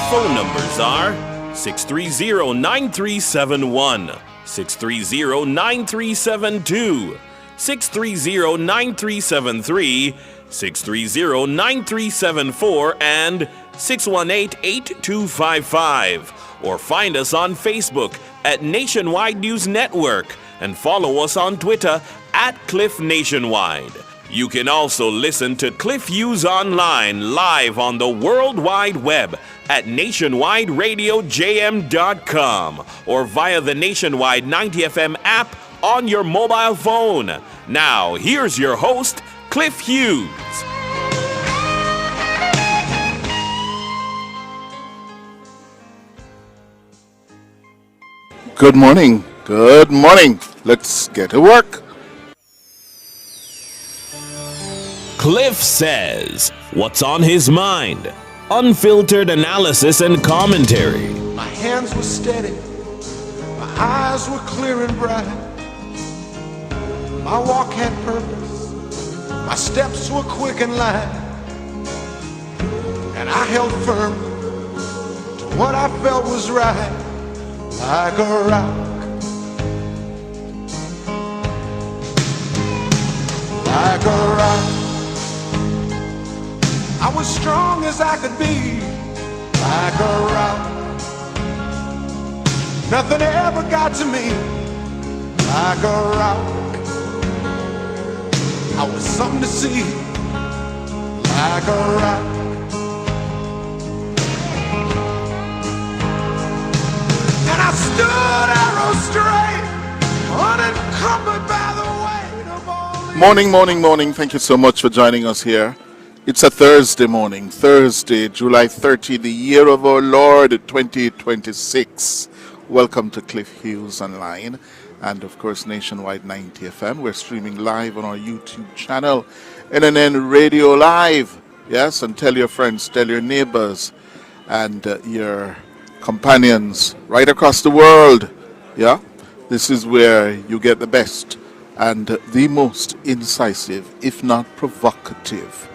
phone numbers are 630-9371, 630-9372, 630-9373, 630-9374, and 618-8255. Or find us on Facebook at Nationwide News Network and follow us on Twitter at Cliff Nationwide. You can also listen to Cliff Hughes online live on the World Wide Web at nationwideradiojm.com or via the Nationwide 90 FM app on your mobile phone. Now, here's your host, Cliff Hughes. Good morning. Good morning. Let's get to work. Cliff says, what's on his mind? Unfiltered analysis and commentary. My hands were steady, my eyes were clear and bright. My walk had purpose, my steps were quick and light. And I held firm to what I felt was right, like a rock. Like a rock. I was strong as I could be, like a rock. Nothing ever got to me, like a rock. I was something to see, like a rock. And I stood arrow straight, unencumbered by the weight of all. Morning. Thank you so much for joining us here. It's a Thursday morning, Thursday, July 30, the year of our Lord 2026. Welcome to Cliff Hughes Online and, of course, Nationwide 90 FM. We're streaming live on our YouTube channel, NNN Radio Live. Yes, and tell your friends, tell your neighbors, and your companions right across the world. Yeah, this is where you get the best and the most incisive, if not provocative,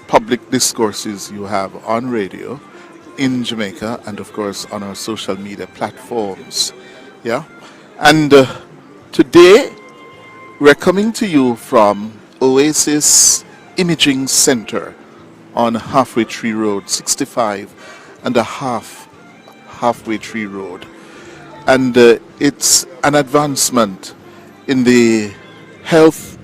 public discourses you have on radio in Jamaica and of course on our social media platforms. And today we're coming to you from Oasis Imaging Center on Halfway Tree Road, 65 and a half Halfway Tree Road. And it's an advancement in the health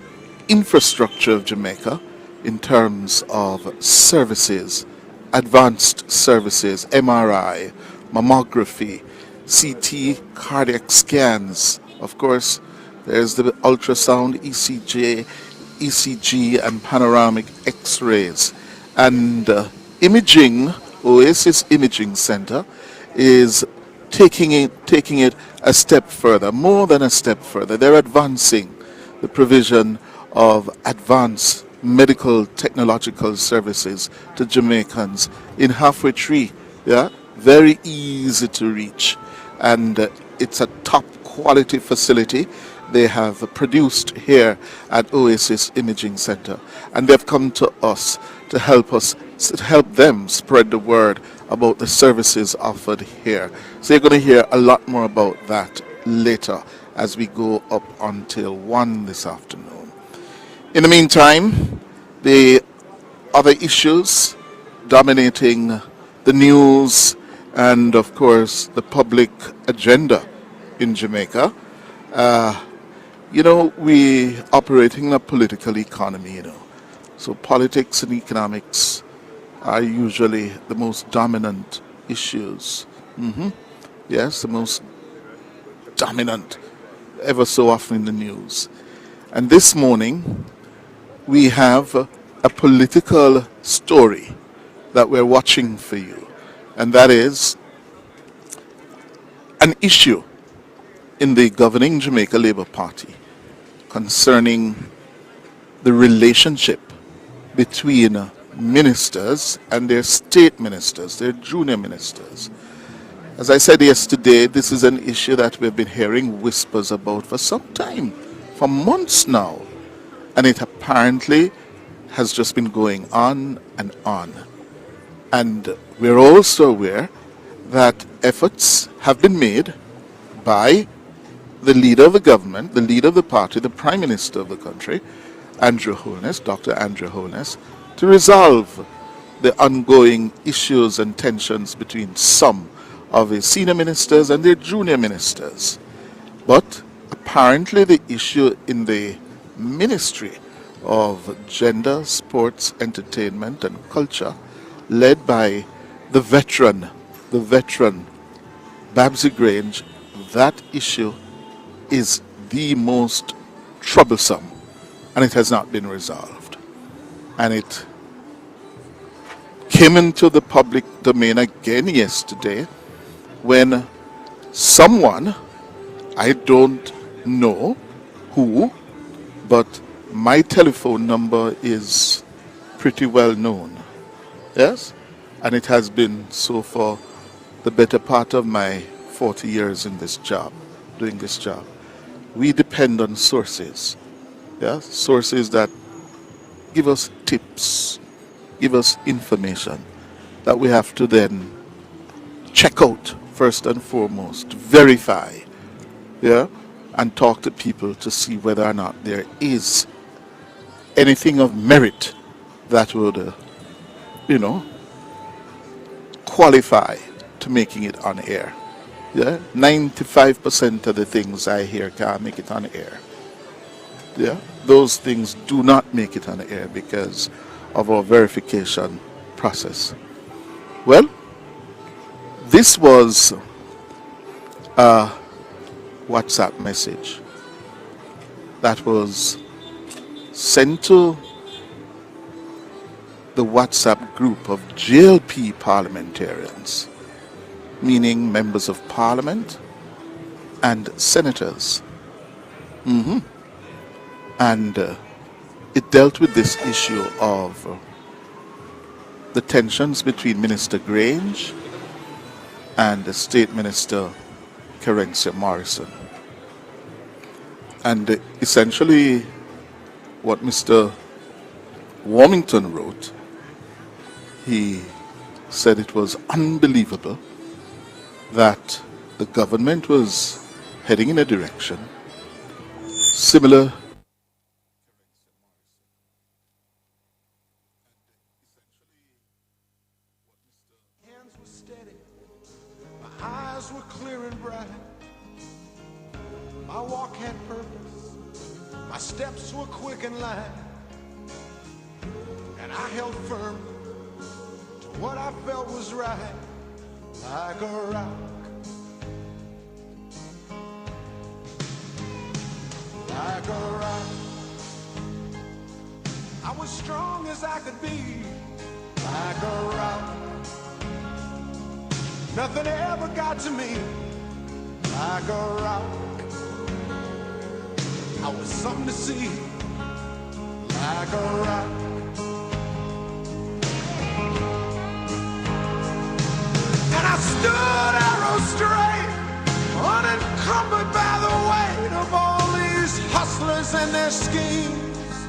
infrastructure of Jamaica in terms of services, advanced services, MRI, mammography, CT, cardiac scans. Of course, there's the ultrasound, ECG, and panoramic X-rays. And imaging, Oasis Imaging Center, is taking it a step further, more than a step further. They're advancing the provision of advanced medical technological services to Jamaicans in Halfway Tree. Very easy to reach, and it's a top quality facility they have produced here at Oasis Imaging Center, and they've come to us to help them spread the word about the services offered here. So you're going to hear a lot more about that later as we go up until 1 this afternoon. In the meantime, the other issues dominating the news and, of course, the public agenda in Jamaica, we operating in a political economy, So politics and economics are usually the most dominant issues. Yes, the most dominant ever so often in the news. And this morning, we have a political story that we're watching for you, and that is an issue in the governing Jamaica Labour Party concerning the relationship between ministers and their state ministers, their junior ministers. As I said yesterday, this is an issue that we've been hearing whispers about for some time, for months now. And it apparently has just been going on. And We're also aware that efforts have been made by the leader of the government, the leader of the party, the prime minister of the country, Andrew Holness, Dr. Andrew Holness, to resolve the ongoing issues and tensions between some of his senior ministers and their junior ministers. But apparently the issue in the Ministry of Gender, Sports, Entertainment and Culture, led by the veteran Babsy Grange, that issue is the most troublesome, and it has not been resolved. And it came into the public domain again yesterday when someone, I don't know who, but my telephone number is pretty well known. Yes? And it has been so for the better part of my 40 years in this job, doing this job. We depend on sources. Yeah? Sources that give us tips, give us information that we have to then check out first and foremost, verify, yeah, and talk to people to see whether or not there is anything of merit that would, qualify to making it on air. Yeah, 95% of the things I hear can't make it on air. Yeah, those things do not make it on air because of our verification process. Well, this was a WhatsApp message that was sent to the WhatsApp group of JLP parliamentarians, meaning members of parliament and senators. And it dealt with this issue of the tensions between Minister Grange and the State Minister Kerencia Morrison. And essentially what Mr. Warmington wrote, he said it was unbelievable that the government was heading in a direction similar. Hands were steady, my eyes were clear and bright. My walk had purpose, my steps were quick and light. And I held firm to what I felt was right, like a rock. Like a rock. I was strong as I could be, like a rock. Nothing ever got to me, like a rock. I was something to see, like a rock. And I stood arrow straight, unencumbered by the weight of all these hustlers and their schemes.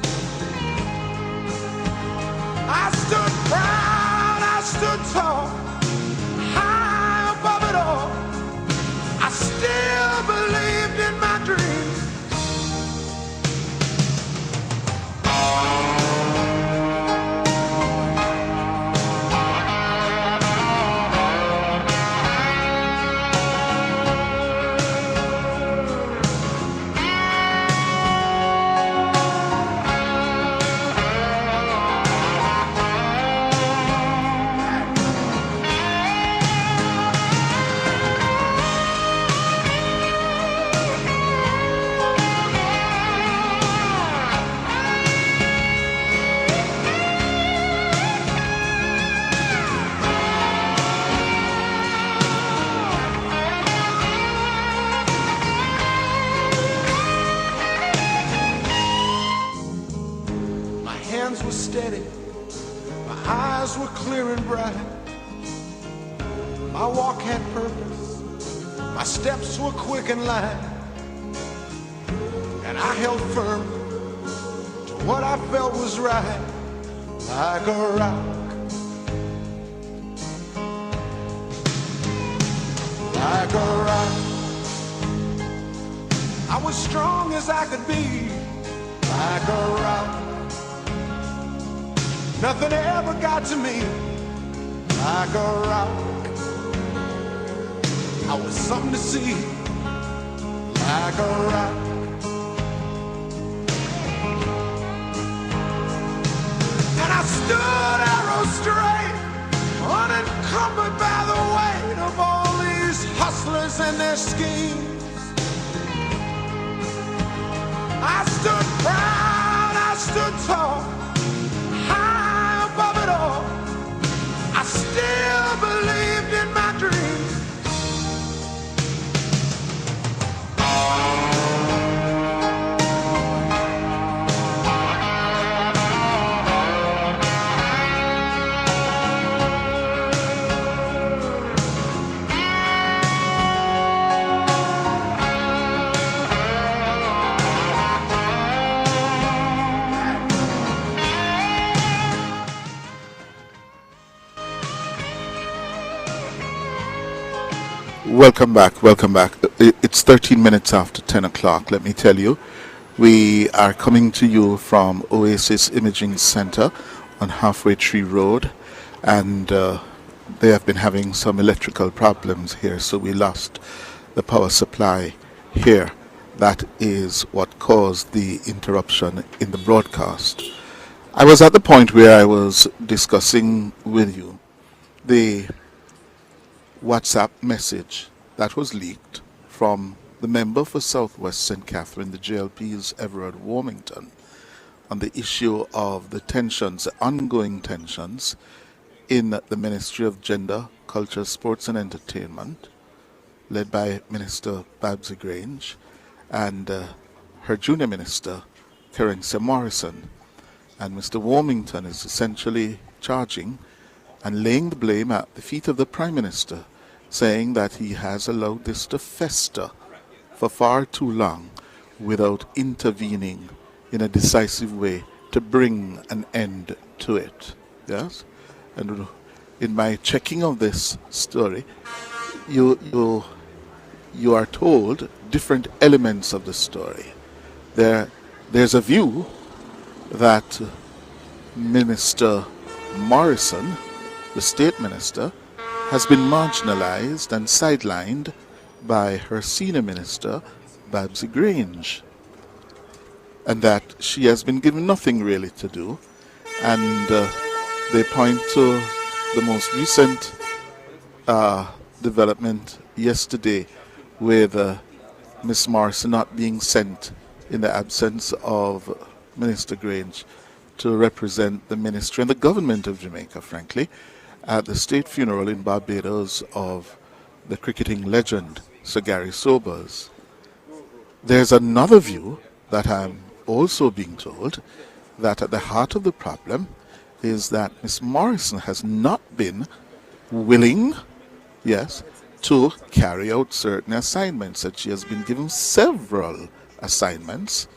I stood proud, I stood tall, high above it all. I still believed in my dreams. Were steady, my eyes were clear and bright. My walk had purpose, my steps were quick and light. And I held firm to what I felt was right, like a rock. like a rock. I was strong as I could be, like a rock. Nothing ever got to me, like a rock. I was something to see, like a rock. And I stood arrow straight, unencumbered by the weight of all these hustlers and their schemes. I stood proud, I stood tall, high above it all. I still believed in my dreams. Welcome back, welcome back. It's 13 minutes after 10 o'clock, let me tell you. We are coming to you from Oasis Imaging Center on Halfway Tree Road, and they have been having some electrical problems here, so we lost the power supply here. That is what caused the interruption in the broadcast. I was at the point where I was discussing with you the WhatsApp message that was leaked from the member for Southwest St. Catherine, the JLP's Everard Warmington, on the issue of the tensions, the ongoing tensions in the Ministry of Gender, Culture, Sports and Entertainment, led by Minister Babsy Grange and her junior minister, Terensia Morrison. And Mr. Warmington is essentially charging and laying the blame at the feet of the Prime Minister, saying that he has allowed this to fester for far too long without intervening in a decisive way to bring an end to it. Yes? And in my checking of this story, you are told different elements of the story. There's a view that Minister Morrison, the state minister, has been marginalized and sidelined by her senior minister, Babsy Grange, and that she has been given nothing really to do. And they point to the most recent development yesterday with Miss Morrison not being sent in the absence of Minister Grange to represent the ministry and the government of Jamaica, frankly, at the state funeral in Barbados of the cricketing legend Sir Gary Sobers. There's another view that I'm also being told, that at the heart of the problem is that Miss Morrison has not been willing, yes, to carry out certain assignments, that she has been given several assignments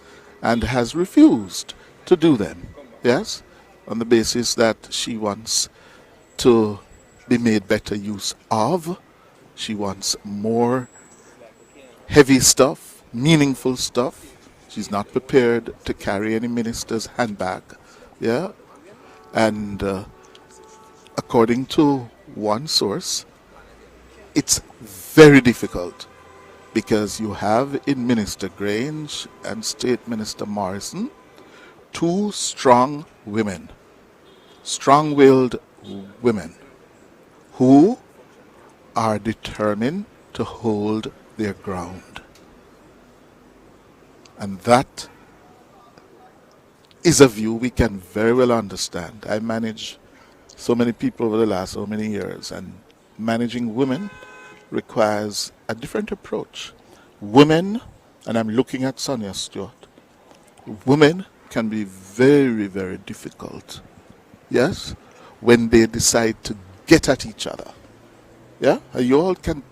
and has refused to do them, yes, on the basis that she wants to be made better use of. She wants more heavy stuff, meaningful stuff. She's not prepared to carry any minister's handbag. Yeah? And according to one source, it's very difficult because you have in Minister Grange and State Minister Morrison two strong women, strong-willed women who are determined to hold their ground. And that is a view we can very well understand. I manage so many people over the last so many years, and managing women requires a different approach. Women, and I'm looking at Sonia Stewart, women can be very, very difficult. Yes? When they decide to get at each other. Yeah? And you all can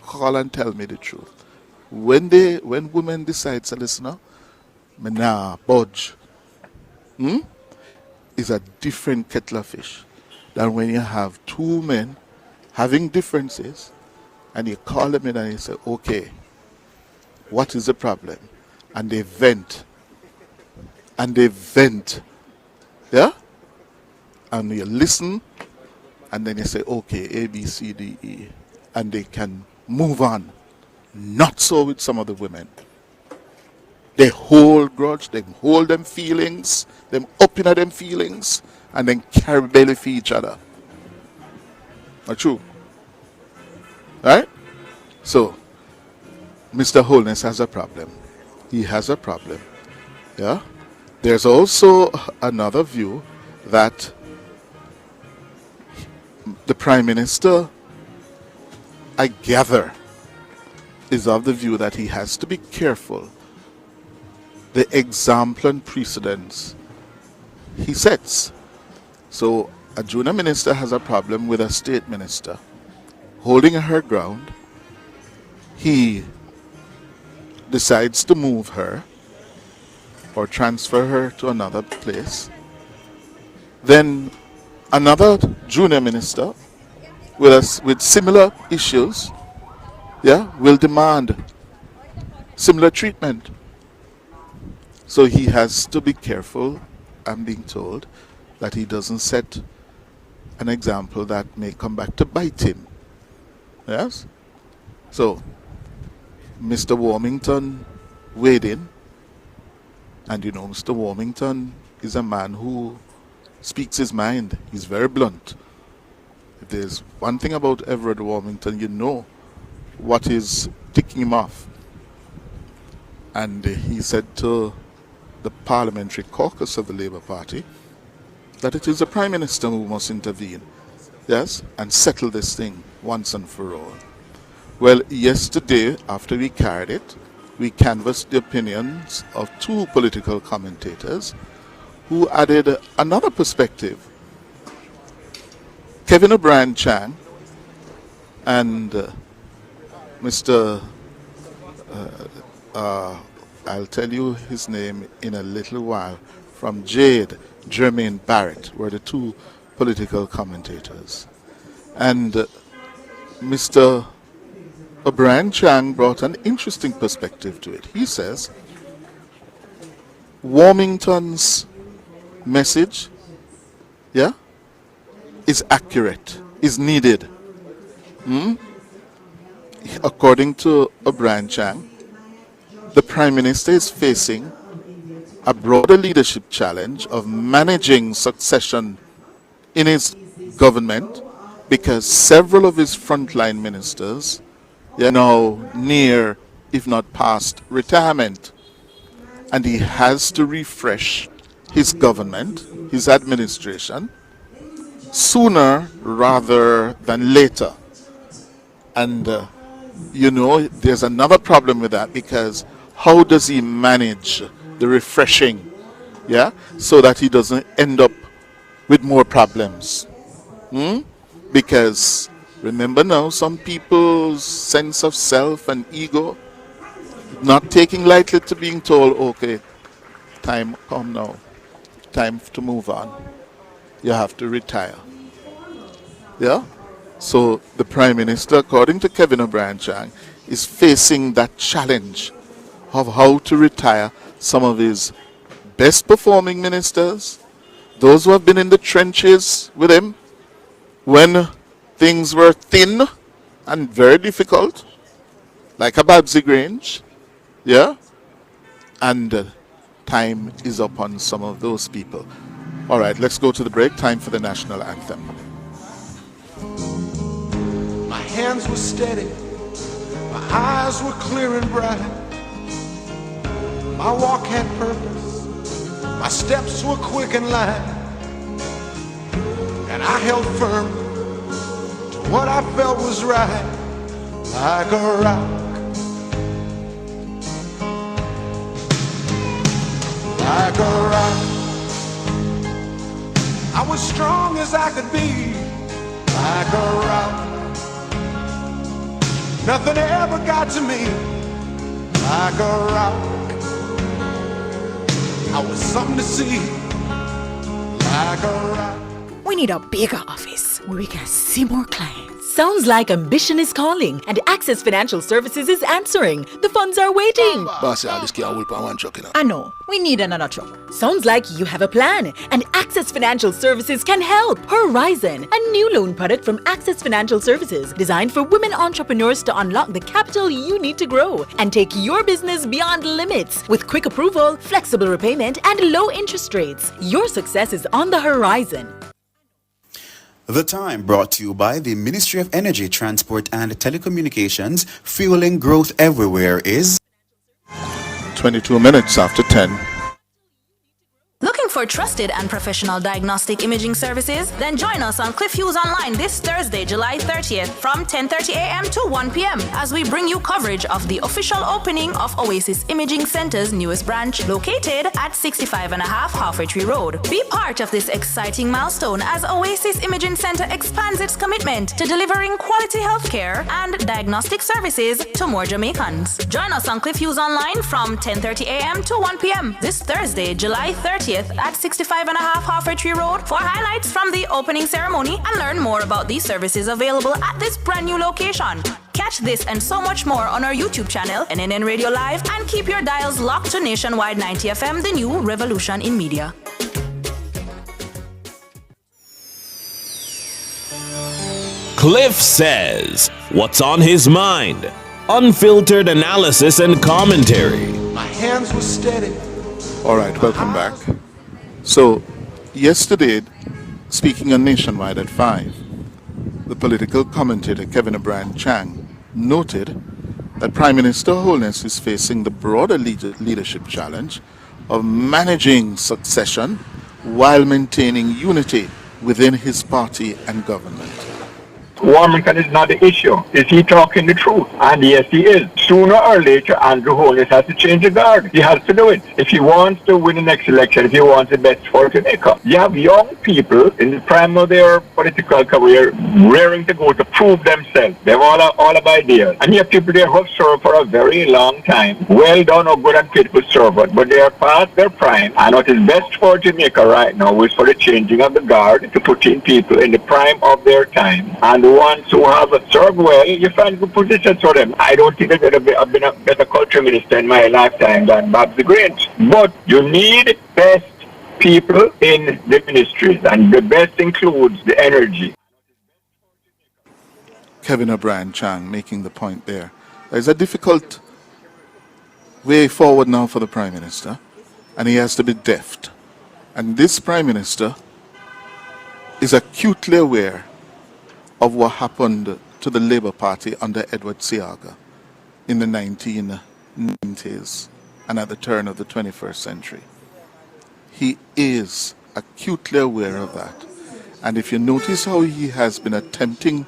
call and tell me the truth. When women decide to listen, me nah budge, is a different kettle of fish than when you have two men having differences And you call them in and you say, okay, what is the problem? And they vent. And they vent. Yeah? And you listen, and then you say, okay, A, B, C, D, E. And they can move on. Not so with some of the women. They hold grudge, they hold them feelings, them up in them feelings, and then carry belly for each other. Not true? Right? So, Mr. Holness has a problem. He has a problem. Yeah? There's also another view that the Prime Minister, I gather, is of the view that he has to be careful the example and precedence he sets. So a junior minister has a problem with a state minister holding her ground. He decides to move her or transfer her to another place. Then another junior minister with similar issues, yeah, will demand similar treatment. So he has to be careful, I'm being told, that he doesn't set an example that may come back to bite him. Yes? So, Mr. Warmington weighed in, and you know, Mr. Warmington is a man who speaks his mind. He's very blunt. If there's one thing about Everett Warmington, you know what is ticking him off. And he said to the parliamentary caucus of the Labour Party that it is the Prime Minister who must intervene, yes, and settle this thing once and for all. Well, yesterday, after we carried it, we canvassed the opinions of two political commentators who added another perspective. Kevin O'Brien Chang and Mr. I'll tell you his name in a little while, from Jade, Jermaine Barrett, were the two political commentators. And Mr. O'Brien Chang brought an interesting perspective to it. He says, Warmington's message, yeah, is accurate, is needed. According to O'Brien Chang, the Prime Minister is facing a broader leadership challenge of managing succession in his government because several of his frontline ministers are now near, if not past, retirement. And he has to refresh his government, his administration, sooner rather than later. And, you know, there's another problem with that because how does he manage the refreshing, yeah, so that he doesn't end up with more problems? Because remember now, some people's sense of self and ego, not taking lightly to being told, okay, time come now, time to move on, you have to retire. Yeah? So the Prime Minister, according to Kevin O'Brien Chang, is facing that challenge of how to retire some of his best performing ministers, those who have been in the trenches with him when things were thin and very difficult, like a Babsy Grange, yeah? And time is upon some of those people. All right, let's go to the break. Time for the national anthem. My hands were steady, my eyes were clear and bright. My walk had purpose, my steps were quick and light. And I held firm to what I felt was right, like a rock, like a rock. I was strong as I could be, like a rock. Nothing ever got to me, like a rock. I was something to see, like a rock. We need a bigger office. place where we can see more clients. Sounds like ambition is calling and Access Financial Services is answering. The funds are waiting. Boss, this can't hold on one truck, you know. I know. We need another truck. Sounds like you have a plan and Access Financial Services can help. Horizon, a new loan product from Access Financial Services designed for women entrepreneurs to unlock the capital you need to grow and take your business beyond limits with quick approval, flexible repayment, and low interest rates. Your success is on the horizon. The Time brought to you by the Ministry of Energy, Transport and Telecommunications. Fueling growth everywhere is 22 minutes after 10. Looking for trusted and professional diagnostic imaging services? Then join us on Cliff Hughes Online this Thursday, July 30th from 10:30 a.m. to 1 p.m. as we bring you coverage of the official opening of Oasis Imaging Center's newest branch located at 65.5 Halfway Tree Road. Be part of this exciting milestone as Oasis Imaging Center expands its commitment to delivering quality healthcare and diagnostic services to more Jamaicans. Join us on Cliff Hughes Online from 10:30 a.m. to 1 p.m. this Thursday, July 30th at 65.5 Halfway Tree Road for highlights from the opening ceremony and learn more about these services available at this brand new location. Catch this and so much more on our YouTube channel, NNN Radio Live, and keep your dials locked to Nationwide 90 FM, the new revolution in media. Cliff says, what's on his mind? Unfiltered analysis and commentary. My hands were steady. All right, welcome back. So, yesterday, speaking on Nationwide at 5, the political commentator Kevin O'Brien Chang noted that Prime Minister Holness is facing the broader leadership challenge of managing succession while maintaining unity within his party and government. Warmington is not the issue. Is he talking the truth? And yes, he is. Sooner or later, Andrew Holness has to change the guard. He has to do it. If he wants to win the next election, if he wants the best for Jamaica. You have young people in the prime of their political career raring to go to prove themselves. They have all of ideas. And you have people there who have served for a very long time. Well done or good and faithful servant. But they are past their prime. And what is best for Jamaica right now is for the changing of the guard to put in people in the prime of their time. And the ones who have served well, you find good positions for them. I don't think that I've been a better culture minister in my lifetime than Bob the Great. But you need best people in the ministries, and the best includes the energy. Kevin O'Brien Chang making the point there. There's a difficult way forward now for the Prime Minister, and he has to be deft. And this Prime Minister is acutely aware of what happened to the Labour Party under Edward Seaga in the 1990s and at the turn of the 21st century. He is acutely aware of that. And if you notice how he has been attempting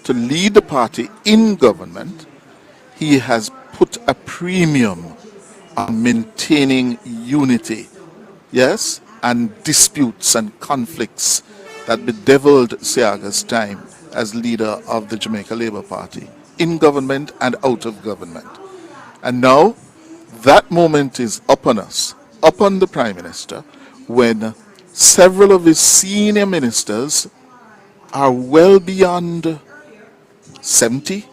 to lead the party in government, he has put a premium on maintaining unity, yes, and disputes and conflicts that bedeviled Seaga's time as leader of the Jamaica Labour Party, in government and out of government. And now, that moment is upon us, upon the Prime Minister, when several of his senior ministers are well beyond 70,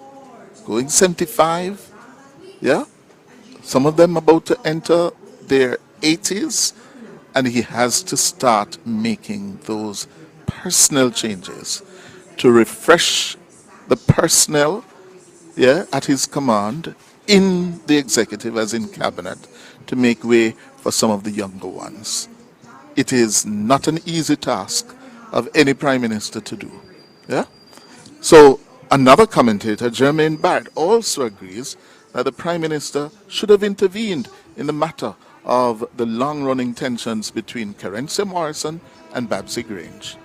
going 75, yeah? Some of them about to enter their 80s, and he has to start making those personnel changes to refresh the personnel, yeah, at his command in the executive as in cabinet to make way for some of the younger ones. It is not an easy task of any prime minister to do. Yeah? So another commentator, Jermaine Barrett, also agrees that the prime minister should have intervened in the matter of the long-running tensions between Kerencia Morrison and Babsy Grange.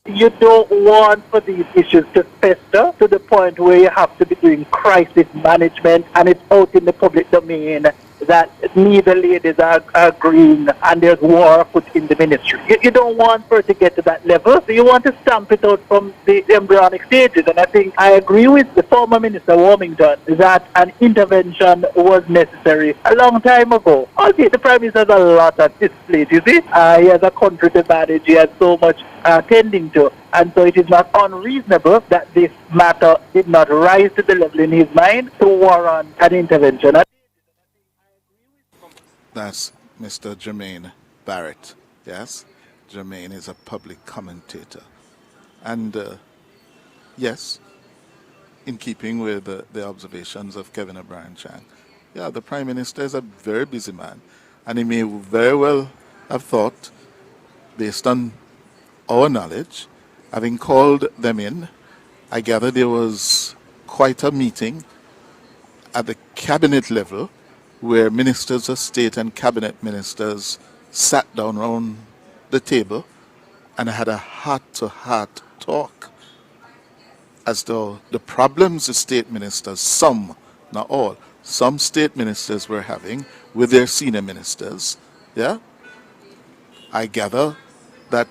You don't want for these issues to fester to the point where you have to be doing crisis management and it's out in the public domain that neither ladies are agreeing and there's war put in the ministry. You don't want for it to get to that level, so you want to stamp it out from the embryonic stages. And I think I agree with the former Minister Warmington that an intervention was necessary a long time ago. Albeit the Prime Minister has a lot at his plate, you see. He has a country to manage, he has so much tending to. And so it is not unreasonable that this matter did not rise to the level in his mind to warrant an intervention. That's Mr. Jermaine Barrett. Yes, Jermaine is a public commentator. And yes, in keeping with the observations of Kevin O'Brien Chang, yeah, the Prime Minister is a very busy man. And he may very well have thought, based on our knowledge, having called them in, I gather there was quite a meeting at the cabinet level where ministers of state and cabinet ministers sat down around the table and had a heart-to-heart talk as to the problems the state ministers, some, not all, some state ministers were having with their senior ministers. Yeah? I gather that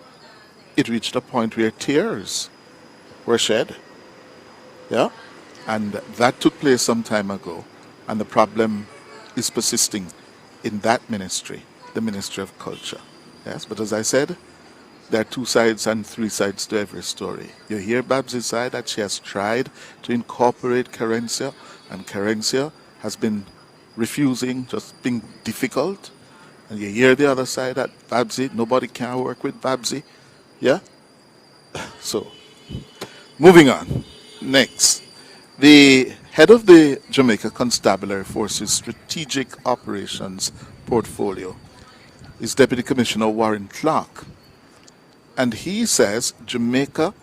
it reached a point where tears were shed. Yeah? And that took place some time ago. And the problem is persisting in that ministry, the Ministry of Culture. Yes? But as I said, there are two sides and three sides to every story. You hear Babsy's side that she has tried to incorporate Carencia, and Carencia has been refusing, just being difficult. And you hear the other side that Babsy, nobody can work with Babsy. Yeah? So, moving on. Next. The head of the Jamaica Constabulary Force's Strategic Operations Portfolio is Deputy Commissioner Warren Clark. And he says Jamaica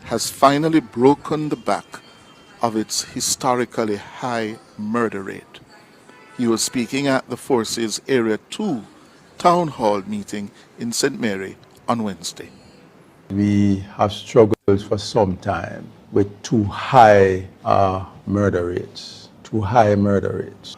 has finally broken the back of its historically high murder rate. He was speaking at the Force's Area 2 Town Hall meeting in St. Mary on Wednesday. We have struggled for some time with too high murder rates,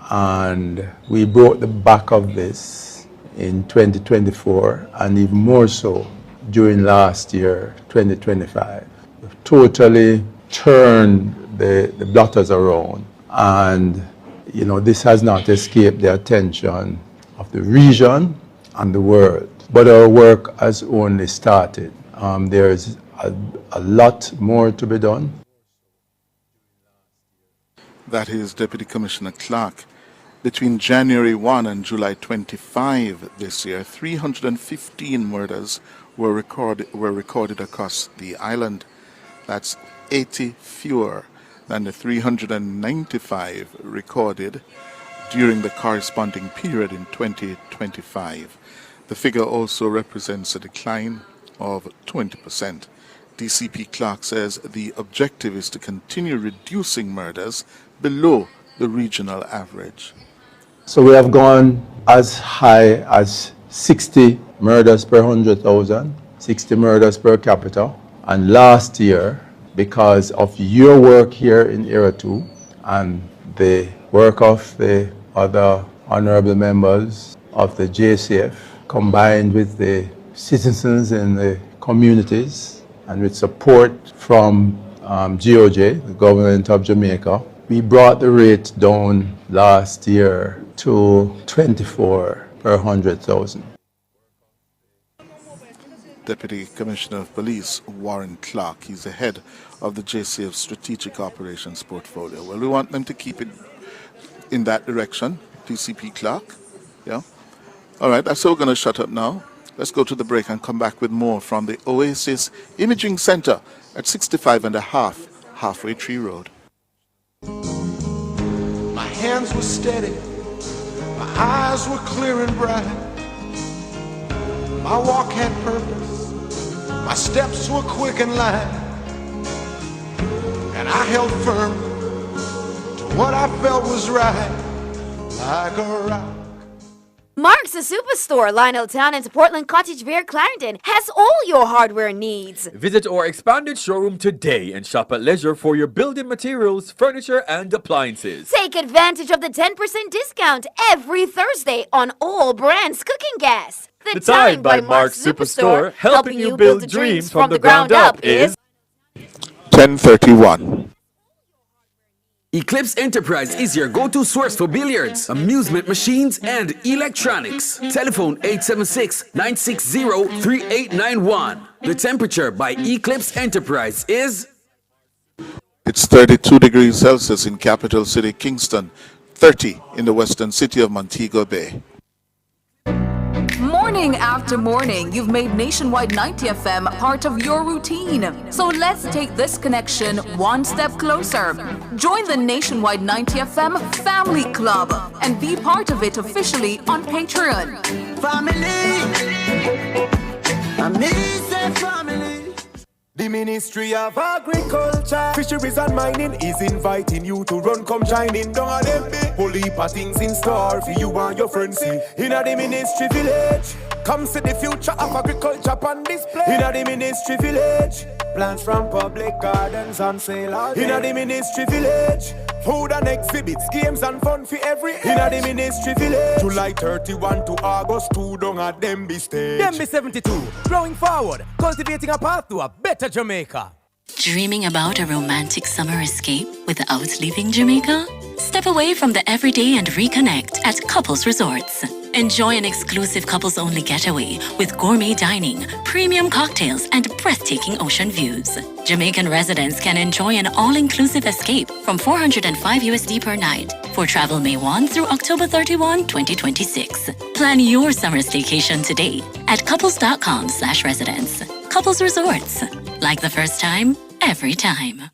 And we broke the back of this in 2024 and even more so during last year, 2025. We've totally turned the blotters around, and this has not escaped the attention of the region and the world. But our work has only started. There is a lot more to be done. That is Deputy Commissioner Clark. Between January 1 and July 25 this year, 315 murders were recorded across the island. That's 80 fewer than the 395 recorded during the corresponding period in 2025. The figure also represents a decline of 20%. DCP Clark says the objective is to continue reducing murders below the regional average. So we have gone as high as 60 murders per 100,000, 60 murders per capita. And last year, because of your work here in Area 2 and the work of the other honorable members of the JCF, combined with the citizens in the communities and with support from GOJ, the government of Jamaica, we brought the rate down last year to 24 per 100,000. Deputy Commissioner of Police Warren Clark, he's the head of the JCF Strategic Operations Portfolio. Well, we want them to keep it in that direction, DCP Clark. Yeah. All right, that's how we're going to shut up now. Let's go to the break and come back with more from the Oasis Imaging Center at 65 and a half Halfway Tree Road. My hands were steady, my eyes were clear and bright. My walk had purpose, my steps were quick and light. And I held firm to what I felt was right, like a rock. Mark's the Superstore, Lionel Town and Portland Cottage View, Clarendon, has all your hardware needs. Visit our expanded showroom today and shop at leisure for your building materials, furniture, and appliances. Take advantage of the 10% discount every Thursday on all brands cooking gas. The Time by Mark's Superstore, helping you build dreams from the ground up, is 10:31. Eclipse Enterprise is your go-to source for billiards, amusement machines, and electronics. Telephone 876-960-3891. The temperature by Eclipse Enterprise is... It's 32 degrees Celsius in capital city Kingston, 30 in the western city of Montego Bay. Morning after morning, you've made Nationwide 90 FM part of your routine. So let's take this connection one step closer. Join the Nationwide 90 FM Family Club and be part of it officially on Patreon. Family. The Ministry of Agriculture, Fisheries and Mining is inviting you to run, come join in. Don't let me whole heap of things in store for you and your friends. In the Ministry Village, come see the future of agriculture upon display. In the Ministry Village, plants from public gardens on sale all day. In the Ministry Village, food and exhibits, games and fun for every age. In the Ministry Village, July 31 to August 2 down at Denby Stage. Denby 72, growing forward, cultivating a path to a better Jamaica. Dreaming about a romantic summer escape without leaving Jamaica? Step away from the everyday and reconnect at Couples Resorts. Enjoy an exclusive couples-only getaway with gourmet dining, premium cocktails, and breathtaking ocean views. Jamaican residents can enjoy an all-inclusive escape from $405 USD per night for travel May 1 through October 31, 2026. Plan your summer staycation today at couples.com/residence. Couples Resorts. Like the first time, every time.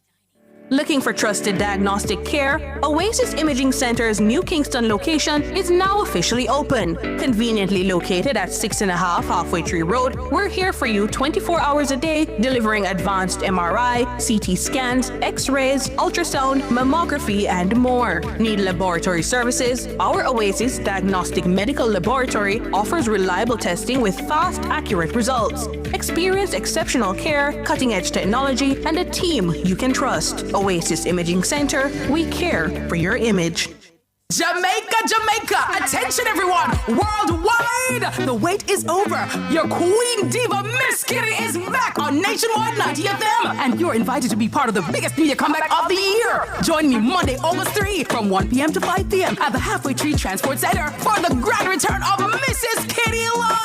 Looking for trusted diagnostic care? Oasis Imaging Center's New Kingston location is now officially open. Conveniently located at 6.5 Halfway Tree Road, we're here for you 24 hours a day, delivering advanced MRI, CT scans, X-rays, ultrasound, mammography, and more. Need laboratory services? Our Oasis Diagnostic Medical Laboratory offers reliable testing with fast, accurate results. Experience exceptional care, cutting-edge technology, and a team you can trust. Oasis Imaging Center, we care for your image. Jamaica, Jamaica! Attention everyone! Worldwide! The wait is over. Your queen diva, Miss Kitty, is back on Nationwide 90 FM. And you're invited to be part of the biggest media comeback of the year. Join me Monday, August 3 from 1 p.m. to 5 p.m. at the Halfway Tree Transport Center for the grand return of Mrs. Kitty Live!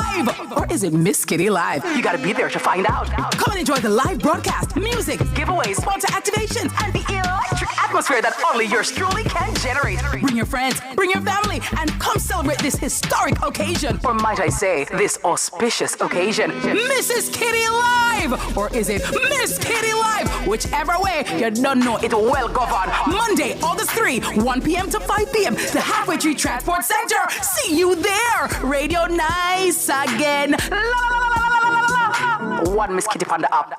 Or is it Miss Kitty Live? You gotta be there to find out. Come and enjoy the live broadcast, music, giveaways, sponsor activations, and the electric atmosphere that only yours truly can generate. Bring your friends, bring your family, and come celebrate this historic occasion. Or might I say, this auspicious occasion. Mrs. Kitty Live! Or is it Miss Kitty Live? Whichever way, you don't know it will go on. Monday, August 3, 1 p.m. to 5 p.m. The Halfway Tree Transport Center. See you there! Radio Nice again. La, la, la, la, la, la, la. One Miss Kitty on the up.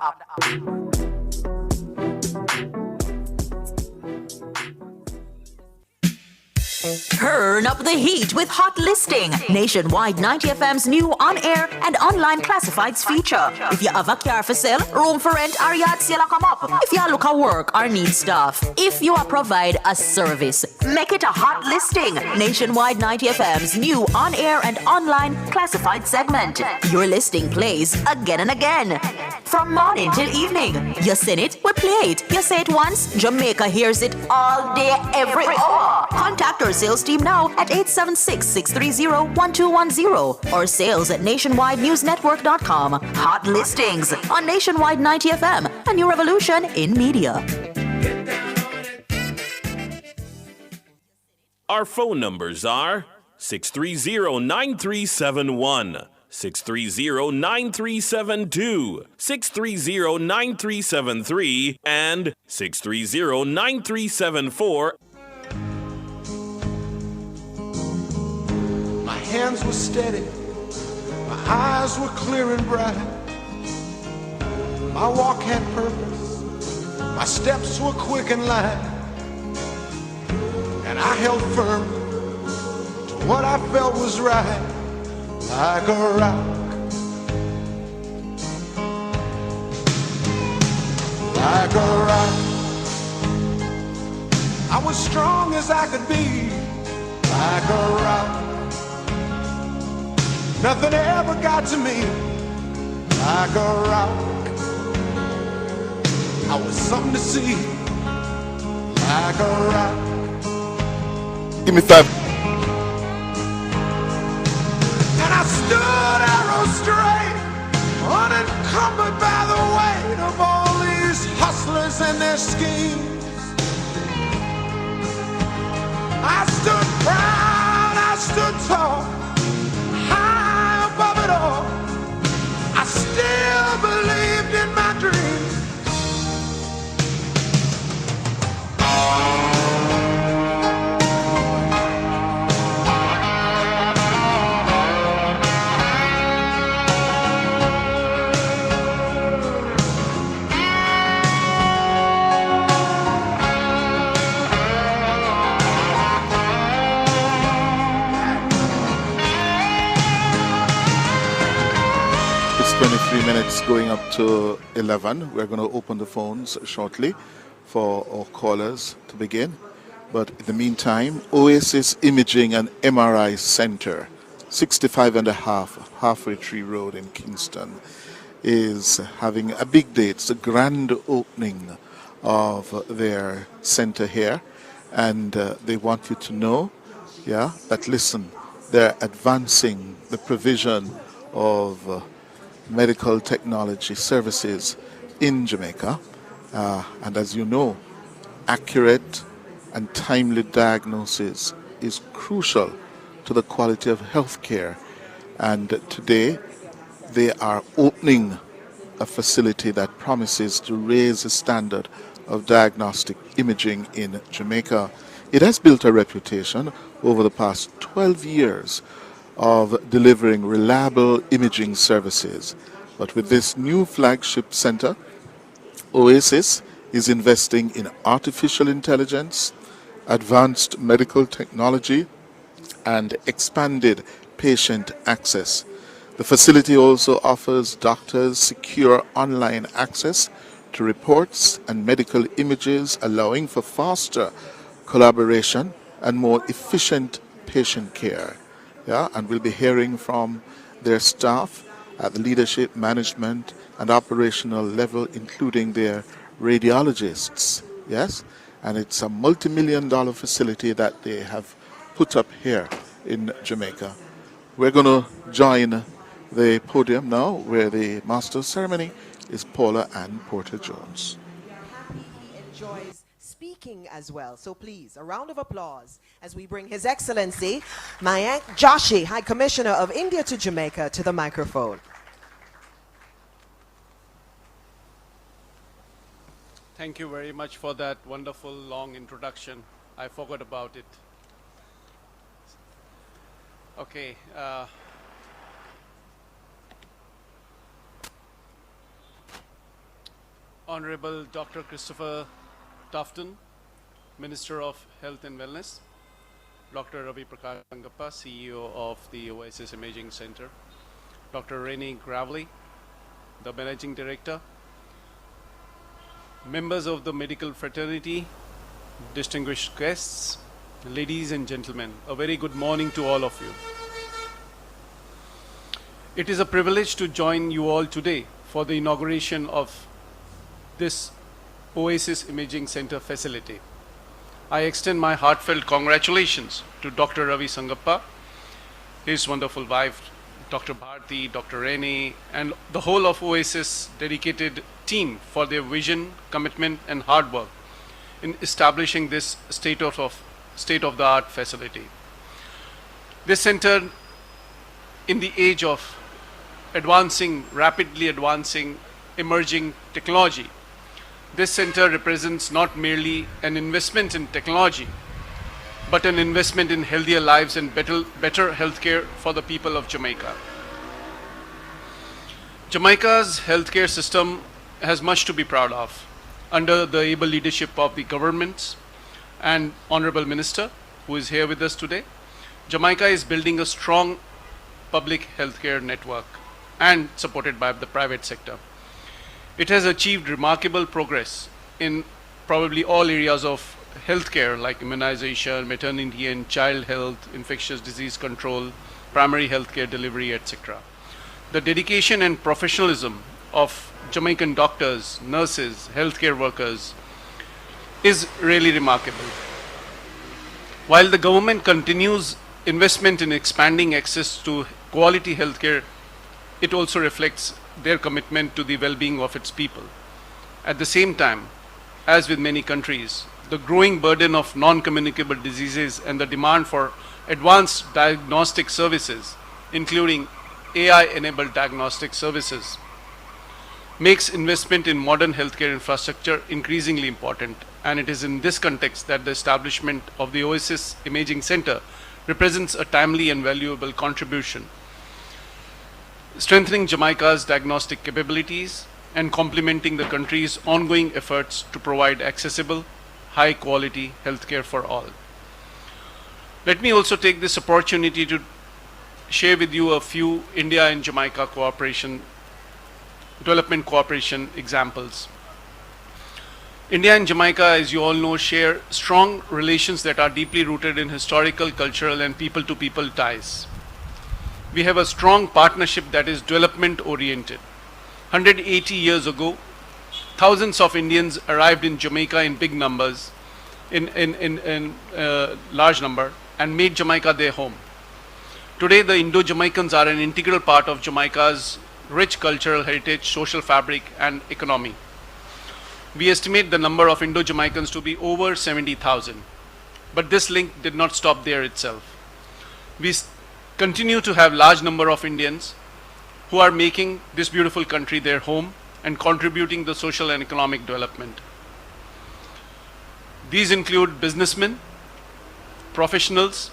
Turn up the heat with Hot Listing, Nationwide 90 FM's new on-air and online classifieds feature. If you have a car for sale, room for rent, or yard sale come up. If you look at work or need stuff. If you provide a service, make it a Hot Listing, Nationwide 90 FM's new on-air and online classified segment. Your listing plays again and again. From morning till evening. You sing it, we play it. You say it once, Jamaica hears it all day, every hour. Contact our sales team now at 876-630-1210 or sales at nationwidenewsnetwork.com. Hot Listings on Nationwide 90 FM, a new revolution in media. Our phone numbers are 630-9371, 630-9372, 630-9373, and 630-9374. My hands were steady, my eyes were clear and bright. My walk had purpose, my steps were quick and light. And I held firm to what I felt was right, like a rock. Like a rock. I was strong as I could be, like a rock. Nothing ever got to me, like a rock. I was something to see, like a rock. Give me 5. And I stood arrow straight, unencumbered by plans and their schemes. I stood proud, I stood tall, high above it all. I still believed in my dreams. It's 23 minutes going up to 11. We're going to open the phones shortly for our callers to begin. But in the meantime, Oasis Imaging and MRI Center, 65 and a half Halfway Tree Road in Kingston, is having a big day. It's the grand opening of their center here. And they want you to know, that listen, they're advancing the provision of medical technology services in Jamaica. And as you know, accurate and timely diagnosis is crucial to the quality of health care. And today, they are opening a facility that promises to raise the standard of diagnostic imaging in Jamaica. It has built a reputation over the past 12 years of delivering reliable imaging services. But with this new flagship center, Oasis is investing in artificial intelligence, advanced medical technology, and expanded patient access. The facility also offers doctors secure online access to reports and medical images, allowing for faster collaboration and more efficient patient care. And we'll be hearing from their staff at the leadership, management, and operational level, including their radiologists. Yes? And it's a multi-million-dollar facility that they have put up here in Jamaica. We're going to join the podium now, where the master of ceremony is Paula Ann Porter-Jones. Enjoys speaking as well. So please, a round of applause as we bring His Excellency Mayank Joshi, High Commissioner of India to Jamaica, to the microphone. Thank you very much for that wonderful long introduction. I forgot about it. Okay. Honorable Dr. Christopher Tufton, Minister of Health and Wellness, Dr. Ravi Prakash Sangappa, CEO of the Oasis Imaging Center, Dr. Renee Gravely, the Managing Director, members of the medical fraternity, distinguished guests, ladies and gentlemen, a very good morning to all of you. It is a privilege to join you all today for the inauguration of this Oasis Imaging Center facility. I extend my heartfelt congratulations to Dr. Ravi Sangappa, his wonderful wife, Dr. Bharti, Dr. Renee, and the whole of Oasis dedicated team for their vision, commitment, and hard work in establishing this state-of-the-art facility. This center, in the age of rapidly advancing, emerging technology, this center represents not merely an investment in technology, but an investment in healthier lives and better healthcare for the people of Jamaica. Jamaica's healthcare system has much to be proud of. Under the able leadership of the government and Honorable Minister, who is here with us today, Jamaica is building a strong public healthcare network and supported by the private sector. It has achieved remarkable progress in probably all areas of healthcare, like immunization, maternity and child health, infectious disease control, primary healthcare delivery, etc. The dedication and professionalism of Jamaican doctors, nurses, healthcare workers is really remarkable. While the government continues investment in expanding access to quality healthcare, it also reflects their commitment to the well-being of its people. At the same time, as with many countries, the growing burden of non-communicable diseases and the demand for advanced diagnostic services, including AI-enabled diagnostic services, makes investment in modern healthcare infrastructure increasingly important, and it is in this context that the establishment of the Oasis Imaging Center represents a timely and valuable contribution, strengthening Jamaica's diagnostic capabilities and complementing the country's ongoing efforts to provide accessible, high-quality healthcare for all. Let me also take this opportunity to share with you a few India and Jamaica development cooperation examples. India and Jamaica, as you all know, share strong relations that are deeply rooted in historical, cultural, and people-to-people ties. We have a strong partnership that is development-oriented. 180 years ago, thousands of Indians arrived in Jamaica in big numbers, in large number, and made Jamaica their home. Today, the Indo-Jamaicans are an integral part of Jamaica's rich cultural heritage, social fabric, and economy. We estimate the number of Indo-Jamaicans to be over 70,000. But this link did not stop there itself. We continue to have large number of Indians who are making this beautiful country their home and contributing to social and economic development. These include businessmen, professionals,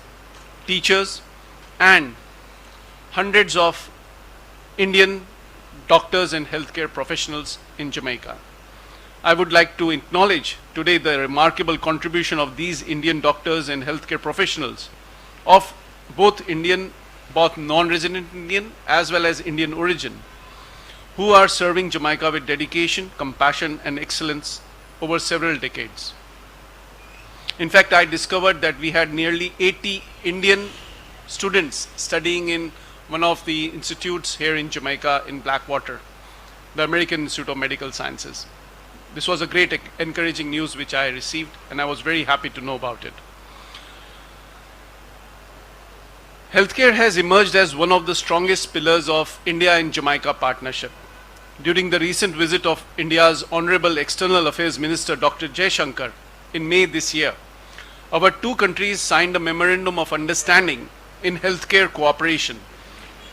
teachers, and hundreds of Indian doctors and healthcare professionals in Jamaica. I would like to acknowledge today the remarkable contribution of these Indian doctors and healthcare professionals of both non-resident Indian as well as Indian origin, who are serving Jamaica with dedication, compassion, and excellence over several decades. In fact, I discovered that we had nearly 80 Indian students studying in one of the institutes here in Jamaica in Blackwater, the American Institute of Medical Sciences. This was a great encouraging news which I received, and I was very happy to know about it. Healthcare has emerged as one of the strongest pillars of India and Jamaica partnership. During the recent visit of India's Honorable External Affairs Minister Dr. Jaishankar in May this year, our two countries signed a memorandum of understanding in healthcare cooperation,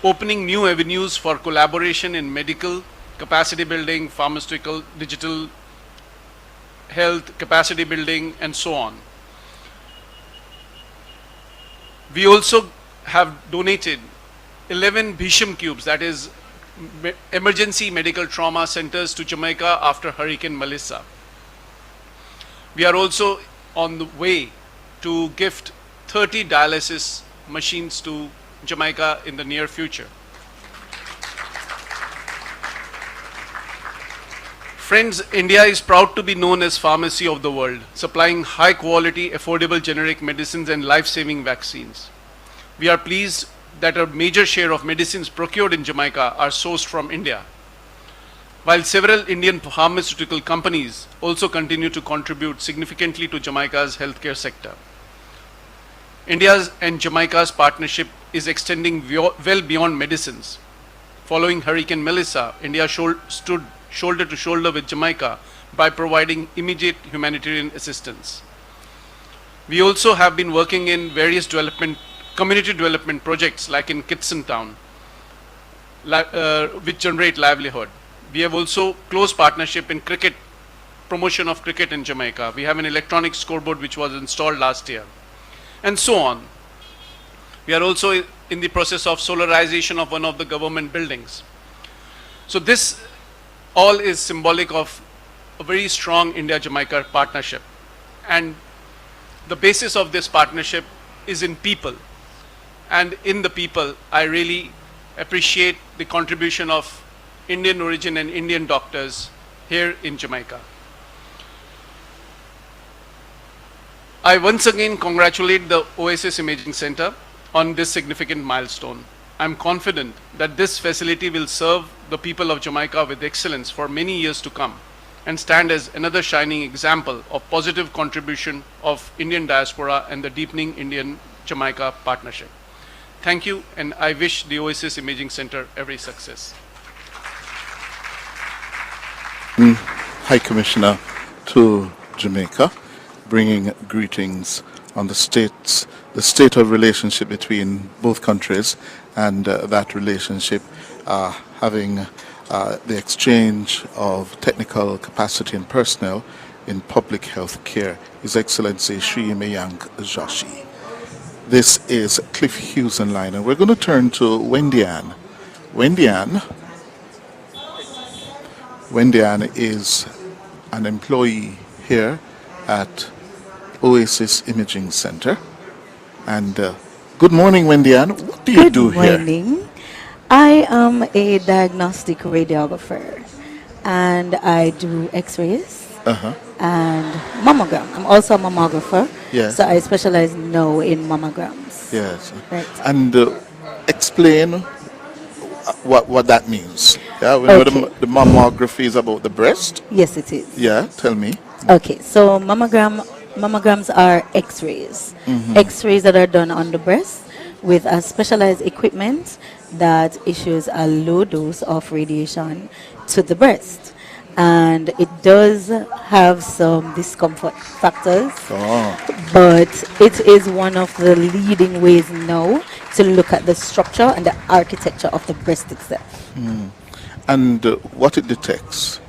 opening new avenues for collaboration in medical, capacity building, pharmaceutical, digital health, capacity building, and so on. We also have donated 11 Bhisham cubes, that is emergency medical trauma centers, to Jamaica after Hurricane Melissa. We are also on the way to gift 30 dialysis machines to Jamaica in the near future. Friends, India is proud to be known as pharmacy of the world, supplying high quality, affordable generic medicines and life-saving vaccines. We are pleased that a major share of medicines procured in Jamaica are sourced from India, while several Indian pharmaceutical companies also continue to contribute significantly to Jamaica's healthcare sector. India's and Jamaica's partnership is extending well beyond medicines. Following Hurricane Melissa, India stood shoulder to shoulder with Jamaica by providing immediate humanitarian assistance. We also have been working in various community development projects like in Kitson Town, which generate livelihood. We have also close partnership in cricket, promotion of cricket in Jamaica. We have an electronic scoreboard which was installed last year, and so on. We are also in the process of solarization of one of the government buildings. So this all is symbolic of a very strong India-Jamaica partnership. And the basis of this partnership is in people. And in the people, I really appreciate the contribution of Indian origin and Indian doctors here in Jamaica. I once again congratulate the Oasis Imaging Center on this significant milestone. I'm confident that this facility will serve the people of Jamaica with excellence for many years to come and stand as another shining example of positive contribution of Indian diaspora and the deepening Indian-Jamaica partnership. Thank you, and I wish the Oasis Imaging Center every success. High Commissioner, to Jamaica, bringing greetings on the state of relationship between both countries, and that relationship having the exchange of technical capacity and personnel in public health care. His Excellency Sri Mayank Joshi. This is Cliff Hughes Online, and we're going to turn to Wendy Ann. Wendy Ann is an employee here at Oasis Imaging Center. And good morning, Wendy Ann. What do you do here? Good morning. I am a diagnostic radiographer, and I do x-rays and mammogram. I'm also a mammographer, so I specialize now in mammograms. Yes. Right. And explain what that means. Yeah, we know the mammography is about the breast. Yes, it is. Yeah, tell me. Okay, so mammograms are x-rays. X-rays that are done on the breast with a specialized equipment that issues a low dose of radiation to the breast. And it does have some discomfort factors, but it is one of the leading ways now to look at the structure and the architecture of the breast itself. And what it detects?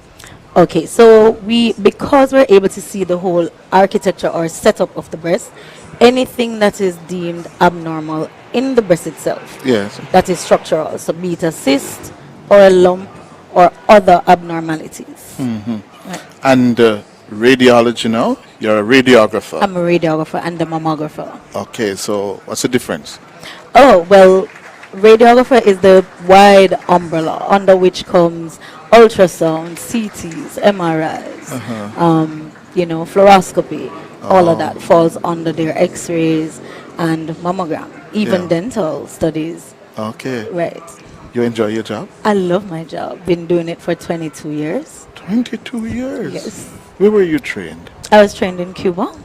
Okay, so because we're able to see the whole architecture or setup of the breast, anything that is deemed abnormal in the breast itself, that is structural, so be it a cyst or a lump or other abnormalities. Right. And radiology now? You're a radiographer. I'm a radiographer and a mammographer. Okay, so what's the difference? Oh, well, radiographer is the wide umbrella under which comes ultrasound, CTs, MRIs, fluoroscopy. All of that falls under their x-rays and mammogram, even dental studies. Okay. Right. You enjoy your job? I love my job. Been doing it for 22 years. 22 years? Yes. Where were you trained? I was trained in Cuba.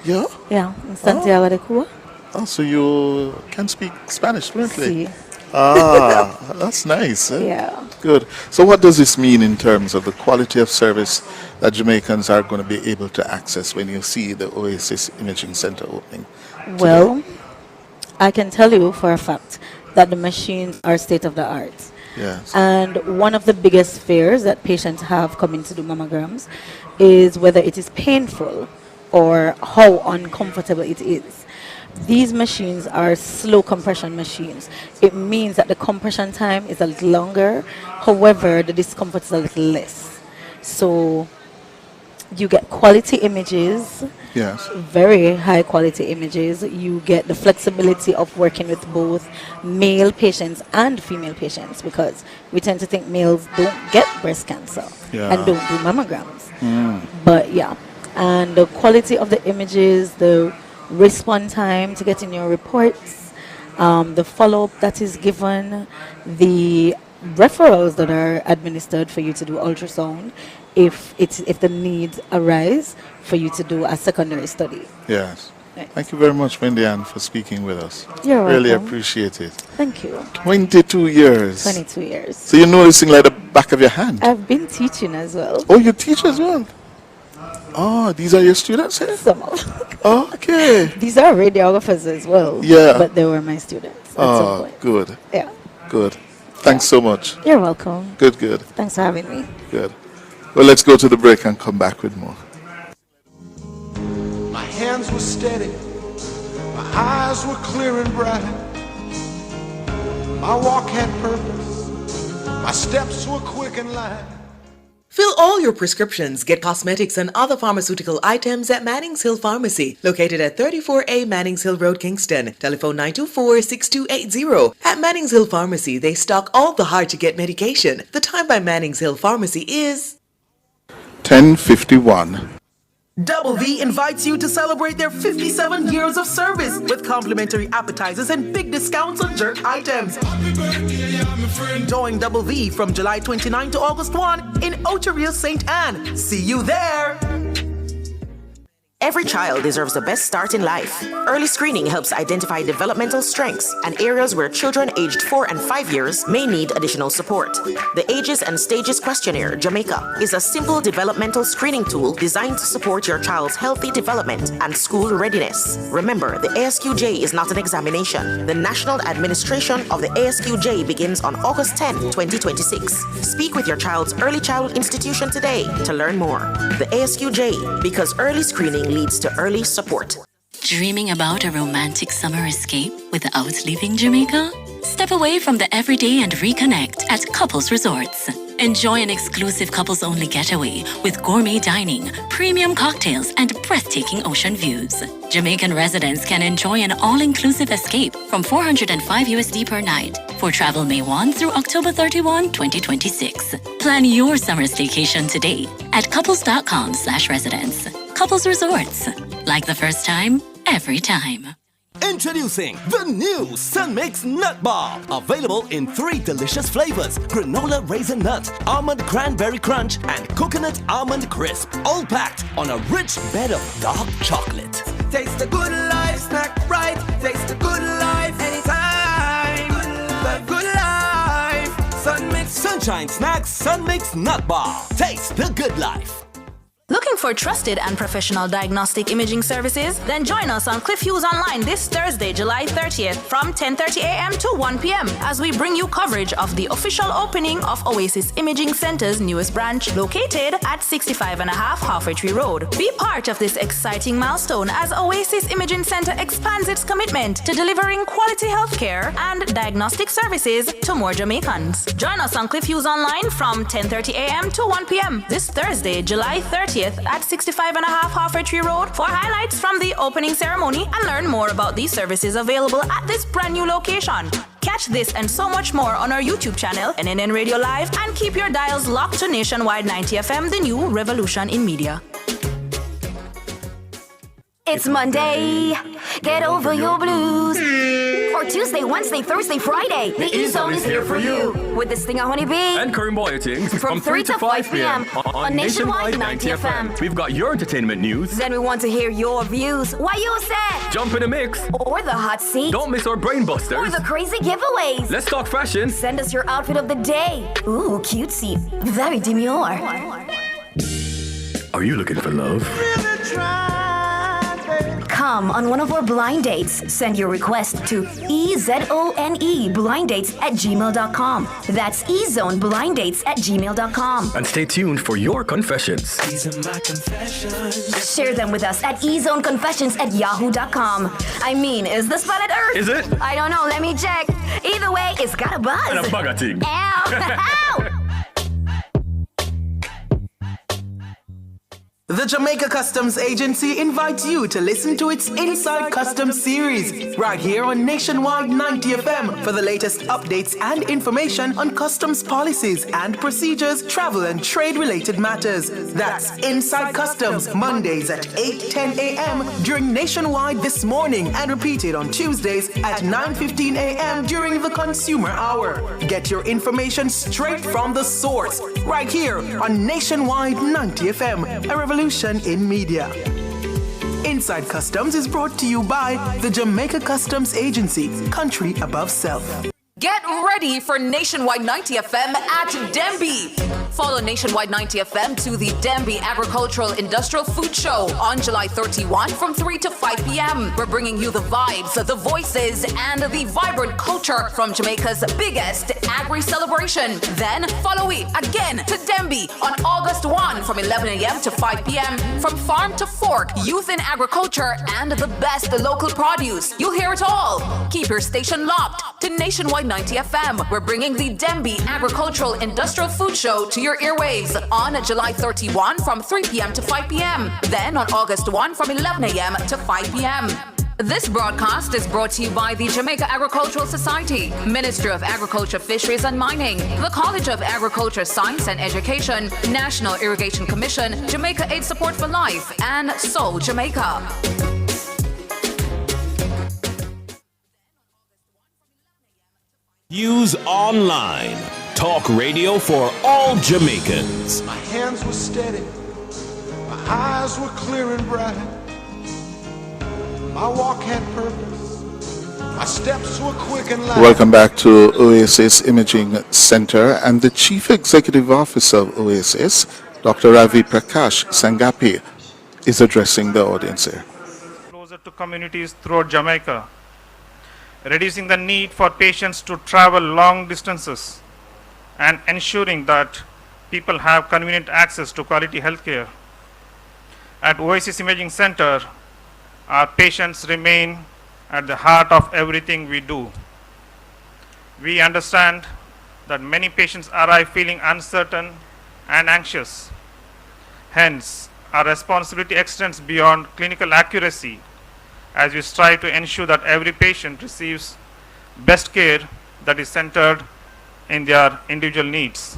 Yeah? Yeah, in Santiago de Cuba. Oh, so you can speak Spanish fluently? Sí. That's nice. Eh? Yeah. Good. So what does this mean in terms of the quality of service that Jamaicans are going to be able to access when you see the Oasis Imaging Center opening? Well, I can tell you for a fact that the machines are state of the art. Yes. And one of the biggest fears that patients have coming to do mammograms is whether it is painful or how uncomfortable it is. These machines are slow compression machines. It means that the compression time is a little longer, however, the discomfort is a little less. So you get quality images, very high quality images. You get the flexibility of working with both male patients and female patients, because we tend to think males don't get breast cancer and don't do mammograms. But and the quality of the images, the response time to getting your reports, the follow-up that is given, the referrals that are administered for you to do ultrasound if the needs arise for you to do a secondary study. Yes. Thank you very much, Wendy Ann, for speaking with us. You're really welcome. appreciate it. Thank you. 22 years. 22 years. So you're noticing like the back of your hand? I've been teaching as well. Oh, you teach as well? Oh, these are your students here? Some of Okay. These are radiographers as well. Yeah. But they were my students at some point. Good. Yeah. Good. Thanks so much. You're welcome. Good. Thanks for having me. Good. Well, let's go to the break and come back with more. My hands were steady, my eyes were clear and bright. My walk had purpose, my steps were quick and light. Fill all your prescriptions, get cosmetics and other pharmaceutical items at Mannings Hill Pharmacy, located at 34A Mannings Hill Road, Kingston. Telephone 924-6280. At Mannings Hill Pharmacy, they stock all the hard-to-get medication. The time by Mannings Hill Pharmacy is 10:51. Double V invites you to celebrate their 57 years of service with complimentary appetizers and big discounts on jerk items. Join Double V from July 29 to August 1 in Ocho Rios, St. Anne. See you there! Every child deserves the best start in life. Early screening helps identify developmental strengths and areas where children aged 4 and 5 years may need additional support. The Ages and Stages Questionnaire, Jamaica, is a simple developmental screening tool designed to support your child's healthy development and school readiness. Remember, the ASQJ is not an examination. The national administration of the ASQJ begins on August 10, 2026. Speak with your child's early childhood institution today to learn more. The ASQJ, because early screening leads to early support. Dreaming about a romantic summer escape without leaving Jamaica? Step away from the everyday and reconnect at Couples Resorts. Enjoy an exclusive couples-only getaway with gourmet dining, premium cocktails, and breathtaking ocean views. Jamaican residents can enjoy an all-inclusive escape from $405 per night for travel May 1 through October 31, 2026. Plan your summer staycation today at couples.com/residence. Couples Resorts. Like the first time, every time. Introducing the new Sun Mix Nut Bar. Available in 3 delicious flavors: granola raisin nut, almond cranberry crunch, and coconut almond crisp. All packed on a rich bed of dark chocolate. Taste the good life, snack right. Taste the good life anytime. The good life. Sun Mix. Sunshine Snacks Sun Mix Nut Bar. Taste the good life. Looking for trusted and professional diagnostic imaging services? Then join us on Cliff Hughes Online this Thursday, July 30th from 10:30 a.m. to 1 p.m. as we bring you coverage of the official opening of Oasis Imaging Center's newest branch located at 65.5 Halfway Tree Road. Be part of this exciting milestone as Oasis Imaging Center expands its commitment to delivering quality healthcare and diagnostic services to more Jamaicans. Join us on Cliff Hughes Online from 10:30 a.m. to 1 p.m. this Thursday, July 30th at 65.5 Halfway Tree Road for highlights from the opening ceremony and learn more about these services available at this brand new location. Catch this and so much more on our YouTube channel, NNN Radio Live, and keep your dials locked to Nationwide 90 FM, the new revolution in media. It's Monday. Get over your blues. Or Tuesday, Wednesday, Thursday, Friday. The E-Zone is here for you. With this thing, Honey Bee. And Karim Boyatings From 3 to 5 p.m. on Nationwide 90 FM. We've got your entertainment news. Then we want to hear your views. Why you said? Jump in the mix. Or the hot seat. Don't miss our brain busters. Or the crazy giveaways. Let's talk fashion. Send us your outfit of the day. Ooh, cutesy. Very demure. Are you looking for love? Come on one of our blind dates. Send your request to ezoneblindates@gmail.com. That's ezoneblindates@gmail.com. And stay tuned for your confessions. These are my confessions. Share them with us at ezoneconfessions@yahoo.com. I mean, is the planet Earth? Is it? I don't know. Let me check. Either way, it's got a buzz. And a bugger thing. Ow! Ow! The Jamaica Customs Agency invites you to listen to its Inside Customs series right here on Nationwide 90 FM for the latest updates and information on customs policies and procedures, travel and trade-related matters. That's Inside Customs, Mondays at 8:10 a.m. during Nationwide This Morning and repeated on Tuesdays at 9:15 a.m. during the Consumer Hour. Get your information straight from the source right here on Nationwide 90 FM, a revolution in media. Inside Customs is brought to you by the Jamaica Customs Agency, country above self. Get ready for Nationwide 90 FM at Denby. Follow Nationwide 90 FM to the Denby Agricultural Industrial Food Show on July 31 from 3 to 5 p.m. We're bringing you the vibes, the voices, and the vibrant culture from Jamaica's biggest agri-celebration. Then follow it again to Denby on August 1 from 11 a.m. to 5 p.m. From farm to fork, youth in agriculture, and the best local produce. You'll hear it all. Keep your station locked to Nationwide 90 FM. We're bringing the Denby Agricultural Industrial Food Show to your earwaves on July 31 from 3 p.m. to 5 p.m. Then on August 1 from 11 a.m. to 5 p.m. This broadcast is brought to you by the Jamaica Agricultural Society, Ministry of Agriculture, Fisheries and Mining, the College of Agriculture, Science and Education, National Irrigation Commission, Jamaica Aid Support for Life, and Soul Jamaica. Hughes Online, talk radio for all Jamaicans. My hands were steady, my eyes were clear and bright. My walk had purpose. My steps were quick and light. Welcome back to Oasis Imaging Center, and the Chief Executive Officer of Oasis, Dr. Ravi Prakash Sangapi, is addressing the audience here. Closer to communities throughout Jamaica, reducing the need for patients to travel long distances and ensuring that people have convenient access to quality health care. At Oasis Imaging Center, our patients remain at the heart of everything we do. We understand that many patients arrive feeling uncertain and anxious. Hence, our responsibility extends beyond clinical accuracy as we strive to ensure that every patient receives best care that is centered in their individual needs.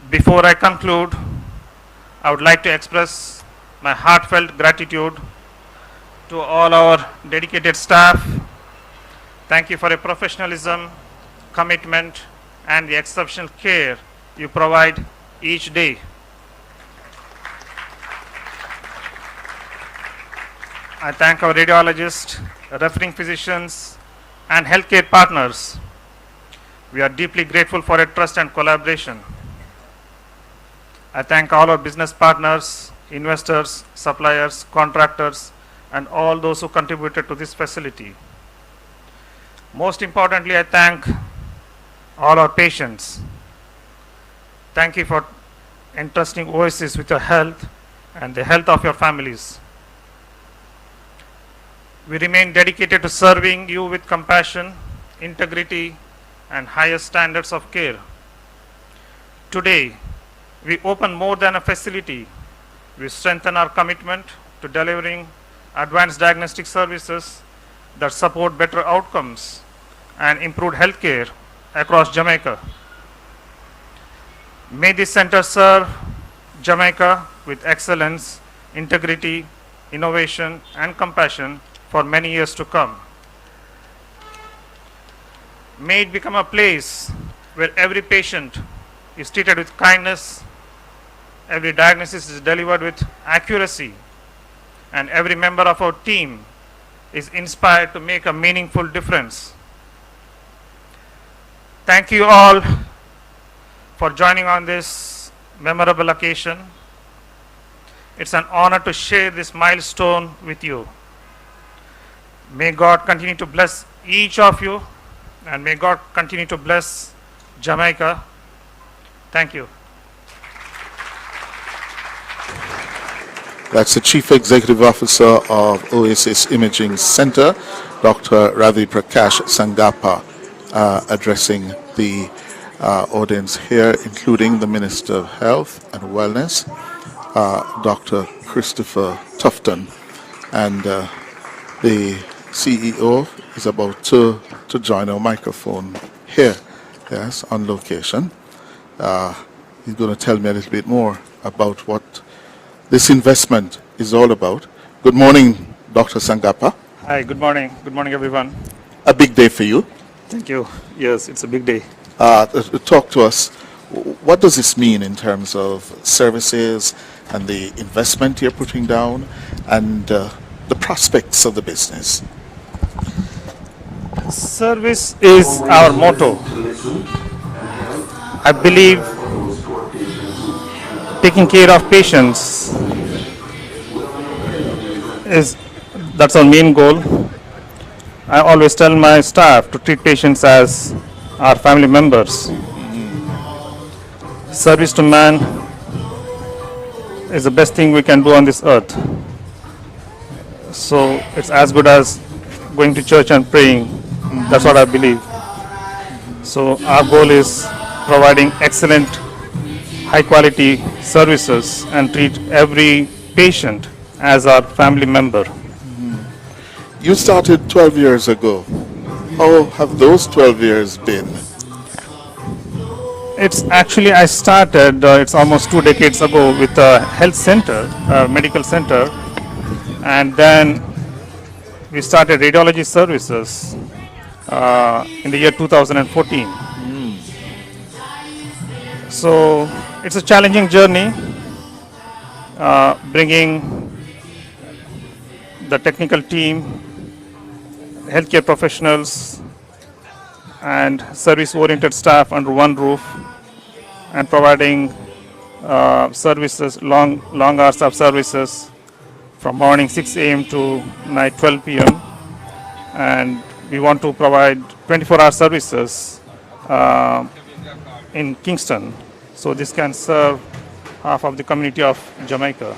Before I conclude, I would like to express my heartfelt gratitude to all our dedicated staff. Thank you for your professionalism, commitment, and the exceptional care you provide each day. I thank our radiologists, referring physicians, and healthcare partners. We are deeply grateful for your trust and collaboration. I thank all our business partners, investors, suppliers, contractors, and all those who contributed to this facility. Most importantly, I thank all our patients. Thank you for entrusting Oasis with your health and the health of your families. We remain dedicated to serving you with compassion, integrity, and highest standards of care. Today, we open more than a facility. We strengthen our commitment to delivering advanced diagnostic services that support better outcomes and improved health care across Jamaica. May this center serve Jamaica with excellence, integrity, innovation, and compassion for many years to come. May it become a place where every patient is treated with kindness, every diagnosis is delivered with accuracy, and every member of our team is inspired to make a meaningful difference. Thank you all for joining on this memorable occasion. It's an honor to share this milestone with you. May God continue to bless each of you, and may God continue to bless Jamaica. Thank you. That's the Chief Executive Officer of Oasis Imaging Center, Dr. Ravi Prakash Sangapa, addressing the audience here, including the Minister of Health and Wellness, Dr. Christopher Tufton, and the CEO is about to join our microphone here, yes, on location. He's going to tell me a little bit more about what this investment is all about. Good morning, Dr. Sangapa. Hi, good morning. Good morning, everyone. A big day for you. Thank you. Yes, it's a big day. Talk to us. What does this mean in terms of services and the investment you're putting down and the prospects of the business? Service is our motto. I believe taking care of patients that's our main goal. I always tell my staff to treat patients as our family members. Service to man is the best thing we can do on this earth. So it's as good as going to church and praying. That's what I believe. So our goal is providing excellent, high quality services and treat every patient as our family member. You started 12 years ago. How have those 12 years been? It's actually, I started, it's almost 2 decades ago with a health center, medical center, and then we started radiology services in the year 2014. So it's a challenging journey, bringing the technical team, healthcare professionals, and service-oriented staff under one roof, and providing services, long hours of services from morning 6 a.m. to night 12 p.m. And we want to provide 24-hour services in Kingston. So this can serve half of the community of Jamaica.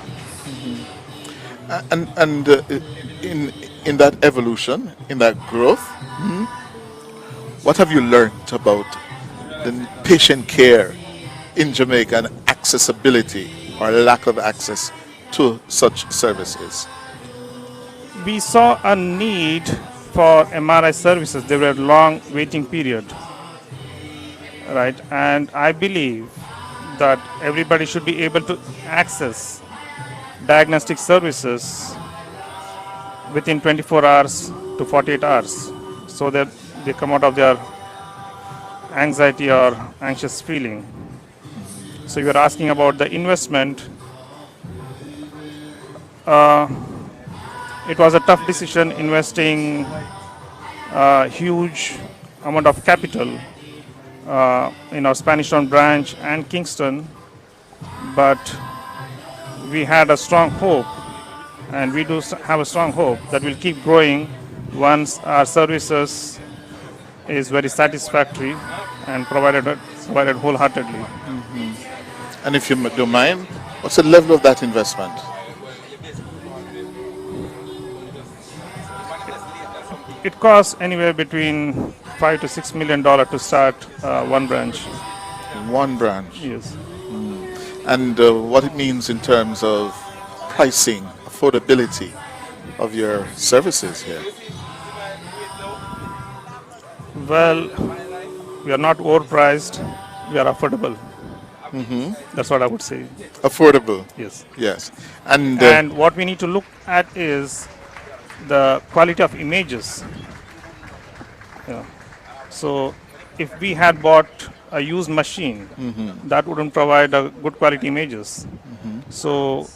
And in that evolution, in that growth, what have you learned about the patient care in Jamaica and accessibility or lack of access to such services? We saw a need for MRI services. There were long waiting period, right? And I believe that everybody should be able to access diagnostic services within 24 hours to 48 hours so that they come out of their anxiety or anxious feeling. So you are asking about the investment. It was a tough decision investing a huge amount of capital in our Spanish Town branch and Kingston, but we had a strong hope, and we do have a strong hope that we'll keep growing once our services is very satisfactory and provided wholeheartedly. And if you don't mind, what's the level of that investment? It costs anywhere between $5 to $6 million to start one branch. One branch? Yes. And what it means in terms of pricing, affordability of your services here? Well, we are not overpriced, we are affordable. That's what I would say. Affordable? Yes. Yes. And what we need to look at is the quality of images. Yeah. So if we had bought a used machine, that wouldn't provide a good quality images. So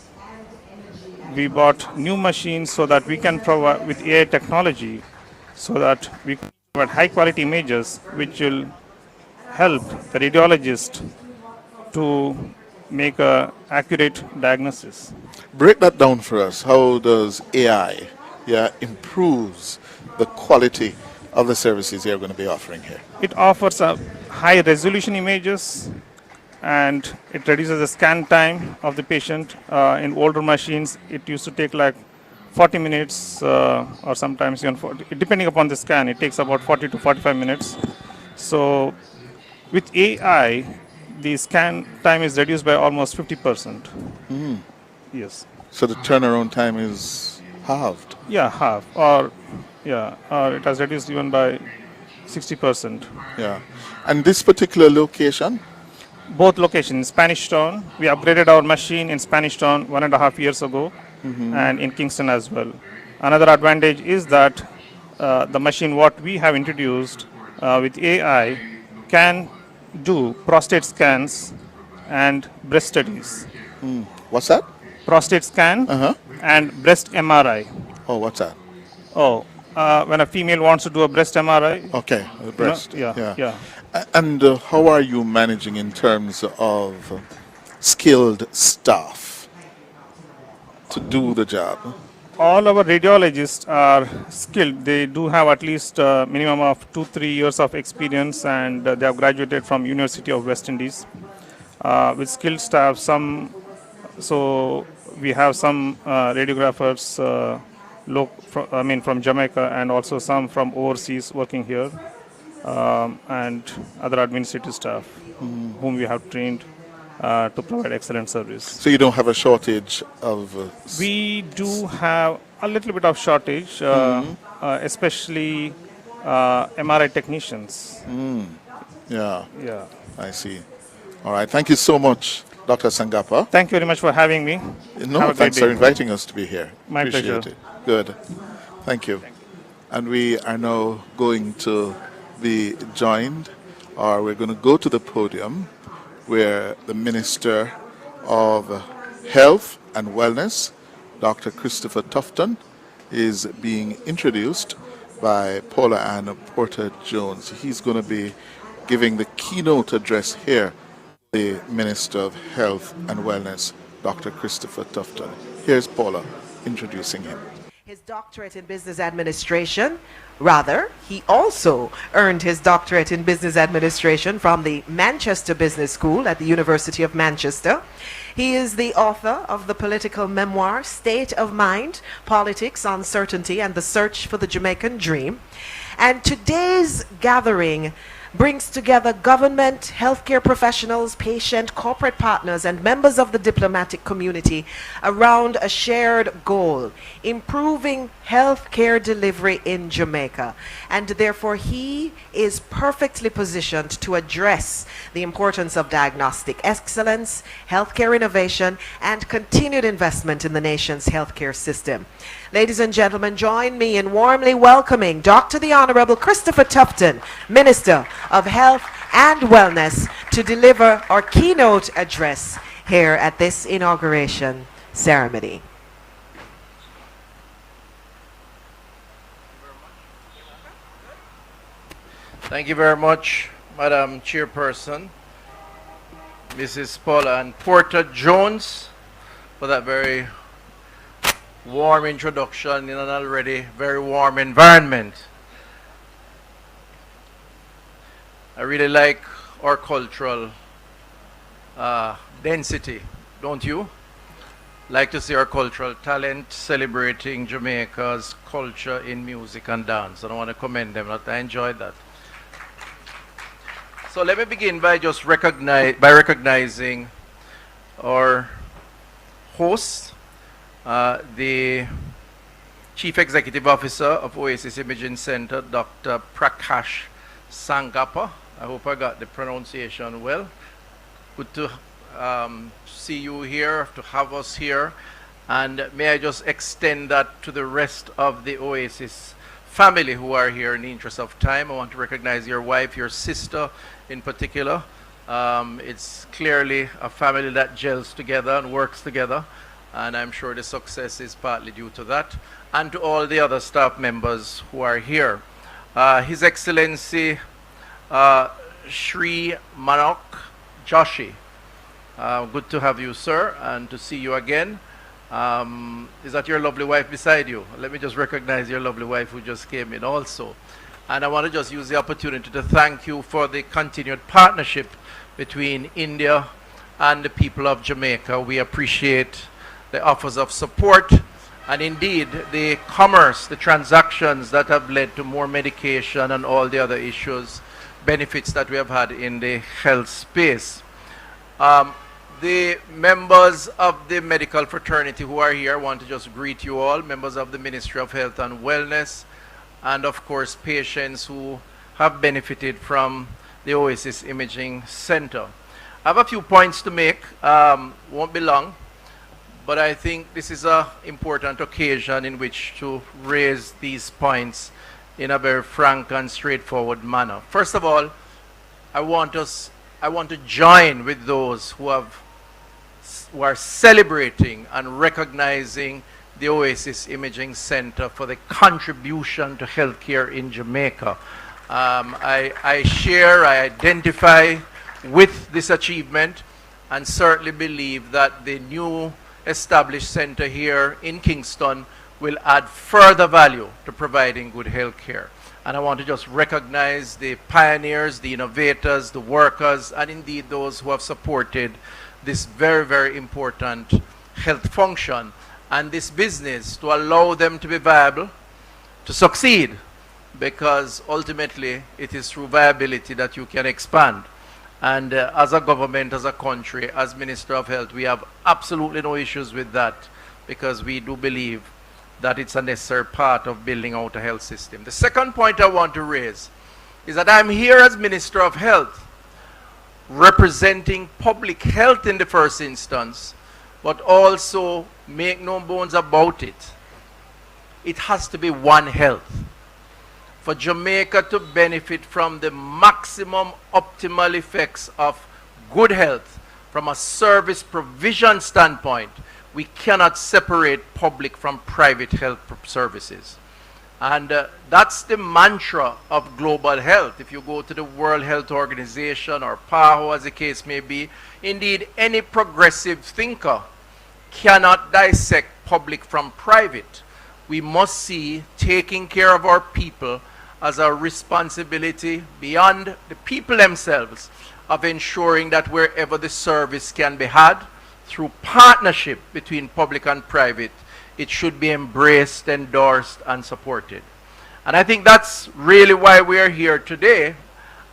we bought new machines so that we can provide with AI technology so that we can provide high quality images which will help the radiologist to make a accurate diagnosis. Break that down for us. How does AI improves the quality of the services you're going to be offering here? It offers a high resolution images and it reduces the scan time of the patient. In older machines, it used to take like 40 minutes or sometimes even 40, depending upon the scan, it takes about 40 to 45 minutes. So with AI, the scan time is reduced by almost 50%. Yes. So the turnaround time is halved? Yeah, half. Or it has reduced even by 60%. Yeah. And this particular location? Both locations, Spanish Town. We upgraded our machine in Spanish Town 1.5 years ago, and in Kingston as well. Another advantage is that the machine what we have introduced with AI can do prostate scans and breast studies. What's that? Prostate scan and breast MRI. Oh, what's that? Oh, when a female wants to do a breast MRI. Okay, breast. Yeah. And how are you managing in terms of skilled staff to do the job? All our radiologists are skilled. They do have at least a minimum of 2-3 years of experience, and they have graduated from University of West Indies with skilled staff. So we have some radiographers from Jamaica and also some from overseas working here, and other administrative staff whom we have trained to provide excellent service. So you don't have a shortage of... We do have a little bit of shortage, especially MRI technicians. Yeah. Yeah. I see. All right. Thank you so much, Dr. Sangapa. Thank you very much for having me. No, thanks for inviting us to be here. My Appreciate pleasure. it. Good. Thank you. And we are now going to be joined, or we're going to go to the podium where the Minister of Health and Wellness, Dr. Christopher Tufton, is being introduced by Paula Ann Porter Jones. He's going to be giving the keynote address here, the Minister of Health and Wellness, Dr. Christopher Tufton. Here's Paula introducing him. His doctorate in business administration. Rather, he also earned his doctorate in business administration from the Manchester Business School at the University of Manchester. He is the author of the political memoir, State of Mind, Politics, Uncertainty, and the Search for the Jamaican Dream. And today's gathering brings together government, healthcare professionals, patient, corporate partners, and members of the diplomatic community around a shared goal, improving healthcare delivery in Jamaica. And therefore, he is perfectly positioned to address the importance of diagnostic excellence, healthcare innovation, and continued investment in the nation's healthcare system. Ladies and gentlemen, join me in warmly welcoming Dr. the Honorable Christopher Tufton, Minister of Health and Wellness, to deliver our keynote address here at this inauguration ceremony. Thank you very much, Madam Chairperson, Mrs. Paula Ann Porter Jones, for that very warm introduction in an already very warm environment. I really like our cultural density, don't you? Like to see our cultural talent celebrating Jamaica's culture in music and dance, and I want to commend them. I enjoyed that. So let me begin by just recognizing our host, the Chief Executive Officer of Oasis Imaging Center, Dr. Prakash Sangappa. I hope I got the pronunciation well. Good to see you here, to have us here. And may I just extend that to the rest of the Oasis family who are here in the interest of time. I want to recognize your wife, your sister in particular. It's clearly a family that gels together and works together, and I'm sure the success is partly due to that, and to all the other staff members who are here. His Excellency Shri Manok Joshi, good to have you, sir, and to see you again. Is that your lovely wife beside you? Let me just recognize your lovely wife who just came in also. And I want to just use the opportunity to thank you for the continued partnership between India and the people of Jamaica. We appreciate the offers of support and indeed the commerce, the transactions that have led to more medication and all the other issues, benefits that we have had in the health space. The members of the medical fraternity who are here, I want to just greet you all, members of the Ministry of Health and Wellness, and of course patients who have benefited from the Oasis Imaging Center. I have a few points to make, won't be long, but I think this is an important occasion in which to raise these points in a very frank and straightforward manner. First of all, I want to join with those who are celebrating and recognizing the Oasis Imaging Center for the contribution to healthcare in Jamaica. I identify with this achievement and certainly believe that the new established center here in Kingston will add further value to providing good healthcare. And I want to just recognize the pioneers, the innovators, the workers, and indeed those who have supported this very, very important health function and this business to allow them to be viable, to succeed, because ultimately it is through viability that you can expand. And as a government, as a country, as Minister of Health, we have absolutely no issues with that, because we do believe that it's a necessary part of building out a health system. The second point I want to raise is that I'm here as Minister of Health, representing public health in the first instance, but also, make no bones about it, it has to be one health. For Jamaica to benefit from the maximum optimal effects of good health from a service provision standpoint, we cannot separate public from private health services. And that's the mantra of global health. If you go to the World Health Organization or PAHO, as the case may be, indeed, any progressive thinker cannot dissect public from private. We must see taking care of our people as a responsibility beyond the people themselves of ensuring that wherever the service can be had through partnership between public and private, it should be embraced, endorsed, and supported. And I think that's really why we are here today,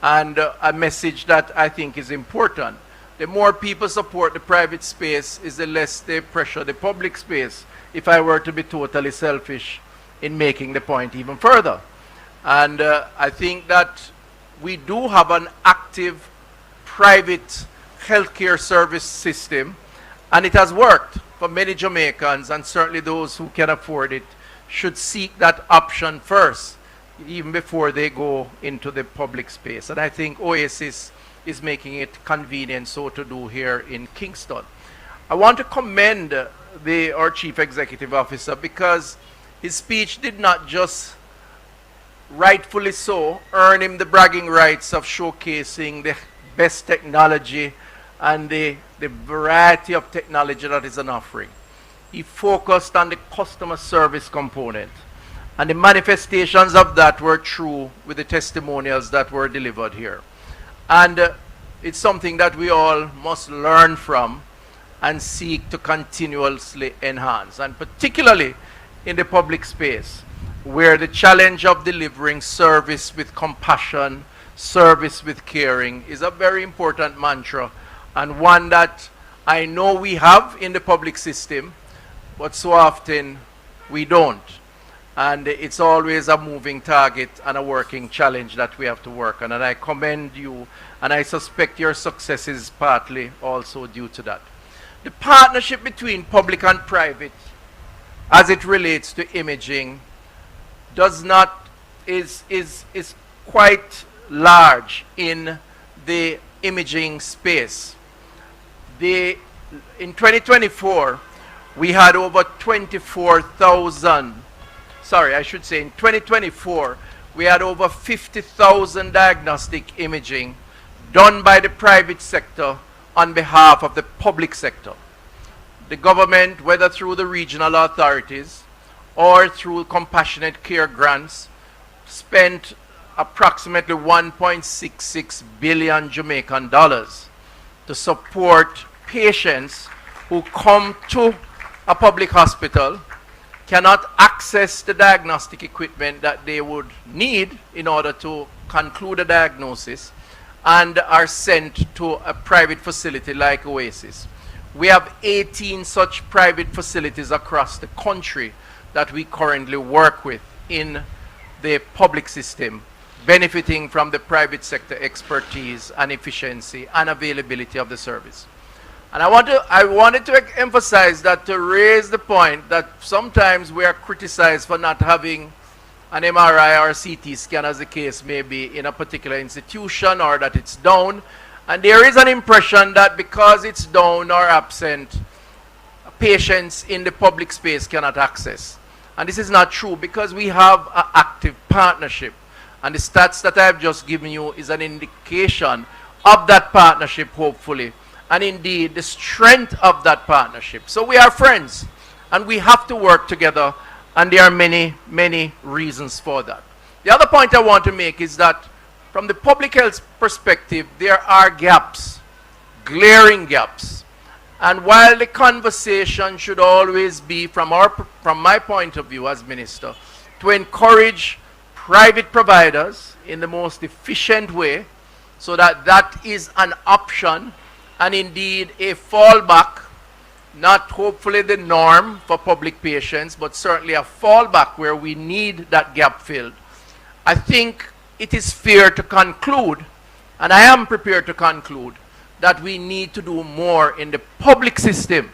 and a message that I think is important. The more people support the private space is the less they pressure the public space, if I were to be totally selfish in making the point even further. And I think that we do have an active private healthcare service system, and it has worked for many Jamaicans, and certainly those who can afford it should seek that option first, even before they go into the public space. And I think Oasis is making it convenient so to do here in Kingston. I want to commend our Chief Executive Officer, because his speech did not just, rightfully so, earn him the bragging rights of showcasing the best technology and the variety of technology that is an offering. He focused on the customer service component, and the manifestations of that were true with the testimonials that were delivered here. And it's something that we all must learn from and seek to continuously enhance, and particularly in the public space, where the challenge of delivering service with compassion, service with caring is a very important mantra, and one that I know we have in the public system, but so often we don't. And it's always a moving target and a working challenge that we have to work on. And I commend you, and I suspect your success is partly also due to that. The partnership between public and private, as it relates to imaging, is quite large in the imaging space. In 2024, we had over 24,000, sorry, I should say in 2024, we had over 50,000 diagnostic imaging done by the private sector on behalf of the public sector. The government, whether through the regional authorities or through compassionate care grants, spent approximately 1.66 billion Jamaican dollars to support patients who come to a public hospital, cannot access the diagnostic equipment that they would need in order to conclude a diagnosis, and are sent to a private facility like Oasis. We have 18 such private facilities across the country that we currently work with in the public system, benefiting from the private sector expertise and efficiency and availability of the service. And I wanted to emphasize that, to raise the point that sometimes we are criticized for not having an MRI or a CT scan, as the case may be, in a particular institution, or that it's down. And there is an impression that because it's down or absent, patients in the public space cannot access. And this is not true, because we have an active partnership. And the stats that I've just given you is an indication of that partnership, hopefully, and indeed the strength of that partnership. So we are friends, and we have to work together, and there are many, many reasons for that. The other point I want to make is that from the public health perspective, there are gaps, glaring gaps. And while the conversation should always be, from my point of view as minister, to encourage private providers in the most efficient way, so that that is an option and indeed a fallback, not hopefully the norm for public patients, but certainly a fallback where we need that gap filled. I think it is fair to conclude, and I am prepared to conclude, that we need to do more in the public system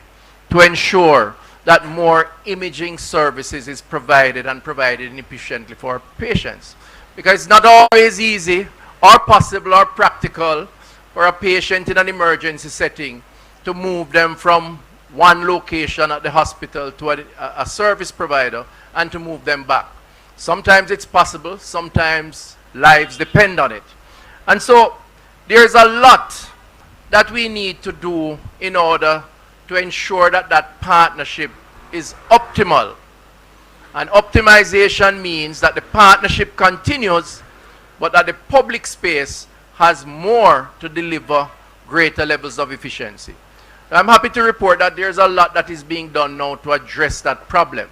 to ensure that more imaging services is provided, and provided efficiently for patients. Because it's not always easy or possible or practical for a patient in an emergency setting to move them from one location at the hospital to a service provider and to move them back. Sometimes it's possible, sometimes lives depend on it. And so there's a lot that we need to do in order to ensure that that partnership is optimal. And optimization means that the partnership continues, but that the public space has more to deliver greater levels of efficiency. I'm happy to report that there's a lot that is being done now to address that problem.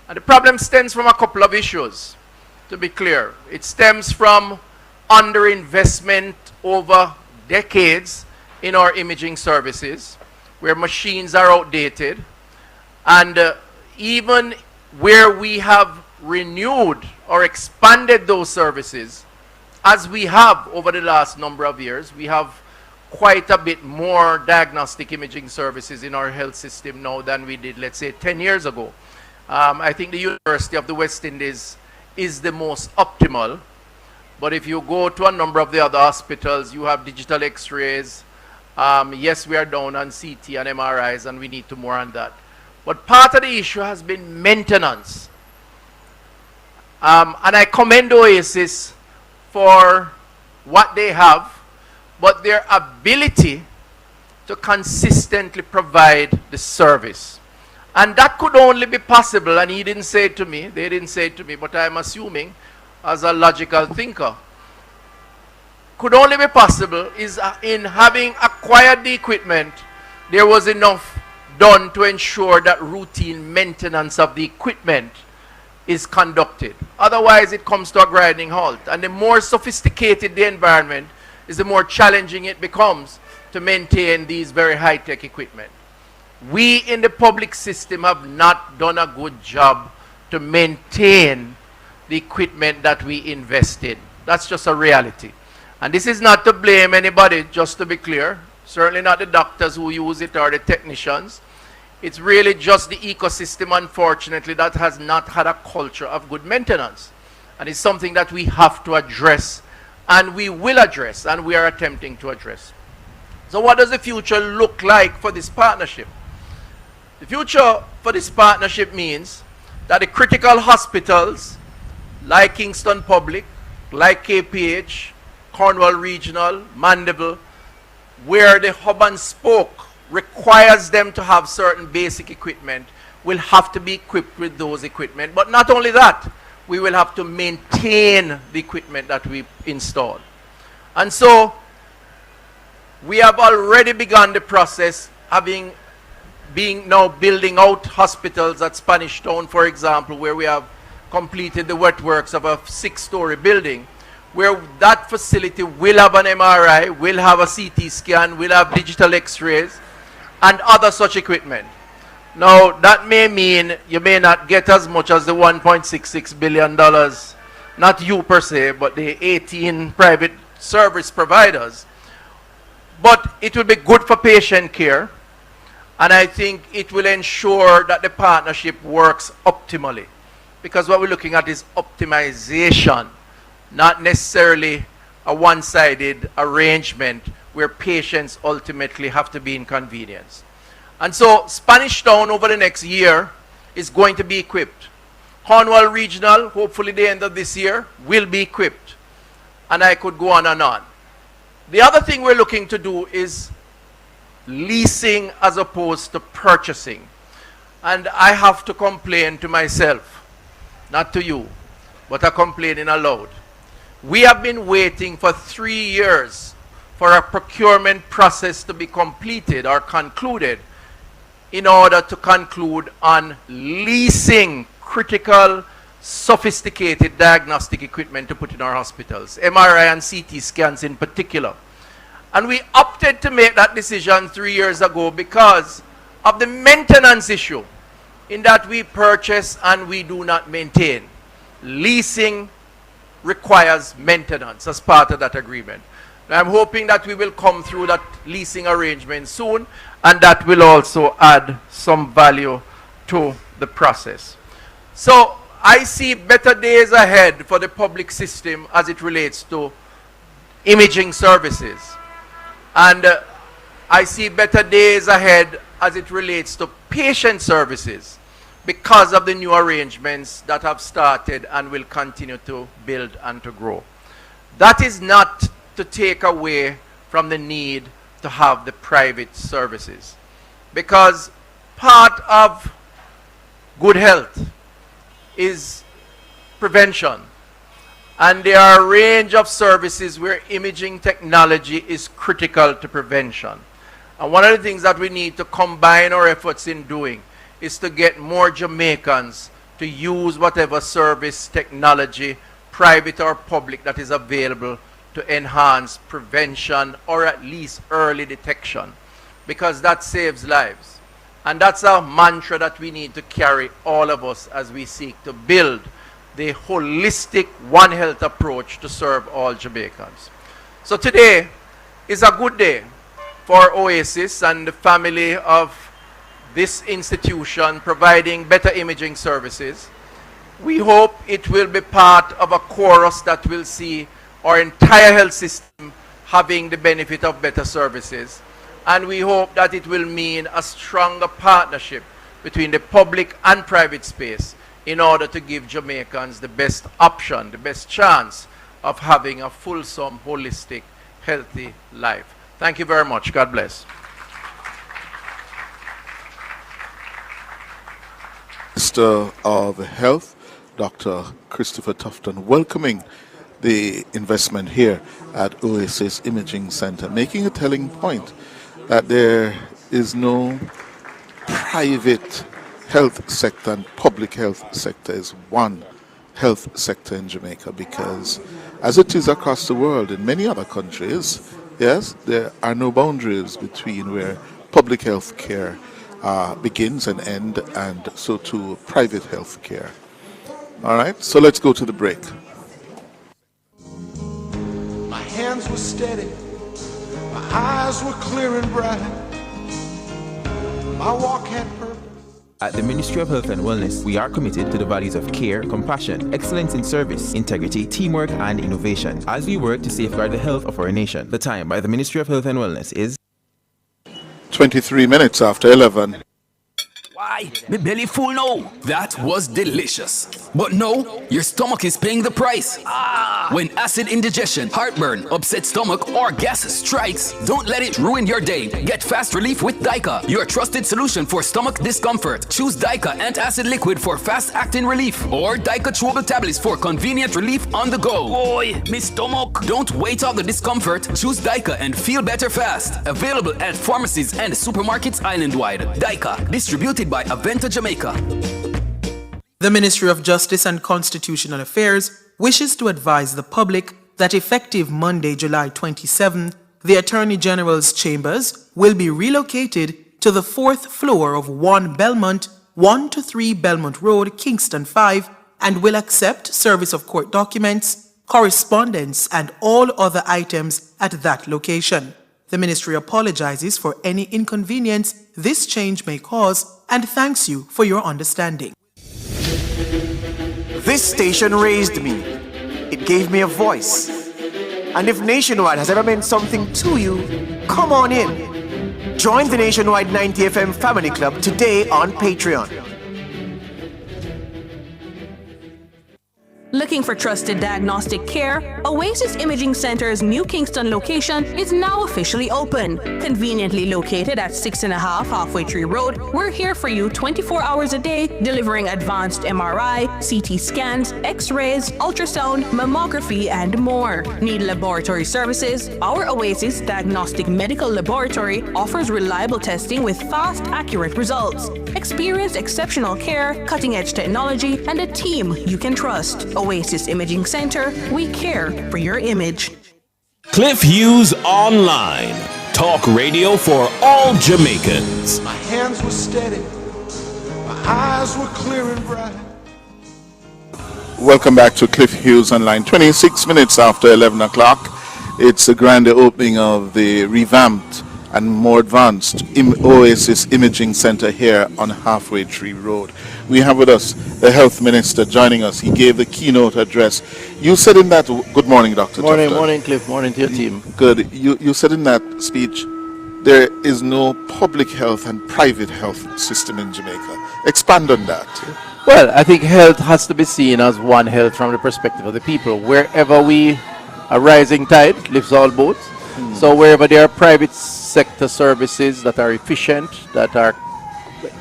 And the problem stems from a couple of issues, to be clear. It stems from underinvestment over decades in our imaging services, where machines are outdated, and even where we have renewed or expanded those services, as we have over the last number of years. We have quite a bit more diagnostic imaging services in our health system now than we did, let's say, 10 years ago. I think the University of the West Indies is the most optimal, but if you go to a number of the other hospitals, you have digital x-rays. Yes, we are down on CT and MRIs, and we need to more on that. But part of the issue has been maintenance. And I commend Oasis for what they have, but their ability to consistently provide the service. And that could only be possible, and he didn't say it to me, they didn't say it to me, but I'm assuming as a logical thinker, could only be possible is in having acquired the equipment, there was enough done to ensure that routine maintenance of the equipment is conducted. Otherwise, it comes to a grinding halt. And the more sophisticated the environment is, the more challenging it becomes to maintain these very high-tech equipment. We in the public system have not done a good job to maintain the equipment that we invest in. That's just a reality. And this is not to blame anybody, just to be clear. Certainly not the doctors who use it or the technicians. It's really just the ecosystem, unfortunately, that has not had a culture of good maintenance. And it's something that we have to address, and we will address, and we are attempting to address. So what does the future look like for this partnership? The future for this partnership means that the critical hospitals, like Kingston Public, like KPH, Cornwall Regional, Mandeville, where the hub and spoke requires them to have certain basic equipment, will have to be equipped with those equipment. But not only that, we will have to maintain the equipment that we install. And so we have already begun the process, being now building out hospitals at Spanish Town, for example, where we have completed the wet works of a 6-story building, where that facility will have an MRI, will have a CT scan, will have digital x-rays, and other such equipment. Now, that may mean you may not get as much as the $1.66 billion, not you per se, but the 18 private service providers. But it will be good for patient care, and I think it will ensure that the partnership works optimally. Because what we're looking at is optimization, not necessarily a one-sided arrangement where patients ultimately have to be inconvenienced. And so Spanish Town over the next year is going to be equipped. Cornwall Regional, hopefully the end of this year, will be equipped. And I could go on and on. The other thing we're looking to do is leasing as opposed to purchasing. And I have to complain to myself, not to you, but I'm complaining aloud. We have been waiting for 3 years for a procurement process to be completed or concluded in order to conclude on leasing critical, sophisticated diagnostic equipment to put in our hospitals, MRI and CT scans in particular. And we opted to make that decision 3 years ago because of the maintenance issue, in that we purchase and we do not maintain. Leasing requires maintenance as part of that agreement. I'm hoping that we will come through that leasing arrangement soon, and that will also add some value to the process. So I see better days ahead for the public system as it relates to imaging services. And I see better days ahead as it relates to patient services because of the new arrangements that have started and will continue to build and to grow. That is not to take away from the need to have the private services, because part of good health is prevention, and there are a range of services where imaging technology is critical to prevention. And one of the things that we need to combine our efforts in doing is to get more Jamaicans to use whatever service technology, private or public, that is available to enhance prevention or at least early detection, because that saves lives. And that's a mantra that we need to carry, all of us, as we seek to build the holistic One Health approach to serve all Jamaicans. So today is a good day for Oasis and the family of this institution providing better imaging services. We hope it will be part of a chorus that will see our entire health system having the benefit of better services. And we hope that it will mean a stronger partnership between the public and private space in order to give Jamaicans the best option, the best chance of having a fulsome, holistic, healthy life. Thank you very much. God bless. Minister of Health, Dr. Christopher Tufton, welcoming the investment here at Oasis Imaging Center, making a telling point that there is no private health sector and public health sector is one health sector in Jamaica, because as it is across the world in many other countries, yes, there are no boundaries between where public health care begins and ends, and so too private health care. All right, so let's go to the break. My hands were steady, my eyes were clear and bright, my walk had purpose. At the Ministry of Health and Wellness, we are committed to the values of care, compassion, excellence in service, integrity, teamwork, and innovation as we work to safeguard the health of our nation. The time by the Ministry of Health and Wellness is 23 minutes after 11. Why? My belly full now. That was delicious. But no, your stomach is paying the price. When acid indigestion, heartburn, upset stomach, or gas strikes, don't let it ruin your day. Get fast relief with Dyka, your trusted solution for stomach discomfort. Choose Dyka Antacid Liquid for fast-acting relief, or Dyka Chewable Tablets for convenient relief on the go. Boy, me stomach. Don't wait out the discomfort. Choose Dyka and feel better fast. Available at pharmacies and supermarkets island-wide. Dyka, distributed by Aventa Jamaica. The Ministry of Justice and Constitutional Affairs wishes to advise the public that effective Monday, July 27, the Attorney General's chambers will be relocated to the 4th floor of 1 Belmont, 1 to 3 Belmont Road, Kingston 5, and will accept service of court documents, correspondence, and all other items at that location. The Ministry apologizes for any inconvenience this change may cause and thanks you for your understanding. This station raised me. It gave me a voice. And if Nationwide has ever meant something to you, come on in. Join the Nationwide 90 FM Family Club today on Patreon. Looking for trusted diagnostic care? Oasis Imaging Center's New Kingston location is now officially open. Conveniently located at 6.5 Halfway Tree Road, we're here for you 24 hours a day, delivering advanced MRI, CT scans, X-rays, ultrasound, mammography, and more. Need laboratory services? Our Oasis Diagnostic Medical Laboratory offers reliable testing with fast, accurate results. Experience exceptional care, cutting-edge technology, and a team you can trust. Oasis Imaging Center, we care for your image. Cliff Hughes Online. Talk radio for all Jamaicans. My hands were steady, my eyes were clear and bright. Welcome back to Cliff Hughes Online. 26 minutes after 11 o'clock. It's the grand opening of the revamped and more advanced Oasis Imaging Center here on Halfway Tree Road. We have with us the Health Minister joining us. He gave the keynote address. You said in that, good morning, Dr. Morning, Tufton. morning, Cliff. Morning to your team. Good. You said in that speech there is no public health and private health system in Jamaica. Expand on that. Well, I think health has to be seen as one health from the perspective of the people. Wherever a rising tide lifts all boats. So wherever there are private sector services that are efficient, that are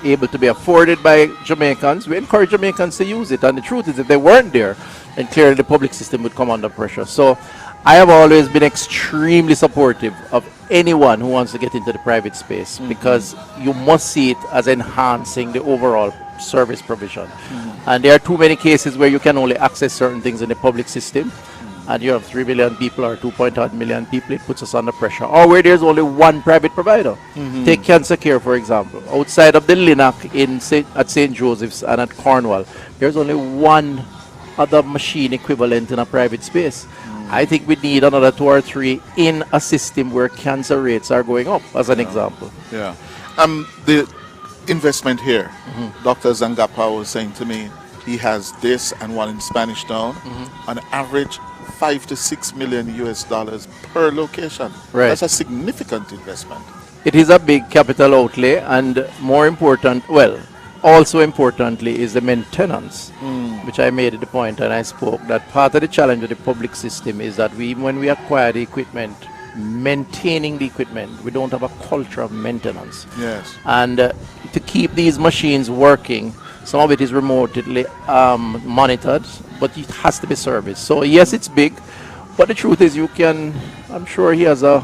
able to be afforded by Jamaicans, we encourage Jamaicans to use it. And the truth is, if they weren't there, then clearly the public system would come under pressure. So I have always been extremely supportive of anyone who wants to get into the private space, because you must see it as enhancing the overall service provision. And there are too many cases where you can only access certain things in the public system, and you have 3 million people or 2.8 million people, it puts us under pressure. Or where there's only one private provider. Take cancer care, for example. Outside of the LINAC at St. Joseph's and at Cornwall, there's only one other machine equivalent in a private space. I think we need another 2 or 3 in a system where cancer rates are going up, as an example. Yeah. The investment here, Dr. Zangapa was saying to me, he has this and one in Spanish Town, on average 5 to 6 million US dollars per location. Right. That's a significant investment. It is a big capital outlay, and more important, well, also importantly, is the maintenance, which I made the point and I spoke that part of the challenge of the public system is that when we acquire the equipment, maintaining the equipment, we don't have a culture of maintenance. Yes. And to keep these machines working, some of it is remotely monitored, but it has to be serviced. So yes, it's big, but the truth is I'm sure he has a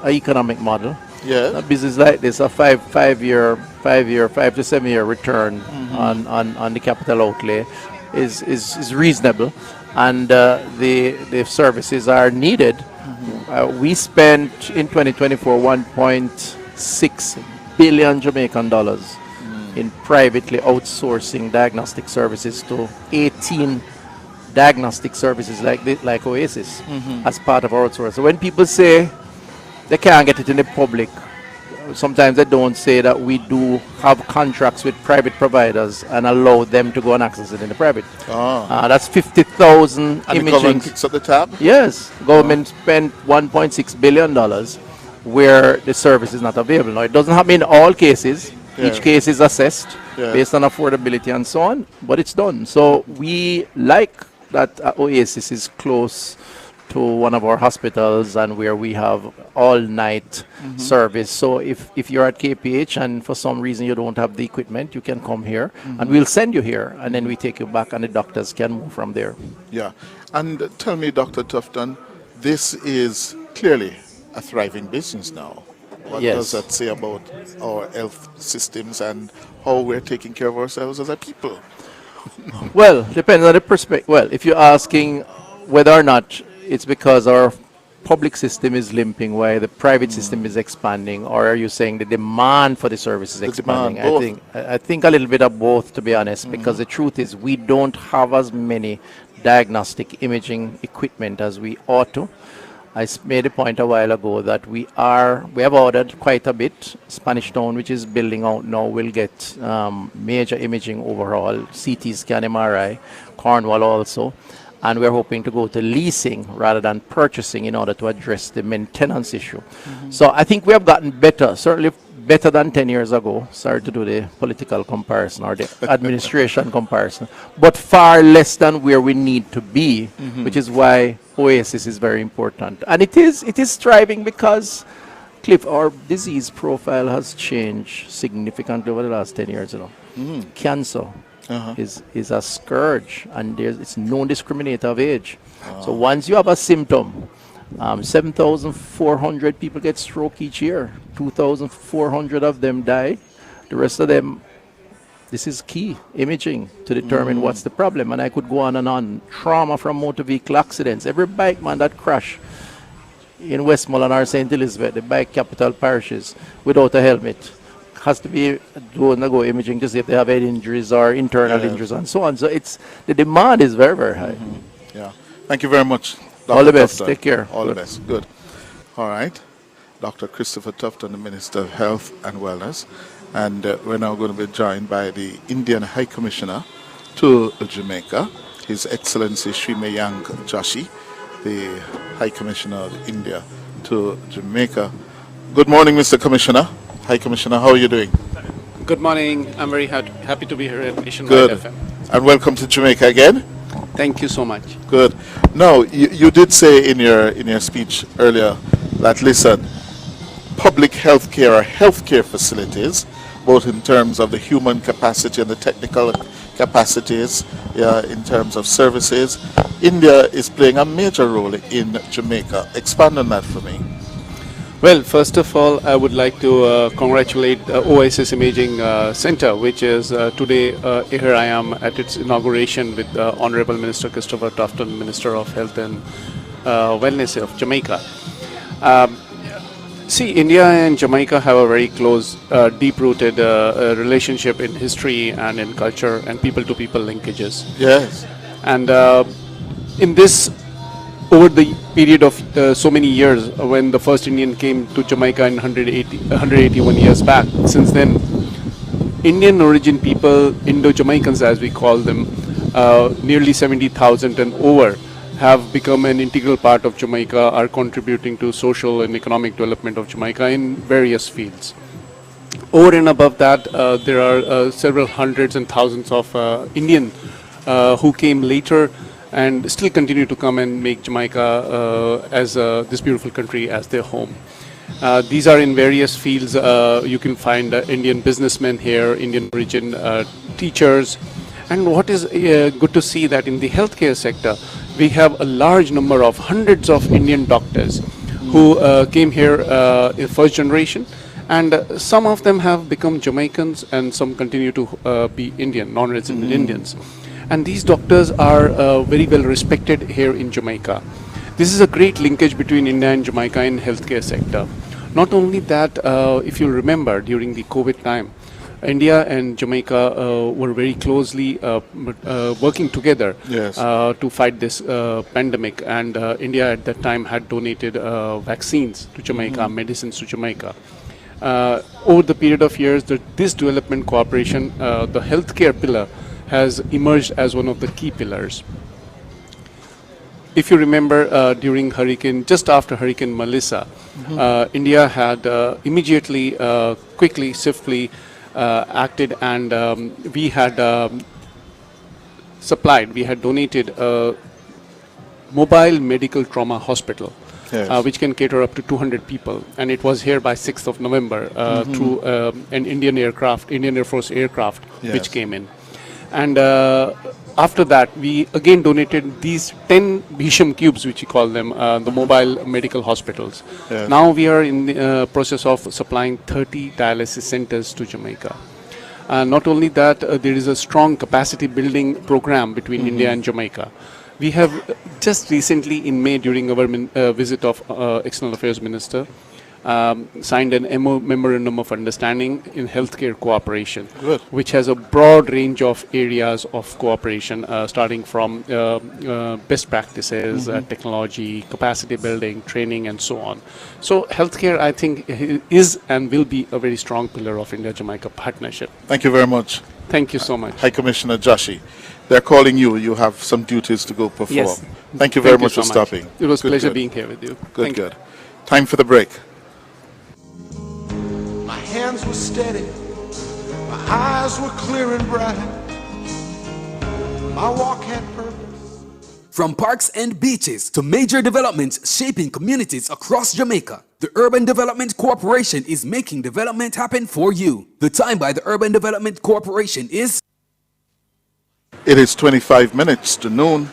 economic model. Yeah. A business like this, a 5 to 7 year return on the capital outlay is reasonable, and the services are needed. We spent in 2024 1.6 billion Jamaican dollars in privately outsourcing diagnostic services to 18 diagnostic services like Oasis as part of our outsourcing. So when people say they can't get it in the public, sometimes they don't say that we do have contracts with private providers and allow them to go and access it in the private. That's 50,000 And imaging. the government picks up the tab? Yes, government spent $1.6 billion where the service is not available. Now, it doesn't happen in all cases. Yeah. Each case is assessed Yeah. based on affordability and so on, but it's done. So we like that Oasis is close to one of our hospitals and where we have all-night service. So if you're at KPH and for some reason you don't have the equipment, you can come here and we'll send you here, and then we take you back and the doctors can move from there. Yeah. And tell me, Dr. Tufton, this is clearly a thriving business now. What Yes. does that say about our health systems and how we're taking care of ourselves as a people? Well, depends on the perspective. Well, if you're asking whether or not it's because our public system is limping while the private system is expanding, or are you saying the demand for the service is expanding? demand, both. I think a little bit of both, to be honest, because the truth is we don't have as many diagnostic imaging equipment as we ought to. I made a point a while ago that we have ordered quite a bit. Spanish Town, which is building out now, will get major imaging overhaul, CT scan, MRI, Cornwall also. And we're hoping to go to leasing rather than purchasing in order to address the maintenance issue. So I think we have gotten better, certainly better than 10 years ago. Sorry to do the political comparison or the administration comparison, but far less than where we need to be, which is why Oasis is very important. And it is thriving because, Cliff, our disease profile has changed significantly over the last 10 years. Cancer is a scourge, and it's non-discriminator of age. So once you have a symptom, 7,400 people get stroke each year. 2,400 of them die. The rest of them, this is key, imaging, to determine what's the problem. And I could go on and on. Trauma from motor vehicle accidents. Every bike man that crashed in Westmoreland or St. Elizabeth, the bike capital parishes, without a helmet, has to be go imaging to see if they have head injuries or internal injuries and so on. So the demand is very, very high. Yeah. Thank you very much, Dr. All the best. Tufton. Take care. All Good. the best. Good. All right. Dr. Christopher Tufton, the Minister of Health and Wellness. And we're now going to be joined by the Indian High Commissioner to Jamaica, His Excellency Sri Mayank Joshi, the High Commissioner of India to Jamaica. Good morning, Mr. Commissioner. Hi, Commissioner. How are you doing? Good morning. I'm very happy to be here at Nationwide Good. FM. And welcome to Jamaica again. Thank you so much. Good. Now, you did say in your speech earlier that, listen, public health care or healthcare facilities, both in terms of the human capacity and the technical capacities, in terms of services, India is playing a major role in Jamaica. Expand on that for me. Well, first of all, I would like to congratulate OSS Imaging Center, which is today, here I am at its inauguration with Honorable Minister Christopher Tufton, Minister of Health and Wellness of Jamaica. See, India and Jamaica have a very close, deep-rooted relationship in history and in culture and people-to-people linkages. Yes. And in this, over the period of so many years, when the first Indian came to Jamaica in 181 years back, since then, Indian origin people, Indo-Jamaicans as we call them, nearly 70,000 and over, have become an integral part of Jamaica, are contributing to social and economic development of Jamaica in various fields. Over and above that, there are several hundreds and thousands of Indian who came later and still continue to come and make Jamaica as this beautiful country as their home. These are in various fields. You can find Indian businessmen here, Indian origin teachers. And what is good to see that in the healthcare sector, we have a large number of hundreds of Indian doctors who came here in first generation, and some of them have become Jamaicans and some continue to be Indian, non-resident Indians. And these doctors are very well respected here in Jamaica. This is a great linkage between India and Jamaica in healthcare sector. Not only that, if you remember during the COVID time, India and Jamaica were very closely working together to fight this pandemic, and India at that time had donated vaccines to Jamaica, medicines to Jamaica. Over the period of years, this development cooperation, the healthcare pillar, has emerged as one of the key pillars. If you remember, during just after Hurricane Melissa, India had immediately, quickly, swiftly acted, and we had donated a mobile medical trauma hospital, which can cater up to 200 people, and it was here by 6th of November through an Indian Air Force aircraft, which came in. And after that, we again donated these 10 Bhisham cubes, which we call them, the mobile medical hospitals. Now we are in the process of supplying 30 dialysis centers to Jamaica. Not only that, there is a strong capacity building program between India and Jamaica. We have just recently in May, during our visit of External Affairs Minister, signed an memorandum of understanding in healthcare cooperation, which has a broad range of areas of cooperation, starting from best practices, technology, capacity building, training, and so on. So healthcare, I think, is and will be a very strong pillar of India-Jamaica partnership. Thank you very much. Thank you so much. High Commissioner Joshi, they're calling you. You have some duties to go perform. Yes. Thank you very much for stopping. It was a pleasure being here with you. Good. Time for the break. My hands were steady, my eyes were clear and bright. My walk had purpose. From parks and beaches to major developments shaping communities across Jamaica, the Urban Development Corporation is making development happen for you. The time by the Urban Development Corporation is... It is 25 minutes to noon.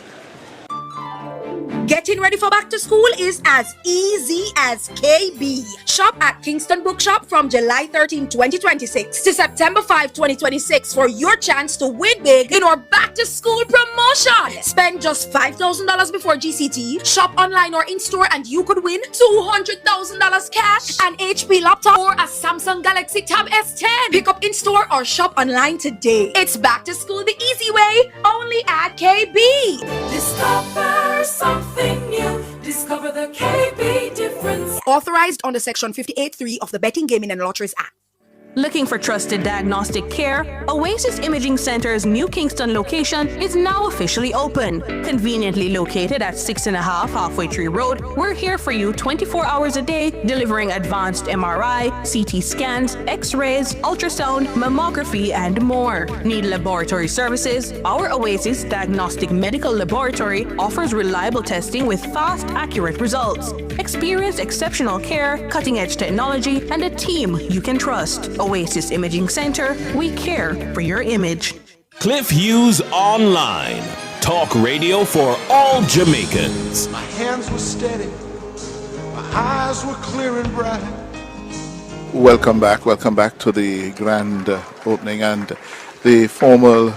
Getting ready for back to school is as easy as KB. Shop at Kingston Bookshop from July 13, 2026 to September 5, 2026 for your chance to win big in our back to school promotion. Spend just $5,000 before GCT, shop online or in store, and you could win $200,000 cash, an HP laptop, or a Samsung Galaxy Tab S10. Pick up in store or shop online today. It's back to school the easy way, only at KB. Discover something new. Discover the KB difference. Authorized under Section 58.3 of the Betting, Gaming and Lotteries Act. Looking for trusted diagnostic care? Oasis Imaging Center's New Kingston location is now officially open. Conveniently located at 6.5 Halfway Tree Road, we're here for you 24 hours a day, delivering advanced MRI, CT scans, X-rays, ultrasound, mammography, and more. Need laboratory services? Our Oasis Diagnostic Medical Laboratory offers reliable testing with fast, accurate results. Experience exceptional care, cutting-edge technology, and a team you can trust. Oasis Imaging Center, we care for your image. Cliff Hughes Online. Talk radio for all Jamaicans. My hands were steady, my eyes were clear and bright. Welcome back to the grand opening and the formal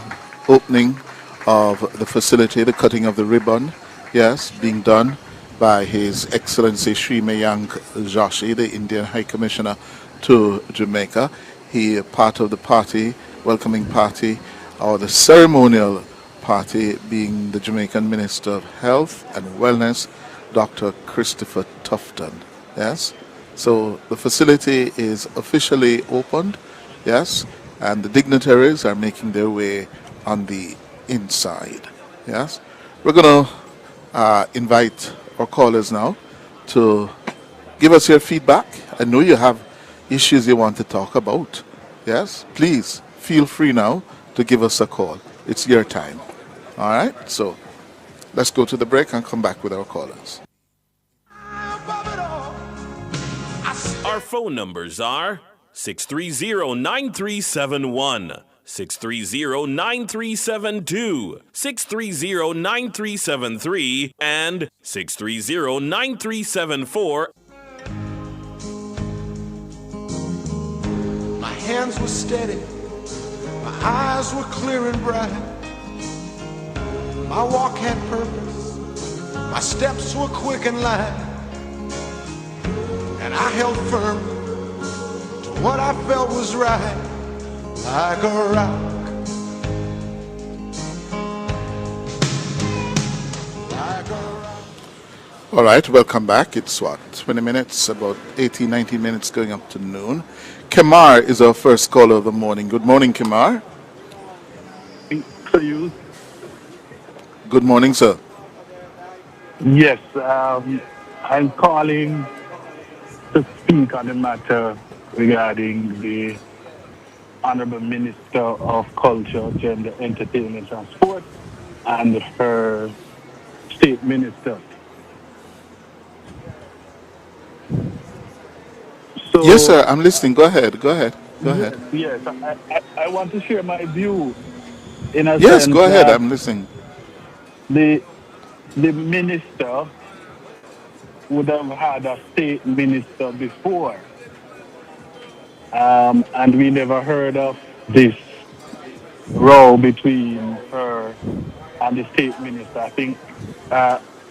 opening of the facility, the cutting of the ribbon, yes, being done by His Excellency Sri Mayank Joshi, the Indian High Commissioner to Jamaica. He part of the party, welcoming party, or the ceremonial party, being the Jamaican Minister of Health and Wellness, Dr. Christopher Tufton. Yes, so the facility is officially opened. Yes, and the dignitaries are making their way on the inside. Yes, we're going to invite our callers now to give us your feedback. I know you have issues you want to talk about. Yes, please feel free now to give us a call. It's your time. All right, so let's go to the break and come back with our callers. Our phone numbers are 630-9371, 630-9372, 630-9373, and 630-9374. My hands were steady, my eyes were clear and bright. My walk had purpose, my steps were quick and light. And I held firm to what I felt was right, like a rock. All right, welcome back. It's what, 20 minutes, about 18, 19 minutes going up to noon. Kemar is our first caller of the morning. Good morning, Kemar. To you. Good morning, sir. Yes, I'm calling to speak on the matter regarding the Honorable Minister of Culture, Gender, Entertainment and Sport and her State Minister. So, Yes, sir, I'm listening. Go ahead. Yes, I want to share my view in a Yes, sense go ahead. that I'm listening. the minister would have had a state minister before. And we never heard of this row between her and the state minister. I think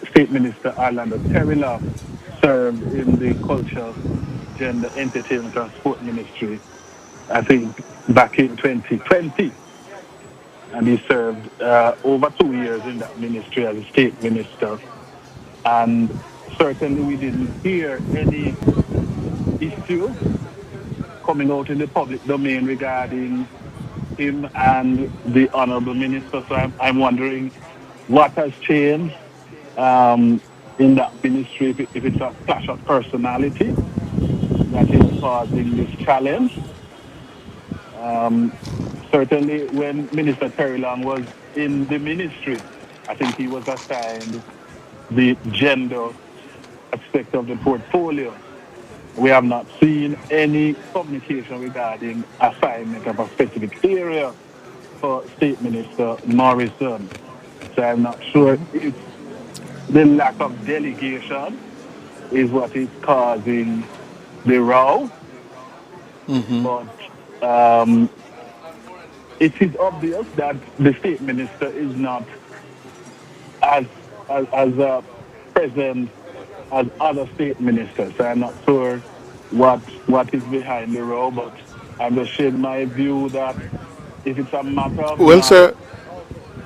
State Minister Orlando Terryla served in the Culture, Gender, Entertainment and Sport Ministry, I think back in 2020. And he served over 2 years in that ministry as a state minister. And certainly we didn't hear any issue coming out in the public domain regarding him and the Honorable Minister. So I'm wondering what has changed in that ministry, if it's a clash of personality that is causing this challenge. Certainly when Minister Terry Long was in the ministry, I think he was assigned the gender aspect of the portfolio. We have not seen any communication regarding assignment of a specific area for State Minister Morrison. So I'm not sure if the lack of delegation is what is causing the row. But it is obvious that the State Minister is not as present as other state ministers. So I'm not sure what is behind the row, but I'm just sharing my view that if it's a matter of...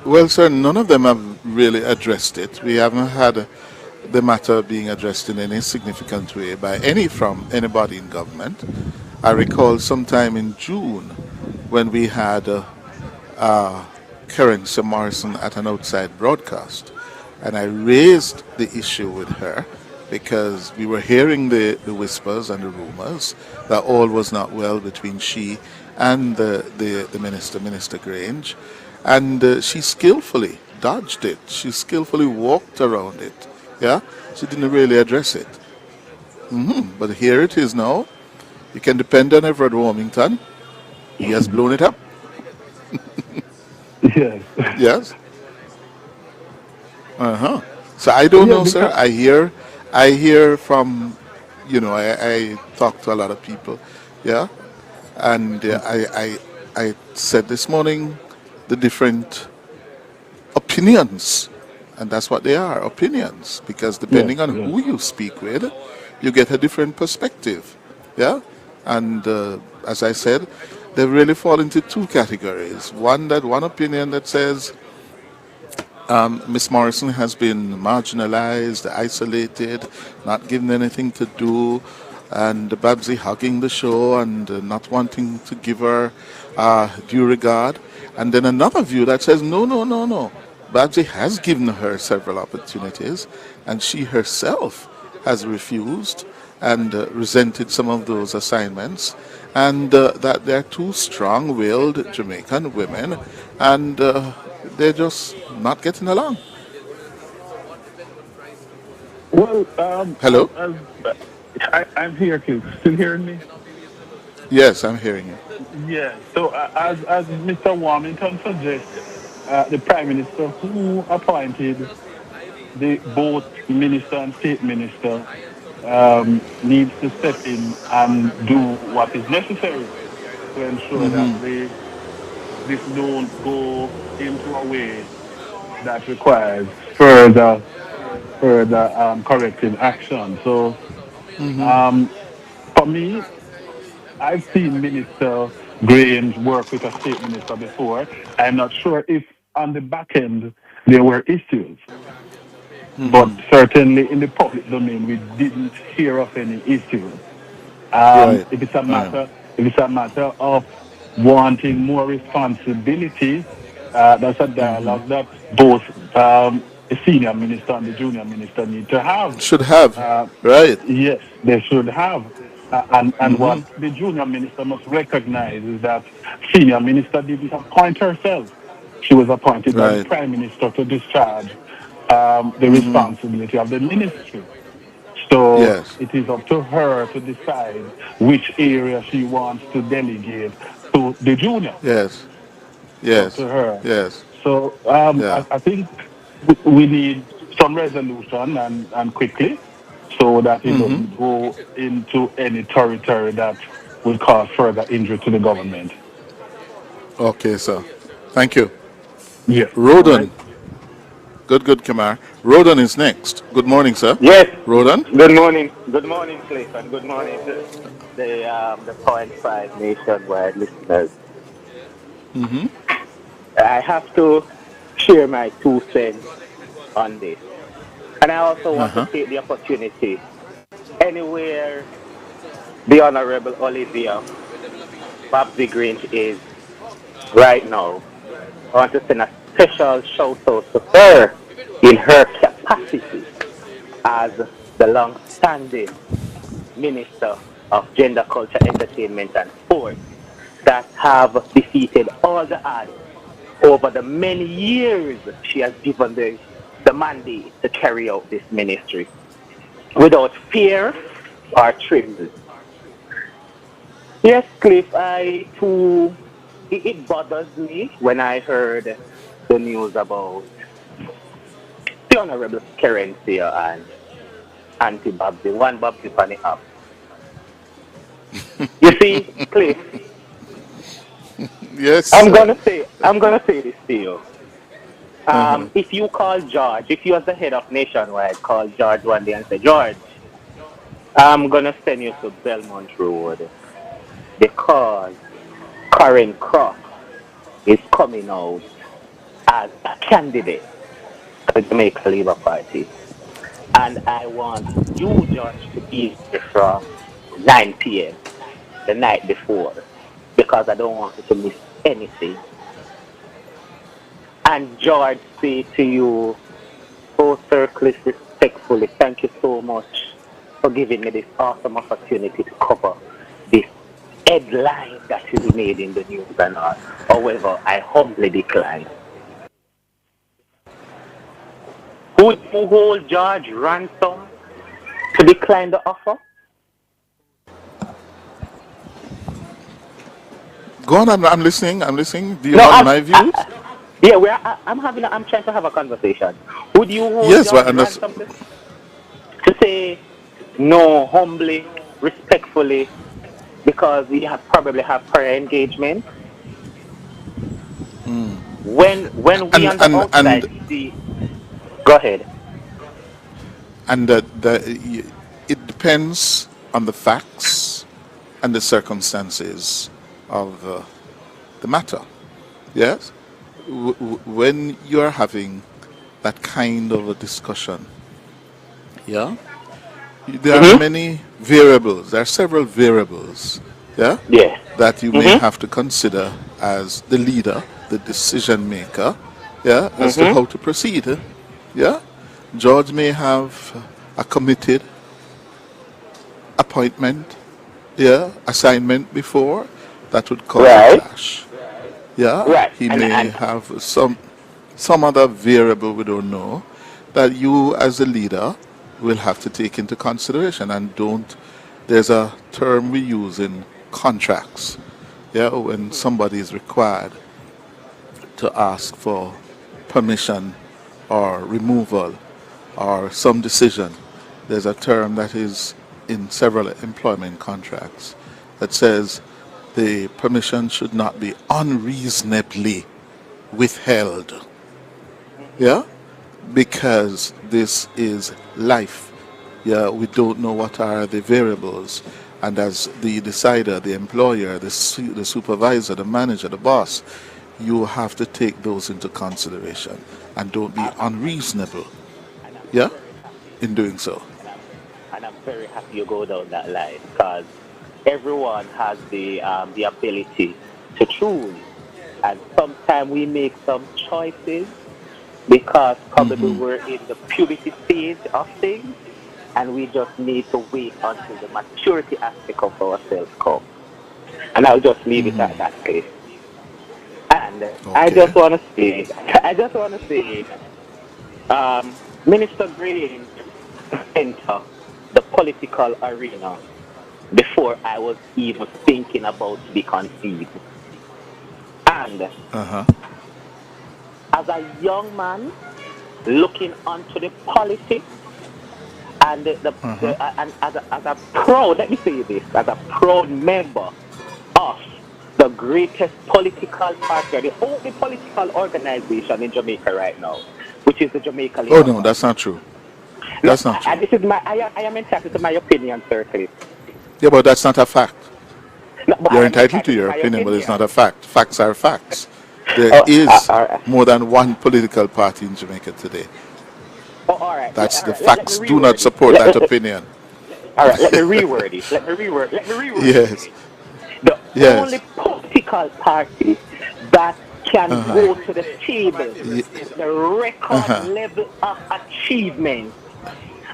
Well, sir, none of them have really addressed it. We haven't had the matter being addressed in any significant way by anybody in government. I recall sometime in June when we had Karen Morrison at an outside broadcast, and I raised the issue with her because we were hearing the whispers and the rumors that all was not well between she and the minister, Minister Grange, and she skillfully dodged it. She skillfully walked around it. Yeah, she didn't really address it. But here it is now. You can depend on Everett Wilmington. He has blown it up. Yes. Yes. So I don't Yeah, know, sir. because I hear from, I talk to a lot of people, yeah, and I said this morning the different opinions, and that's what they are, opinions, because yes, depending on yes. who you speak with, you get a different perspective, yeah, and as I said, they really fall into two categories. One opinion that says Miss Morrison has been marginalized, isolated, not given anything to do, and Babsy hugging the show and not wanting to give her due regard. And then another view that says, no, no, no, no. Babsy has given her several opportunities, and she herself has refused and resented some of those assignments, and that they're two strong-willed Jamaican women, and they're just not getting along. Well, Hello? I'm here, Cliff. Still hearing me? Yes, I'm hearing you. Yeah. So as Mr. Warmington suggests, the Prime Minister who appointed the both minister and state minister needs to step in and do what is necessary to ensure that this don't go into a way that requires further corrective action. So for me, I've seen Minister Grange work with a state minister before. I'm not sure if on the back end there were issues, but certainly in the public domain we didn't hear of any issues. Right. If it's a matter of wanting more responsibility, that's a dialogue that both the senior minister and the junior minister need to have. Should have. Right. Yes, they should have. And what the junior minister must recognize is that senior minister didn't appoint herself. She was appointed by the Right. prime minister to discharge the responsibility of the ministry. So Yes. it is up to her to decide which area she wants to delegate to the junior. Yes. It's up Yes. to her. Yes. So Yeah. I think we need some resolution and quickly so that it doesn't go into any territory that would cause further injury to the government. Okay, sir. Thank you. Yes. Rodan. Good, Kamar. Rodan is next. Good morning, sir. Yes. Rodan? Good morning. Good morning, Cliff, and good morning to the Point Five nationwide listeners. I have to share my 2 cents on this, and I also want to take the opportunity anywhere the Honorable Olivia Babsy Grange is right now. I want to send a special shout out to her in her capacity as the long-standing Minister of Gender, Culture, Entertainment and Sport that have defeated all the odds over the many years she has given the mandate to carry out this ministry without fear or tremble. Yes, Cliff, it bothers me when I heard the news about the Honorable Kerencia and Auntie Babsy, one Babsy Fanny up. You see, Cliff, Yes. I'm gonna say this to you. If you call George, if you as the head of Nationwide call George one day and say, George, I'm gonna send you to Belmont Road because Karen Cross is coming out as a candidate to the Jamaica Labour Party. And I want you, George, to be here from 9 p.m. the night before because I don't want you to miss anything. And George say to you, oh Sir Cliff, respectfully, thank you so much for giving me this awesome opportunity to cover this headline that will be made in the news and all. However, I humbly decline. Would you hold George ransom to decline the offer? Go on, I'm listening. Do you want my views? Yeah, I'm trying to have a conversation. Would you hold Yes, George but ransom to say no, humbly, respectfully, because we probably have prior engagement? When we on the outside see, go ahead. And it depends on the facts and the circumstances of the matter. Yes? When you are having that kind of a discussion, yeah, there are many variables. There are several variables, yeah, that you may have to consider as the leader, the decision maker, yeah, as to how to proceed. Yeah, George may have a committed appointment, yeah, assignment before that would cause a clash. Yeah, he may have some other variable we don't know that you as a leader will have to take into consideration. And there's a term we use in contracts, yeah, when somebody is required to ask for permission or removal or some decision. There's a term that is in several employment contracts that says the permission should not be unreasonably withheld. Yeah? Because this is life. Yeah, we don't know what are the variables. And as the decider, the employer, the supervisor, the manager, the boss, you have to take those into consideration and don't be unreasonable. Yeah? In doing so. And I'm very happy you go down that line because everyone has the ability to choose. And sometimes we make some choices because probably we're in the puberty stage of things and we just need to wait until the maturity aspect of ourselves comes. And I'll just leave it at that place. And I just want to say, Minister Green entered the political arena before I was even thinking about to be conceived. And as a young man looking onto the politics and and as a proud, let me say this, as a proud member of the greatest political party, the only political organization in Jamaica right now, which is the Jamaica Labour Party. Oh no, that's not true. That's not true. And this is I am entitled to my opinion, Sir Cliff. Yeah, but that's not a fact. No, you're entitled to your opinion, but it's not a fact. Facts are facts. There is more than one political party in Jamaica today. Oh, all right. That's the facts. Do not support that opinion. All right, let me reword it. Let me reword yes. it. The only political party that can go to the table, the record level of achievement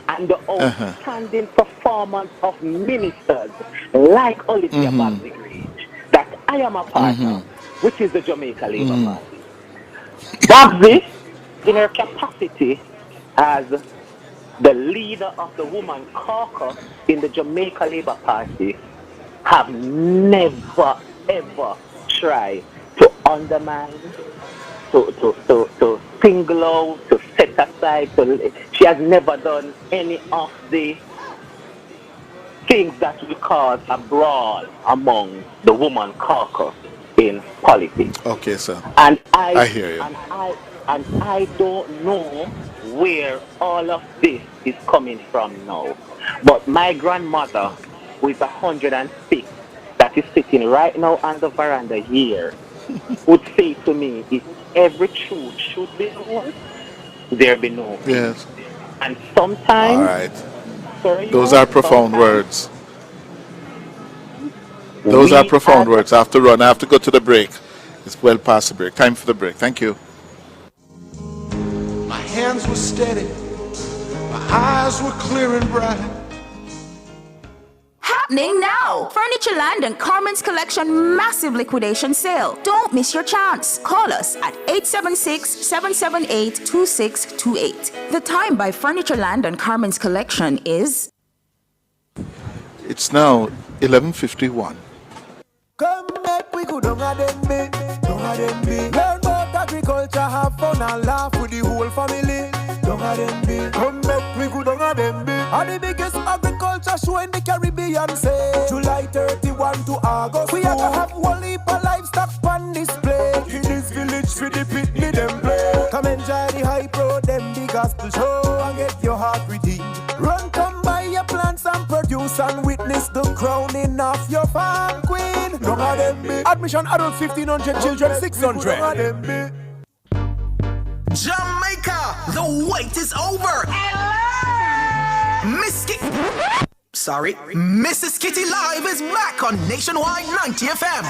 and the outstanding performance of ministers like Olivia Babsy that I am a part of, which is the Jamaica Labour Party. Babsy, in her capacity as the leader of the woman caucus in the Jamaica Labour Party, have never ever tried to undermine, to single out, to set aside. She has never done any of the things that will cause a brawl among the woman caucus in politics. Okay, sir. And I hear you. And I don't know where all of this is coming from now. But my grandmother, who is 106, that is sitting right now on the veranda here, would say to me, if every truth should be known, there be no peace. Yes. And sometimes... All right. Those are profound words. Those are profound words. I have to run. I have to go to the break. It's well past the break. Time for the break. Thank you. My hands were steady, my eyes were clear and bright. Happening now! Furniture Land and Carmen's Collection massive liquidation sale. Don't miss your chance. Call us at 876-778-2628. The time by Furniture Land and Carmen's Collection is... It's now 11:51. Come back, we go down a them be, down a them be. Learn about agriculture, have fun and laugh with the whole family. Down a them be. Come back, we go down a them be. And the biggest agriculture show in the Caribbean, say July 31 to August. We are gonna have one heap of livestock on display. In this village for the picnic them play. Come enjoy the hype road, them the gospel show, and get your heart redeemed. Run, come buy your plants and produce and witness the crowning of your farm queen. Don't have them be. Admission adult 1,500, children 600. Don't have them be. Jamaica, the wait is over. Mrs. Kitty Live is back on Nationwide 90 FM.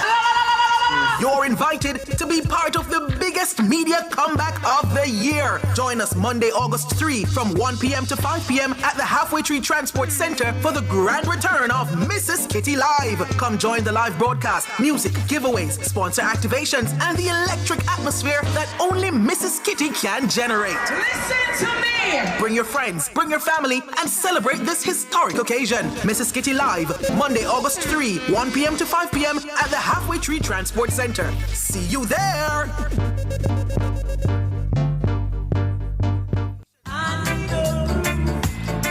You're invited to be part of the biggest media comeback of the year. Join us Monday, August 3 from 1 p.m. to 5 p.m. at the Halfway Tree Transport Center for the grand return of Mrs. Kitty Live. Come join the live broadcast, music, giveaways, sponsor activations, and the electric atmosphere that only Mrs. Kitty can generate. Listen to me! Bring your friends, bring your family, and celebrate this historic occasion. Mrs. Kitty Live, Monday, August 3, 1 p.m. to 5 p.m. at the Halfway Tree Transport Center. See you there!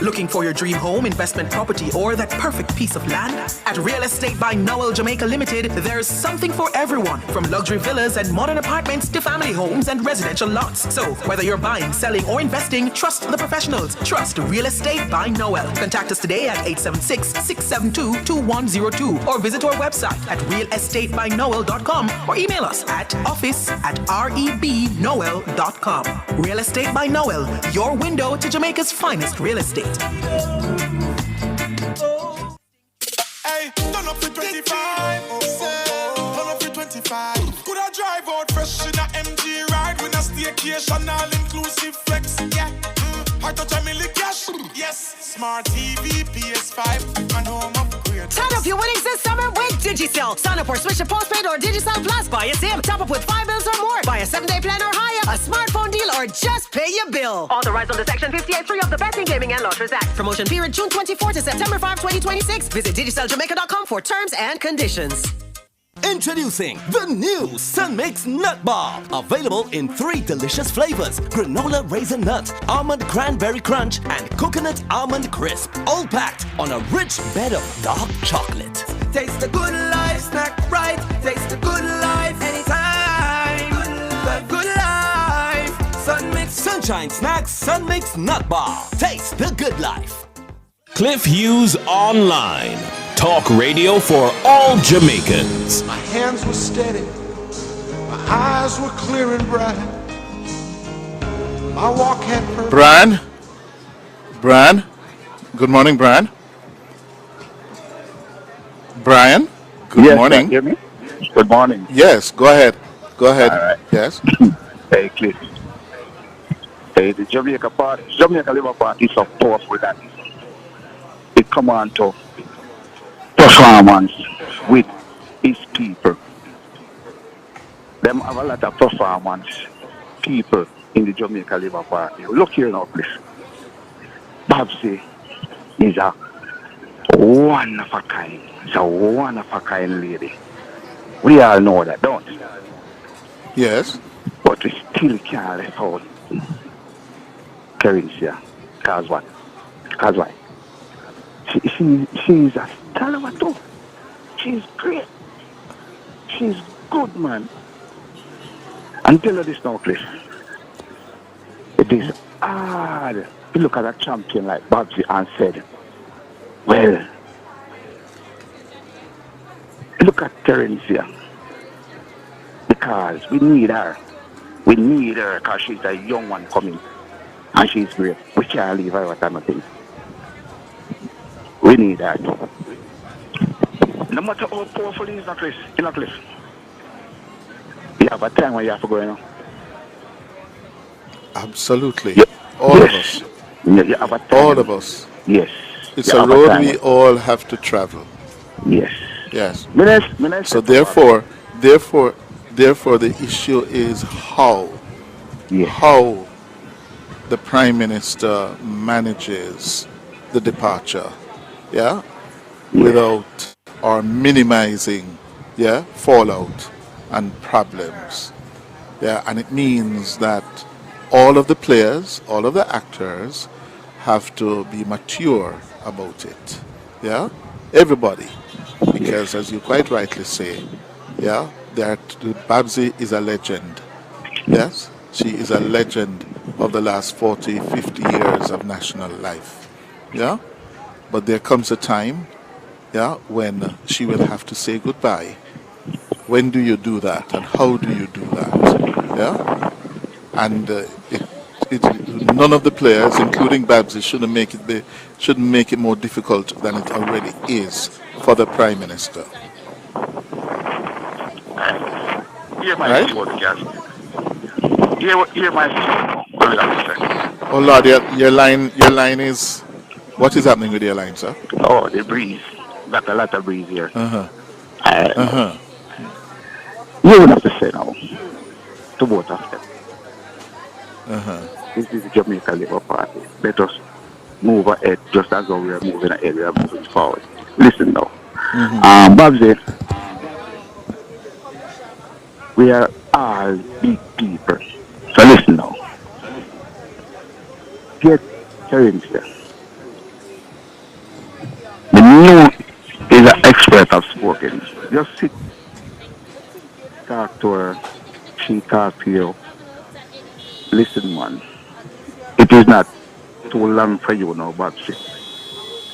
Looking for your dream home, investment property, or that perfect piece of land? At Real Estate by Noel Jamaica Limited, there's something for everyone, from luxury villas and modern apartments to family homes and residential lots. So, whether you're buying, selling, or investing, trust the professionals. Trust Real Estate by Noel. Contact us today at 876-672-2102 or visit our website at realestatebynoel.com or email us at office@rebnoel.com. Real Estate by Noel, your window to Jamaica's finest real estate. Hey, turn up to 25. Turn up to 25. Could I drive out fresh in a MG ride with a staycation all inclusive flex? Yeah. I touch a million cash. Yes. Smart TV, PS5, and home upgrade. Turn up your winning this summer with Digicel. Sign up or switch to postpaid or Digicel Plus. Buy a SIM. Top up with 5 bills or more. Buy a 7-day plan or higher. A smartphone deal or just pay your bill. Authorized under Section 58.3 of the Betting, Gaming and Lotteries Act. Promotion period June 24 to September 5, 2026. Visit DigicelJamaica.com for terms and conditions. Introducing the new Sunmix Nut Bar. Available in 3 delicious flavors: granola raisin nut, almond cranberry crunch, and coconut almond crisp. All packed on a rich bed of dark chocolate. Taste the good life, snack right. Taste the good life anytime. The good life. Sunmix. Sunshine Snacks Sunmix Nut Bar. Taste the good life. Cliff Hughes Online. Talk radio for all Jamaicans. My hands were steady. My eyes were clear and bright. My walk had purpose. Brian? Good morning, Brian. Brian? Good morning. Can you hear me? Good morning. Yes, go ahead. Go ahead. All right. Yes. Hey, Cliff. Hey, the Jamaica Labour Party is so powerful that it come on to performance with its people. Them have a lot of performance people in the Jamaica Labour Party. Look here now, please. Babsy is a one of a kind. She's a one of a kind lady. We all know that, don't we? Yes. But we still can't let out Carinthia. Because what? Because why? She's a stalwart too. She's great. She's good, man. And tell her this now, Chris. It is hard to look at a champion like Babsy and said, well, look at Carinthia. Because we need her. We need her because she's a young one coming. And she's great. We can't leave her with nothing. We need that. No matter how powerful he is, in a cliff. You have a time when you have to go, you know. Absolutely. Yeah. All Yes. of us. You have a time. All of us. Yes. It's You a have road time. we all have to travel. Yes. Yes. Minister So therefore, the issue is how the Prime Minister manages the departure, yeah, without or minimizing, yeah, fallout and problems, yeah, and it means that all of the players, all of the actors have to be mature about it, yeah, everybody, because as you quite rightly say, yeah, that Babsy is a legend. Yes, she is a legend of the last 40, 50 years of national life. Yeah, but there comes a time, yeah, when she will have to say goodbye. When do you do that, and how do you do that? Yeah, and none of the players, including Babsy, shouldn't make it more difficult than it already is for the Prime Minister. Hear my Right? podcast. Hear my what will I say? Oh Lord, your line is. What is happening with your line, sir? Oh, the breeze. Got a lot of breeze here. Uh-huh. You would have to say now to both of them. Uh-huh. This is the Jamaica Labour Party. Let us move ahead just as though we are moving ahead, we are moving forward. Listen now. Babsy, we are all big people. So listen now. Get Terence there. The new is an expert of spoken. Just sit, talk to her, she talk to you. Listen, man. It is not too long for you now, Babsy.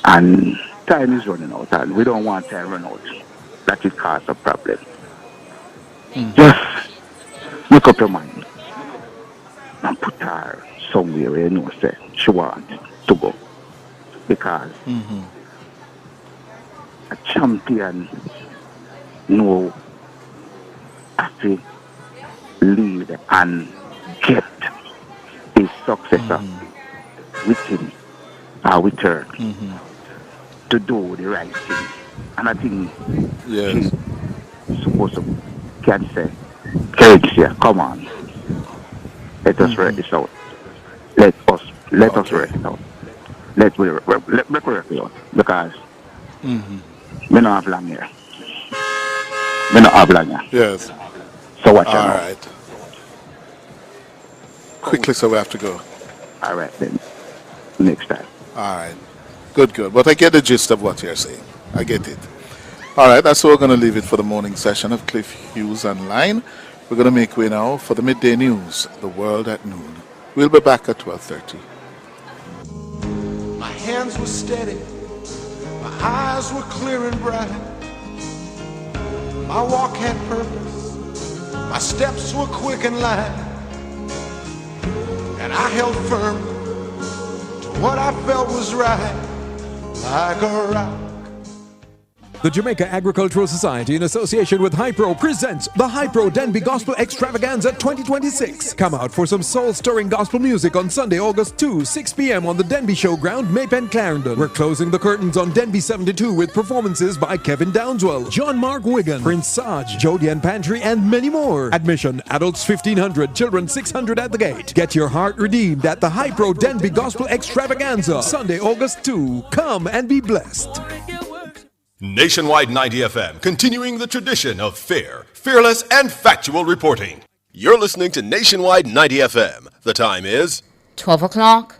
And time is running out, and we don't want time to run out. That will cause a problem. Just make up your mind and put her somewhere where you know say she wants to go. Because a champion know have to lead and get his successor with him or with her to do the right thing. And I think she's supposed to can say, Alexia, come on. Let us work this out. Let us work it out. Let me work it out. Because we don't have long here. We don't have long here. Yes. So watch out. All right. Quickly, so we have to go. All right, then. Next time. All right. Good. But I get the gist of what you're saying. I get it. All right, that's where we're going to leave it for the morning session of Cliff Hughes Online. We're going to make way now for the midday news, The World at Noon. We'll be back at 12:30. My hands were steady, my eyes were clear and bright. My walk had purpose, my steps were quick and light. And I held firm to what I felt was right, like a rock. The Jamaica Agricultural Society, in association with Hypro, presents the Hypro Denby Gospel Extravaganza 2026. Come out for some soul-stirring gospel music on Sunday, August 2, 6 p.m. on the Denby Showground, Maypen, Clarendon. We're closing the curtains on Denby 72 with performances by Kevin Downswell, John Mark Wigan, Prince Sarge, Jodian Pantry, and many more. Admission, adults 1,500, children 600 at the gate. Get your heart redeemed at the Hypro Denby Gospel Extravaganza, Sunday, August 2. Come and be blessed. Nationwide 90 FM, continuing the tradition of fair, fearless, and factual reporting. You're listening to Nationwide 90 FM. The time is 12 o'clock.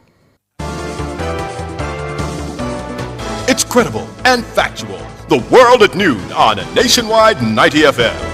It's credible and factual. The World at Noon on Nationwide 90 FM.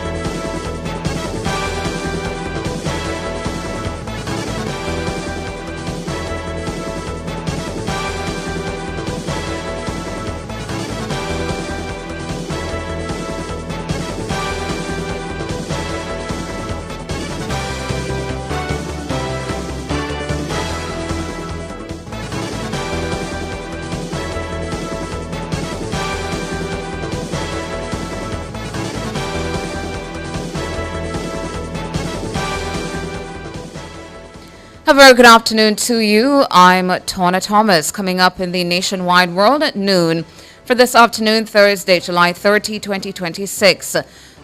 A very good afternoon to you. I'm Tona Thomas. Coming up in the nationwide world at noon for this afternoon, Thursday, July 30, 2026.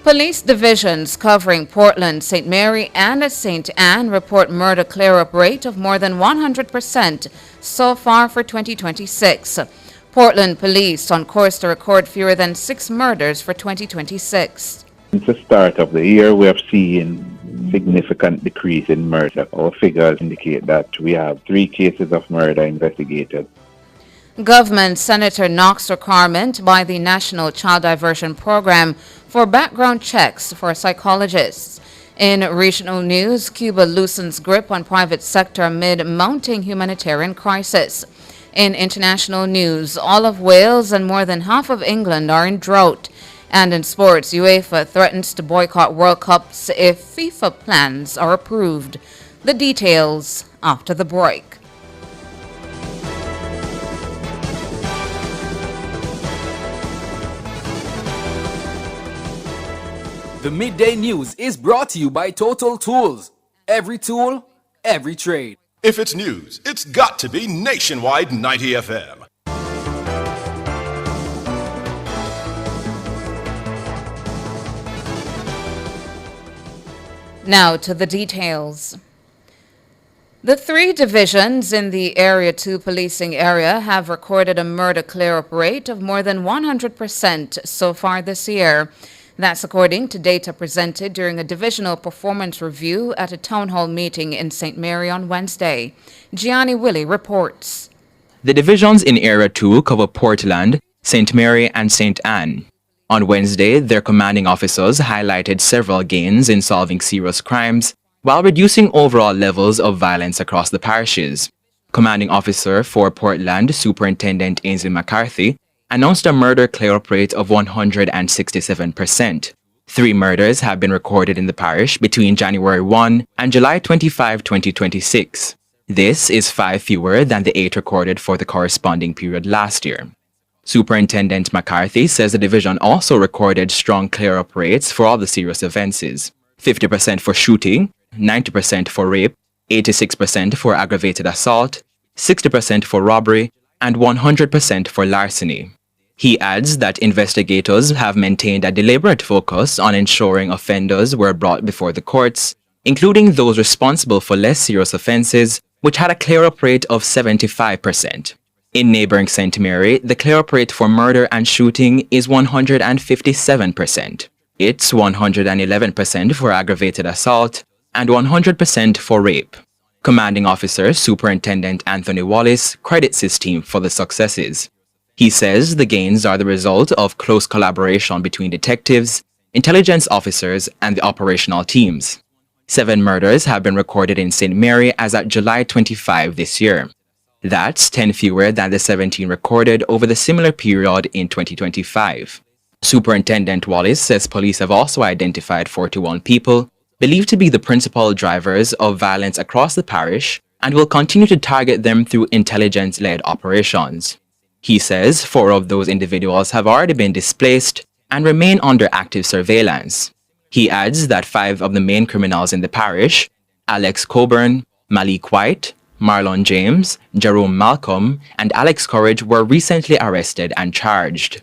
Police divisions covering Portland, St. Mary, and St. Anne report murder clear-up rate of more than 100% so far for 2026. Portland police on course to record fewer than 6 murders for 2026. Since the start of the year, we have seen significant decrease in murder. Our figures indicate that we have 3 cases of murder investigated. Government Senator knocks requirement by the National Child Diversion Program for background checks for psychologists. In regional news, Cuba loosens grip on private sector amid mounting humanitarian crisis. In international news, all of Wales and more than half of England are in drought. And in sports, UEFA threatens to boycott World Cups if FIFA plans are approved. The details after the break. The Midday News is brought to you by Total Tools. Every tool, every trade. If it's news, it's got to be Nationwide 90 FM. Now to the details. The 3 divisions in the Area 2 policing area have recorded a murder clear-up rate of more than 100% so far this year. That's according to data presented during a divisional performance review at a town hall meeting in St. Mary on Wednesday. Gianni Willie reports. The divisions in Area 2 cover Portland, St. Mary, and St. Anne. On Wednesday, their commanding officers highlighted several gains in solving serious crimes while reducing overall levels of violence across the parishes. Commanding officer for Portland, Superintendent Ainsley McCarthy, announced a murder clear-up rate of 167%. 3 murders have been recorded in the parish between January 1 and July 25, 2026. This is 5 fewer than the 8 recorded for the corresponding period last year. Superintendent McCarthy says the division also recorded strong clear-up rates for all the serious offenses: 50% for shooting, 90% for rape, 86% for aggravated assault, 60% for robbery, and 100% for larceny. He adds that investigators have maintained a deliberate focus on ensuring offenders were brought before the courts, including those responsible for less serious offenses, which had a clear-up rate of 75%. In neighboring St. Mary, the clear-up rate for murder and shooting is 157%. It's 111% for aggravated assault and 100% for rape. Commanding Officer Superintendent Anthony Wallace credits his team for the successes. He says the gains are the result of close collaboration between detectives, intelligence officers, and the operational teams. 7 murders have been recorded in St. Mary as at July 25 this year. That's 10 fewer than the 17 recorded over the similar period in 2025. Superintendent Wallace says police have also identified 41 people believed to be the principal drivers of violence across the parish and will continue to target them through intelligence-led operations. He says 4 of those individuals have already been displaced and remain under active surveillance. He adds that 5 of the main criminals in the parish, Alex Coburn, Malik White, Marlon James, Jerome Malcolm, and Alex Courage were recently arrested and charged.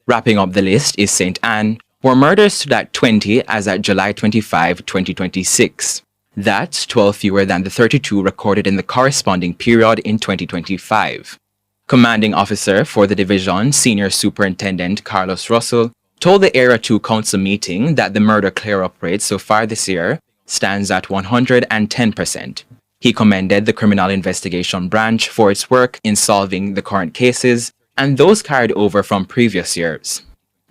Wrapping up the list is St. Anne, where murders stood at 20 as at July 25, 2026. That's 12 fewer than the 32 recorded in the corresponding period in 2025. Commanding Officer for the division, Senior Superintendent Carlos Russell, told the Area 2 Council meeting that the murder clear-up rate so far this year stands at 110%. He commended the Criminal Investigation Branch for its work in solving the current cases and those carried over from previous years.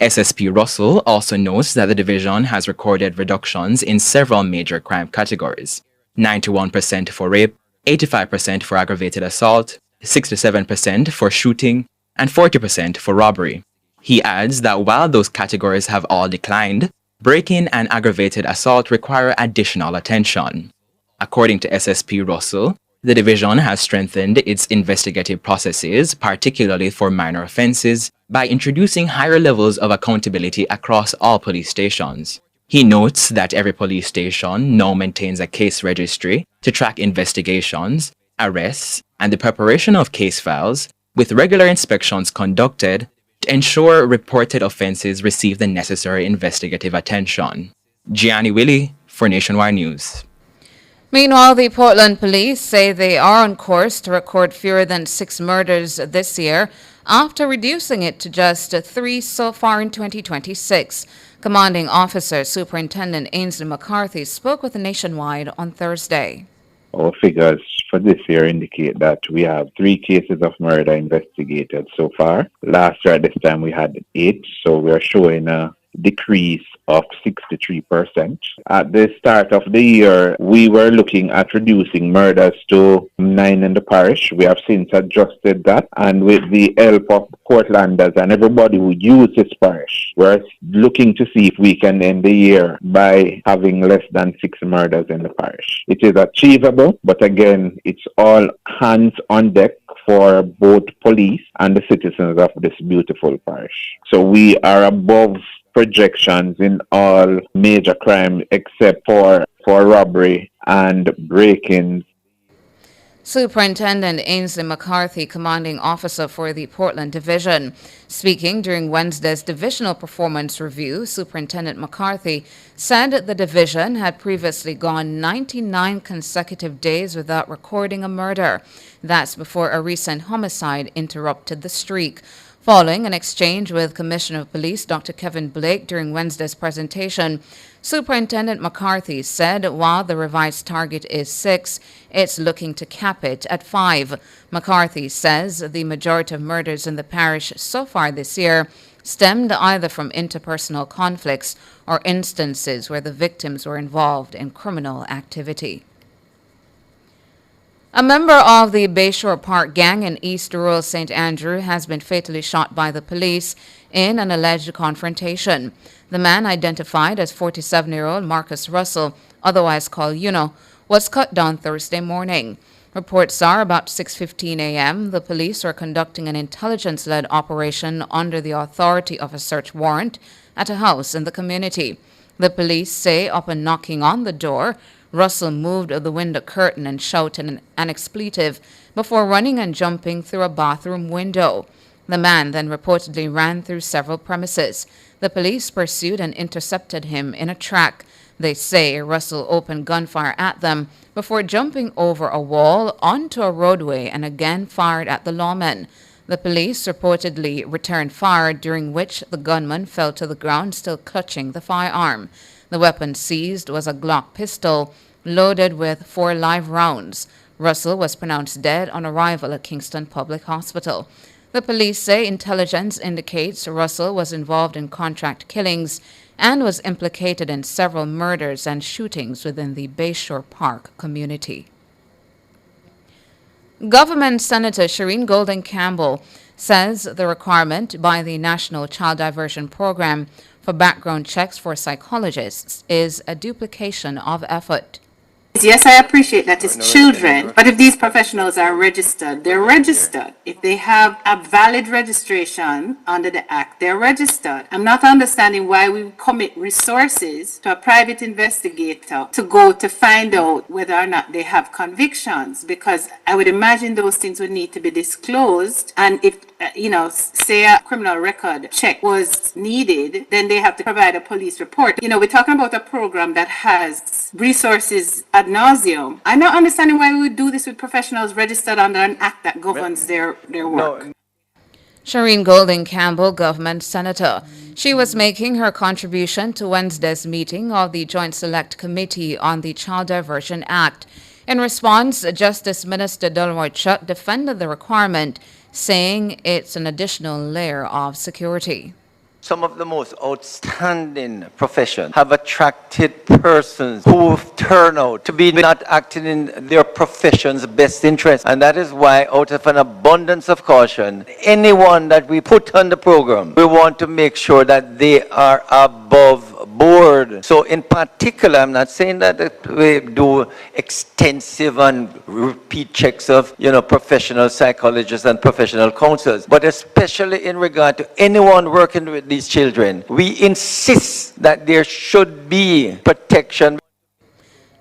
SSP Russell also notes that the division has recorded reductions in several major crime categories: 91% for rape, 85% for aggravated assault, 67% for shooting, and 40% for robbery. He adds that while those categories have all declined, break-in and aggravated assault require additional attention. According to SSP Russell, the division has strengthened its investigative processes, particularly for minor offenses, by introducing higher levels of accountability across all police stations. He notes that every police station now maintains a case registry to track investigations, arrests, and the preparation of case files, with regular inspections conducted to ensure reported offenses receive the necessary investigative attention. Gianni Willie for Nationwide News. Meanwhile, the Portland police say they are on course to record fewer than 6 murders this year, after reducing it to just 3 so far in 2026. Commanding Officer Superintendent Ainsley McCarthy spoke with Nationwide on Thursday. Our figures for this year indicate that we have 3 cases of murder investigated so far. Last year at this time we had 8, so we are showing a decrease of 63%. At the start of the year, we were looking at reducing murders to 9 in the parish. We have since adjusted that, and with the help of Portlanders and everybody who uses this parish, we're looking to see if we can end the year by having less than 6 murders in the parish. It is achievable, but again, it's all hands on deck for both police and the citizens of this beautiful parish. So we are above projections in all major crime except for robbery and break-ins. Superintendent Ainsley McCarthy, commanding officer for the Portland Division. Speaking during Wednesday's divisional performance review, Superintendent McCarthy said the division had previously gone 99 consecutive days without recording a murder. That's before a recent homicide interrupted the streak. Following an exchange with Commissioner of Police Dr. Kevin Blake during Wednesday's presentation, Superintendent McCarthy said while the revised target is 6, it's looking to cap it at 5. McCarthy says the majority of murders in the parish so far this year stemmed either from interpersonal conflicts or instances where the victims were involved in criminal activity. A member of the Bayshore Park gang in East Rural St. Andrew has been fatally shot by the police in an alleged confrontation. The man, identified as 47-year-old Marcus Russell, otherwise called Uno, was cut down Thursday morning. Reports are about 6:15 a.m. the police were conducting an intelligence-led operation under the authority of a search warrant at a house in the community. The police say upon knocking on the door, Russell moved the window curtain and shouted an expletive before running and jumping through a bathroom window. The man then reportedly ran through several premises. The police pursued and intercepted him in a track. They say Russell opened gunfire at them before jumping over a wall onto a roadway and again fired at the lawman. The police reportedly returned fire, during which the gunman fell to the ground, still clutching the firearm. The weapon seized was a Glock pistol loaded with 4 live rounds. Russell was pronounced dead on arrival at Kingston Public Hospital. The police say intelligence indicates Russell was involved in contract killings and was implicated in several murders and shootings within the Bayshore Park community. Government Senator Shireen Golden Campbell says the requirement by the National Child Diversion Program for background checks for psychologists is a duplication of effort. Yes, I appreciate that it's children, but if these professionals are registered, they're registered. If they have a valid registration under the Act, they're registered. I'm not understanding why we commit resources to a private investigator to go to find out whether or not they have convictions, because I would imagine those things would need to be disclosed. And if, say a criminal record check was needed, then they have to provide a police report. We're talking about a program that has resources ad nauseum. I'm not understanding why we would do this with professionals registered under an act that governs their work. Shireen Golden Campbell, government senator. She was making her contribution to Wednesday's meeting of the Joint Select Committee on the Child Diversion Act. In response, Justice Minister Delroy Chuck defended the requirement, saying it's an additional layer of security. Some of the most outstanding professions have attracted persons who turn out to be not acting in their profession's best interest. And that is why, out of an abundance of caution, anyone that we put on the program, we want to make sure that they are above board. So in particular, I'm not saying that we do extensive and repeat checks of, professional psychologists and professional counselors, but especially in regard to anyone working with these children, we insist that there should be protection.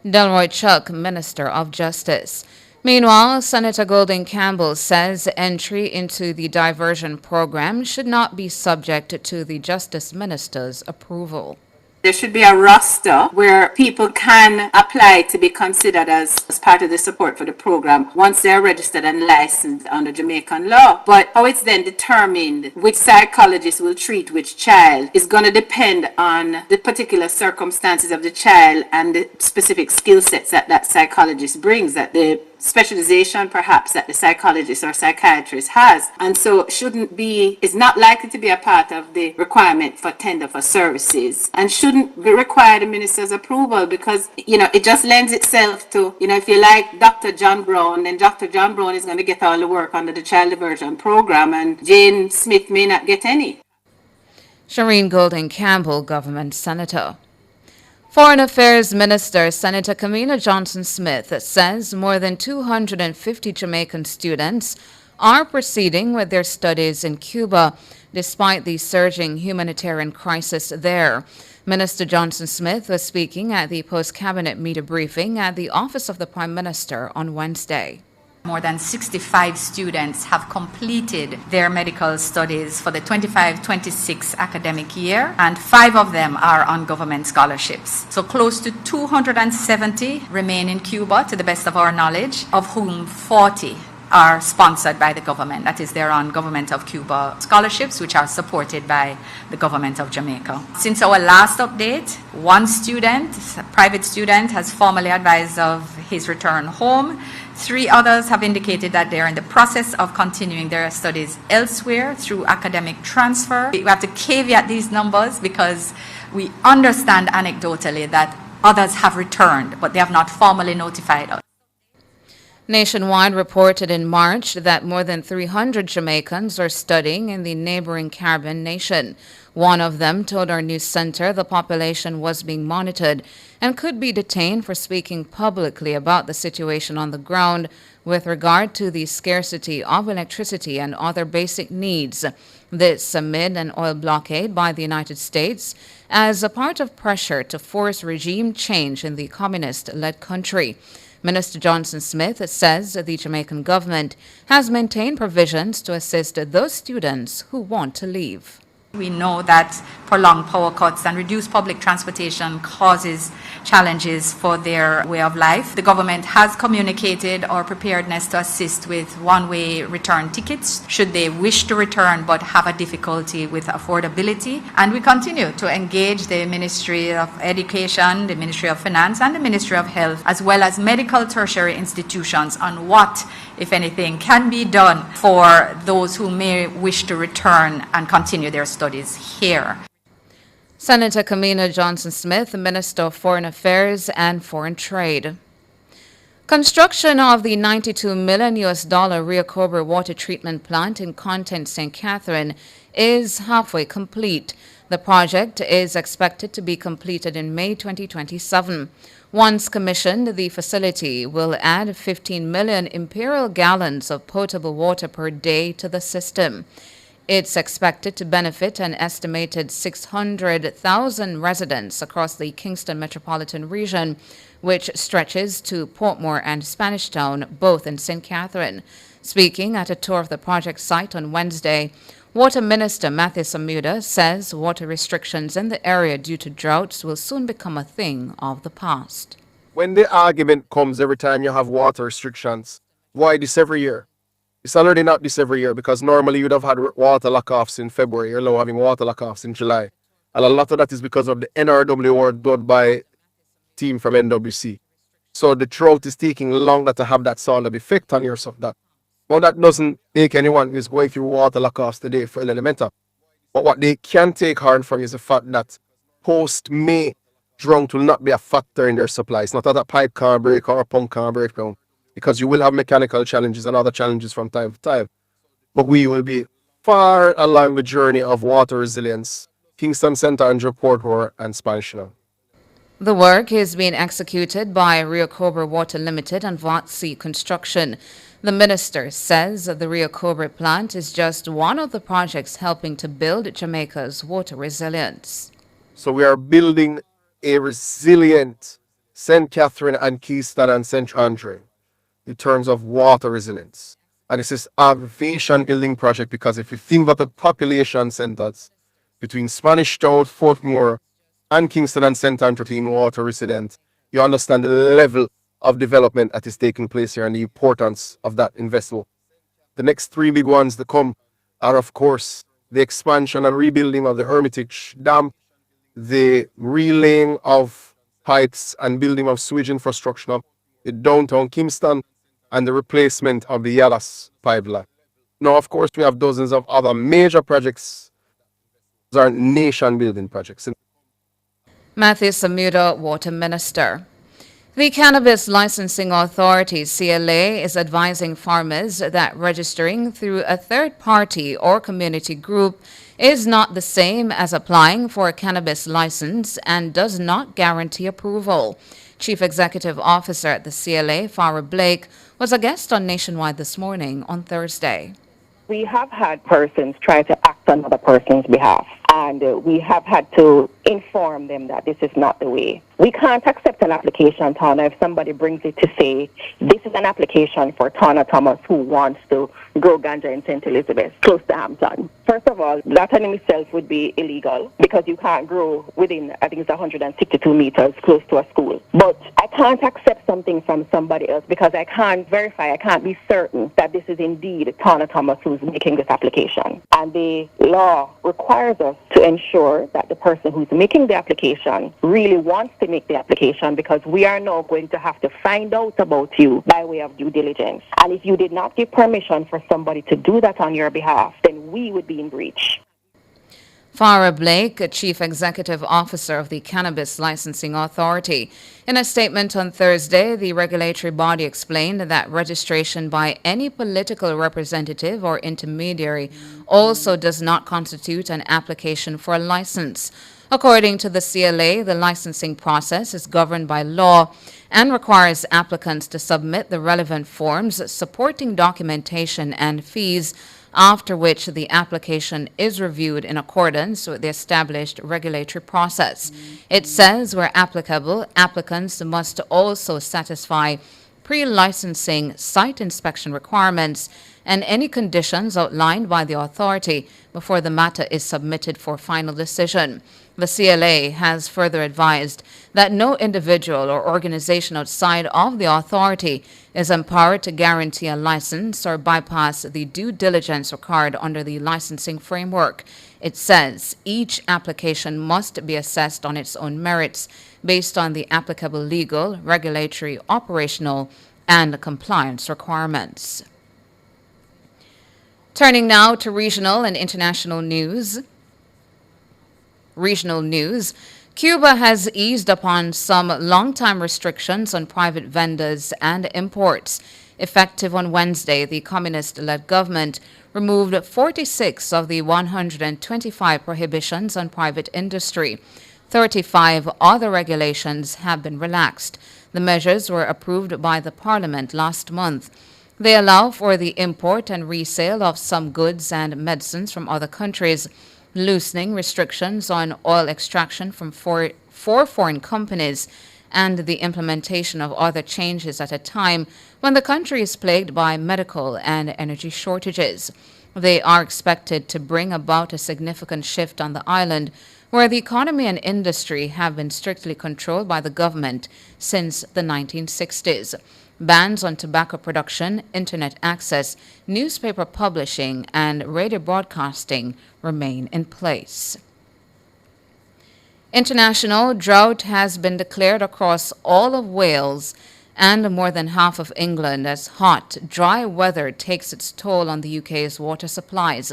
Delroy Chuck, Minister of Justice. Meanwhile, Senator Golden Campbell says entry into the diversion program should not be subject to the Justice Minister's approval. There should be a roster where people can apply to be considered as part of the support for the program once they're registered and licensed under Jamaican law. But how it's then determined which psychologist will treat which child is going to depend on the particular circumstances of the child and the specific skill sets that that psychologist brings, that the specialization perhaps that the psychologist or psychiatrist has, and so is not likely to be a part of the requirement for tender for services, and shouldn't require the minister's approval, because it just lends itself to, if you like Dr. John Brown, then Dr. John Brown is going to get all the work under the child diversion program and Jane Smith may not get any. Shireen Golden Campbell, Government Senator. Foreign Affairs Minister Senator Kamina Johnson-Smith says more than 250 Jamaican students are proceeding with their studies in Cuba despite the surging humanitarian crisis there. Minister Johnson-Smith was speaking at the post-cabinet media briefing at the Office of the Prime Minister on Wednesday. More than 65 students have completed their medical studies for the 25-26 academic year, and 5 of them are on government scholarships. So close to 270 remain in Cuba, to the best of our knowledge, of whom 40 are sponsored by the government. That is, they're on Government of Cuba scholarships, which are supported by the Government of Jamaica. Since our last update, one student, a private student, has formally advised of his return home. 3 others have indicated that they're in the process of continuing their studies elsewhere through academic transfer. We have to caveat these numbers because we understand anecdotally that others have returned, but they have not formally notified us. Nationwide reported in March that more than 300 Jamaicans are studying in the neighboring Caribbean nation. One of them told our news center the population was being monitored and could be detained for speaking publicly about the situation on the ground with regard to the scarcity of electricity and other basic needs. This amid an oil blockade by the United States as a part of pressure to force regime change in the communist-led country. Minister Johnson-Smith says the Jamaican government has maintained provisions to assist those students who want to leave. We know that prolonged power cuts and reduced public transportation causes challenges for their way of life. The government has communicated our preparedness to assist with one-way return tickets should they wish to return but have a difficulty with affordability. And we continue to engage the Ministry of Education, the Ministry of Finance, and the Ministry of Health, as well as medical tertiary institutions on what, if anything, can be done for those who may wish to return and continue their studies here. Senator Kamina Johnson-Smith, Minister of Foreign Affairs and Foreign Trade. Construction of the $92 million Rio Cobre water treatment plant in Content St. Catherine is halfway complete. The project is expected to be completed in May 2027. Once commissioned, the facility will add 15 million imperial gallons of potable water per day to the system. It's expected to benefit an estimated 600,000 residents across the Kingston metropolitan region, which stretches to Portmore and Spanish Town, both in St. Catherine. Speaking at a tour of the project site on Wednesday, Water Minister Matthew Samuda says water restrictions in the area due to droughts will soon become a thing of the past. When the argument comes every time you have water restrictions, why this every year? It's already not this every year because normally you'd have had water lockoffs in February. You're now having water lockoffs in July. And a lot of that is because of the NRW work done by team from NWC. So the drought is taking longer to have that sort of effect on yourself. But that doesn't make anyone who's going through water lockoffs today for elemental. But what they can take hard from is the fact that post-May, drought will not be a factor in their supply. It's not that a pipe can't break or a pump can't break down, because you will have mechanical challenges and other challenges from time to time. But we will be far along the journey of water resilience Kingston, St. Andrew, Port Royal, and Spanish Town. The work is being executed by Rio Cobra Water Limited and Vatsy Construction. The minister says the Rio Cobra plant is just one of the projects helping to build Jamaica's water resilience. So we are building a resilient St. Catherine and Keystone and St. Andre in terms of water resilience. And this is a aviation building project because if you think about the population centers between Spanish Town, Fort Moore, and Kingston and St. Andre being water resilient, you understand the level of development that is taking place here and the importance of that investment. The next three big ones to come are, of course, the expansion and rebuilding of the Hermitage Dam, the relaying of pipes and building of sewage infrastructure in downtown Kingston, and the replacement of the Yalas pipeline. Now, of course, we have dozens of other major projects. Those are nation-building projects. Matthew Samuda, Water Minister. The Cannabis Licensing Authority, CLA, is advising farmers that registering through a third party or community group is not the same as applying for a cannabis license and does not guarantee approval. Chief Executive Officer at the CLA, Farah Blake, was a guest on Nationwide this morning on Thursday. We have had persons try to act on other person's behalf, and we have had to inform them that this is not the way. We can't accept an application, Tana, if somebody brings it to say, this is an application for Tana Thomas who wants to grow ganja in St. Elizabeth, close to Hampton. First of all, that in itself would be illegal because you can't grow within, I think it's 162 meters close to a school. But I can't accept something from somebody else because I can't verify, I can't be certain that this is indeed Tana Thomas who's making this application. And the law requires us to ensure that the person who's making the application really wants to make the application, because we are now going to have to find out about you by way of due diligence. And if you did not give permission for somebody to do that on your behalf, then we would be in breach. Farah Blake, Chief Executive Officer of the Cannabis Licensing Authority. In a statement on Thursday, the regulatory body explained that registration by any political representative or intermediary also does not constitute an application for a license. According to the CLA, the licensing process is governed by law and requires applicants to submit the relevant forms, supporting documentation and fees, after which the application is reviewed in accordance with the established regulatory process. It says, where applicable, applicants must also satisfy pre-licensing site inspection requirements and any conditions outlined by the authority before the matter is submitted for final decision. The CLA has further advised that no individual or organization outside of the authority is empowered to guarantee a license or bypass the due diligence required under the licensing framework. It says each application must be assessed on its own merits based on the applicable legal, regulatory, operational, and compliance requirements. Turning now to regional and international news. Cuba has eased upon some long-time restrictions on private vendors and imports. Effective on Wednesday, the communist-led government removed 46 of the 125 prohibitions on private industry. 35 other regulations have been relaxed. The measures were approved by the parliament last month. They allow for the import and resale of some goods and medicines from other countries, loosening restrictions on oil extraction from four foreign companies, and the implementation of other changes at a time when the country is plagued by medical and energy shortages. They are expected to bring about a significant shift on the island, where the economy and industry have been strictly controlled by the government since the 1960s. Bans on tobacco production, internet access, newspaper publishing, and radio broadcasting remain in place. International drought has been declared across all of Wales and more than half of England as hot, dry weather takes its toll on the UK's water supplies.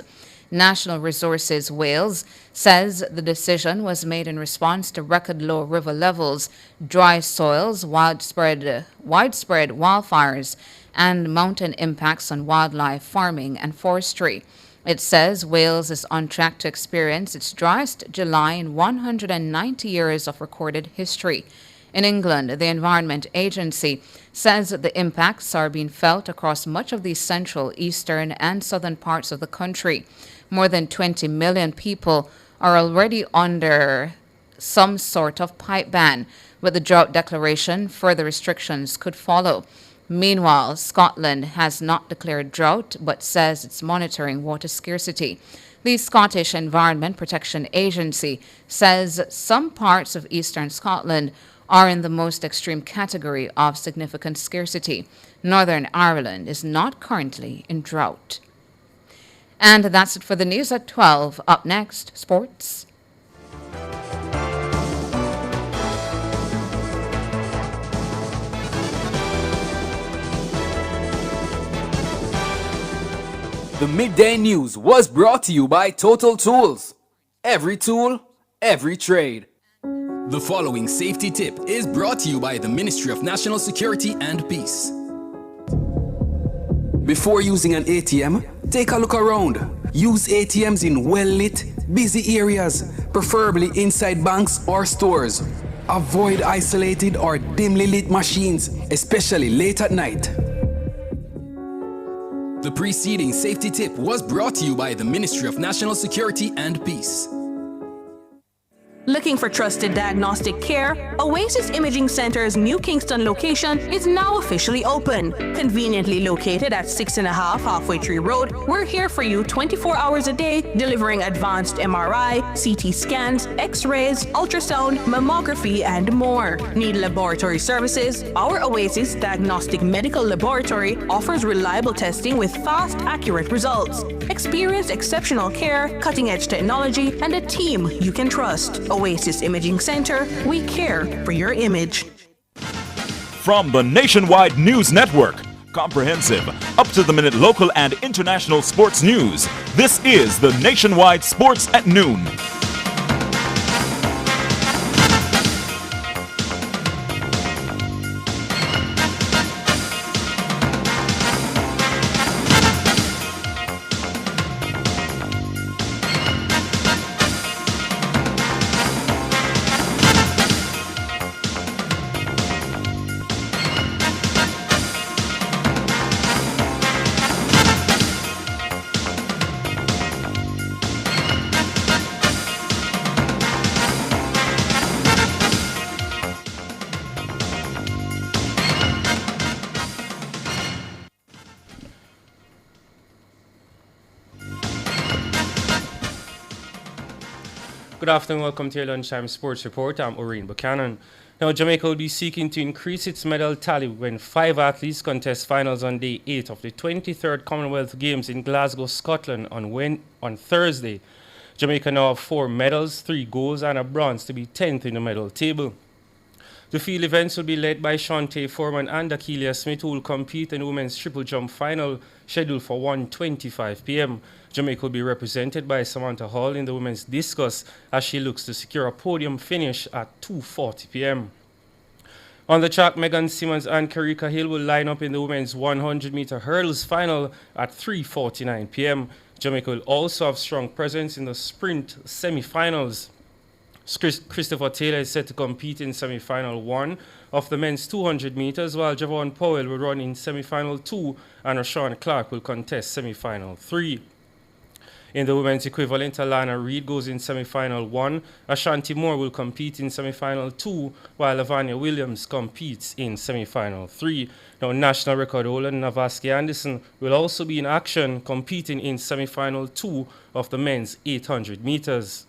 National Resources Wales says the decision was made in response to record low river levels, dry soils, widespread wildfires, and mountain impacts on wildlife, farming, and forestry. It says Wales is on track to experience its driest July in 190 years of recorded history. In England, the Environment Agency says that the impacts are being felt across much of the central, eastern, and southern parts of the country. More than 20 million people are already under some sort of pipe ban. With the drought declaration, further restrictions could follow. Meanwhile, Scotland has not declared drought but says it's monitoring water scarcity. The Scottish Environment Protection Agency says some parts of eastern Scotland are in the most extreme category of significant scarcity. Northern Ireland is not currently in drought. And that's it for the news at 12. Up next, sports. The Midday News was brought to you by Total Tools. Every tool, every trade. The following safety tip is brought to you by the Ministry of National Security and Peace. Before using an ATM, take a look around. Use ATMs in well-lit, busy areas, preferably inside banks or stores. Avoid isolated or dimly lit machines, especially late at night. The preceding safety tip was brought to you by the Ministry of National Security and Peace. Looking for trusted diagnostic care? Oasis Imaging Center's New Kingston location is now officially open. Conveniently located at 6.5 Halfway Tree Road, we're here for you 24 hours a day, delivering advanced MRI, CT scans, X-rays, ultrasound, mammography, and more. Need laboratory services? Our Oasis Diagnostic Medical Laboratory offers reliable testing with fast, accurate results. Experience exceptional care, cutting-edge technology, and a team you can trust. Oasis Imaging Center, we care for your image. From the Nationwide News Network, comprehensive, up-to-the-minute local and international sports news, this is the Nationwide Sports at Noon. Good afternoon, welcome to your Lunchtime Sports Report. I'm Oreen Buchanan. Now, Jamaica will be seeking to increase its medal tally when 5 athletes contest finals on day 8 of the 23rd Commonwealth Games in Glasgow, Scotland on Thursday. Jamaica now have 4 medals, 3 golds and a bronze to be 10th in the medal table. The field events will be led by Shante Foreman and Akeelia Smith, who will compete in the women's triple jump final scheduled for 1:25 p.m. Jamaica will be represented by Samantha Hall in the women's discus as she looks to secure a podium finish at 2:40 p.m. On the track, Megan Simmons and Karika Hill will line up in the women's 100-meter hurdles final at 3:49 p.m. Jamaica will also have strong presence in the sprint semi-finals. Christopher Taylor is set to compete in semi-final 1 of the men's 200 meters, while Javon Powell will run in semi-final 2 and Rashawn Clark will contest semi-final 3. In the women's equivalent, Alana Reid goes in semi-final 1, Ashanti Moore will compete in semi-final 2, while Lavanya Williams competes in semi-final 3. Now, national record holder Navaski Anderson will also be in action, competing in semi-final 2 of the men's 800 meters.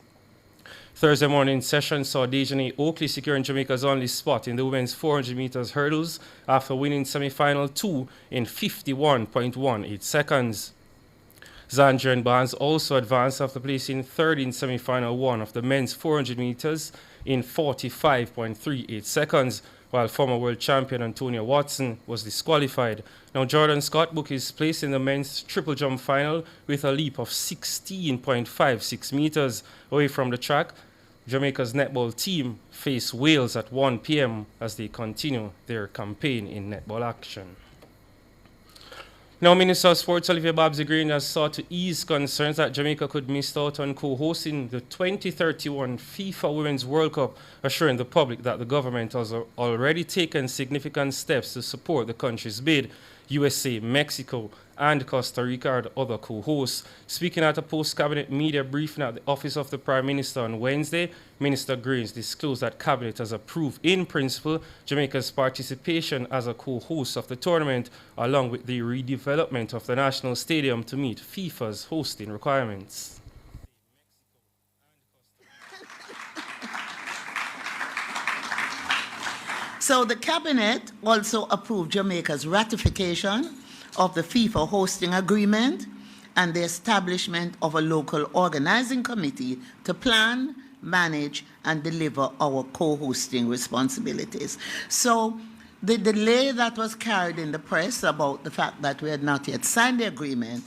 Thursday morning session saw Dejanae Oakley securing Jamaica's only spot in the women's 400 meters hurdles after winning semi-final 2 in 51.18 seconds. Zandrian Barnes also advanced after placing third in semi-final 1 of the men's 400 meters in 45.38 seconds, while former world champion Antonia Watson was disqualified. Now, Jordan Scott booked his place in the men's triple jump final with a leap of 16.56 meters away from the track. Jamaica's netball team face Wales at 1 p.m. as they continue their campaign in netball action. Now, Minister of Sports Olivia Babs-Green has sought to ease concerns that Jamaica could miss out on co-hosting the 2031 FIFA Women's World Cup, assuring the public that the government has already taken significant steps to support the country's bid. USA, Mexico, and Costa Rica are the other co-hosts. Speaking at a post-cabinet media briefing at the office of the Prime Minister on Wednesday, Minister Grains disclosed that Cabinet has approved in principle Jamaica's participation as a co-host of the tournament, along with the redevelopment of the national stadium to meet FIFA's hosting requirements. So the Cabinet also approved Jamaica's ratification of the FIFA hosting agreement and the establishment of a local organizing committee to plan, manage, and deliver our co-hosting responsibilities. So the delay that was carried in the press about the fact that we had not yet signed the agreement,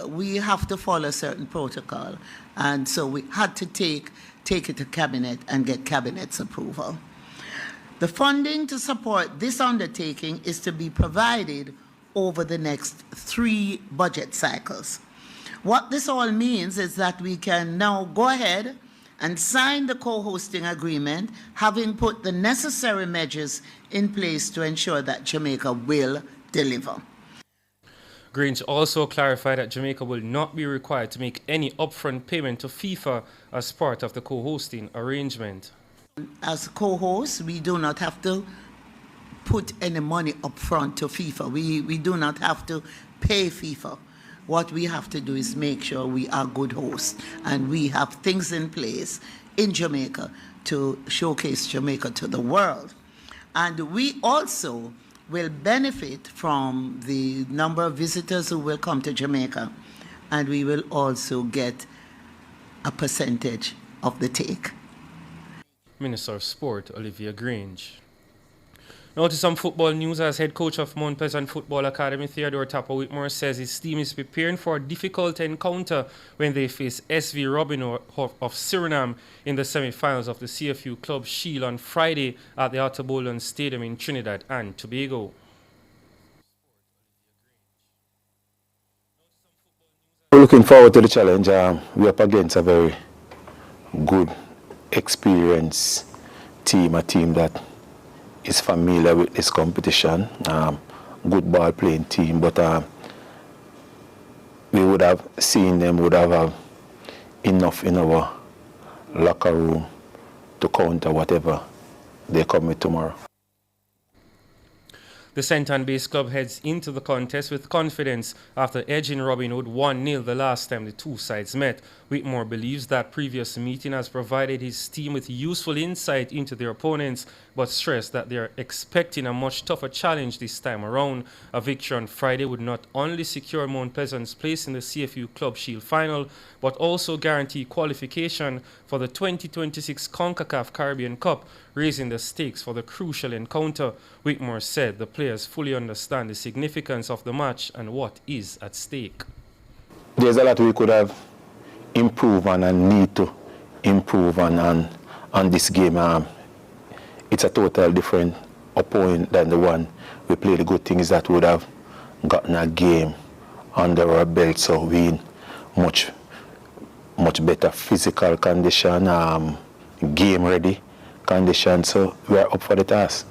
we have to follow a certain protocol. And so we had to take it to Cabinet and get Cabinet's approval. The funding to support this undertaking is to be provided over the next 3 budget cycles. What this all means is that we can now go ahead and sign the co-hosting agreement, having put the necessary measures in place to ensure that Jamaica will deliver. Grange also clarified that Jamaica will not be required to make any upfront payment to FIFA as part of the co-hosting arrangement. As co-host, we do not have to put any money up front to FIFA. We do not have to pay FIFA. What we have to do is make sure we are good hosts and we have things in place in Jamaica to showcase Jamaica to the world. And we also will benefit from the number of visitors who will come to Jamaica, and we will also get a percentage of the take. Minister of Sport, Olivia Grange. Now to some football news, as head coach of Mount Pleasant Football Academy, Theodore Tapper Whitmore, says his team is preparing for a difficult encounter when they face SV Robin of Suriname in the semi-finals of the CFU Club Shield on Friday at the Ottabolon Stadium in Trinidad and Tobago. We're looking forward to the challenge. We're up against a very good, experienced team, a team that is familiar with this competition, good ball playing team, but we would have seen them, would have enough in our locker room to counter whatever they come with tomorrow. The St. Anne-based club heads into the contest with confidence after edging Robin Hood 1-0 the last time the two sides met. Whitmore believes that previous meeting has provided his team with useful insight into their opponents, but stressed that they are expecting a much tougher challenge this time around. A victory on Friday would not only secure Mount Pleasant's place in the CFU Club Shield final, but also guarantee qualification for the 2026 CONCACAF Caribbean Cup, raising the stakes for the crucial encounter. Whitmore said the players fully understand the significance of the match and what is at stake. There's a lot we could have improved on and need to improve on this game. It's a total different opponent than the one we played. The good thing is that we would have gotten a game under our belt, so we in much better physical condition, game ready condition, so we're up for the task.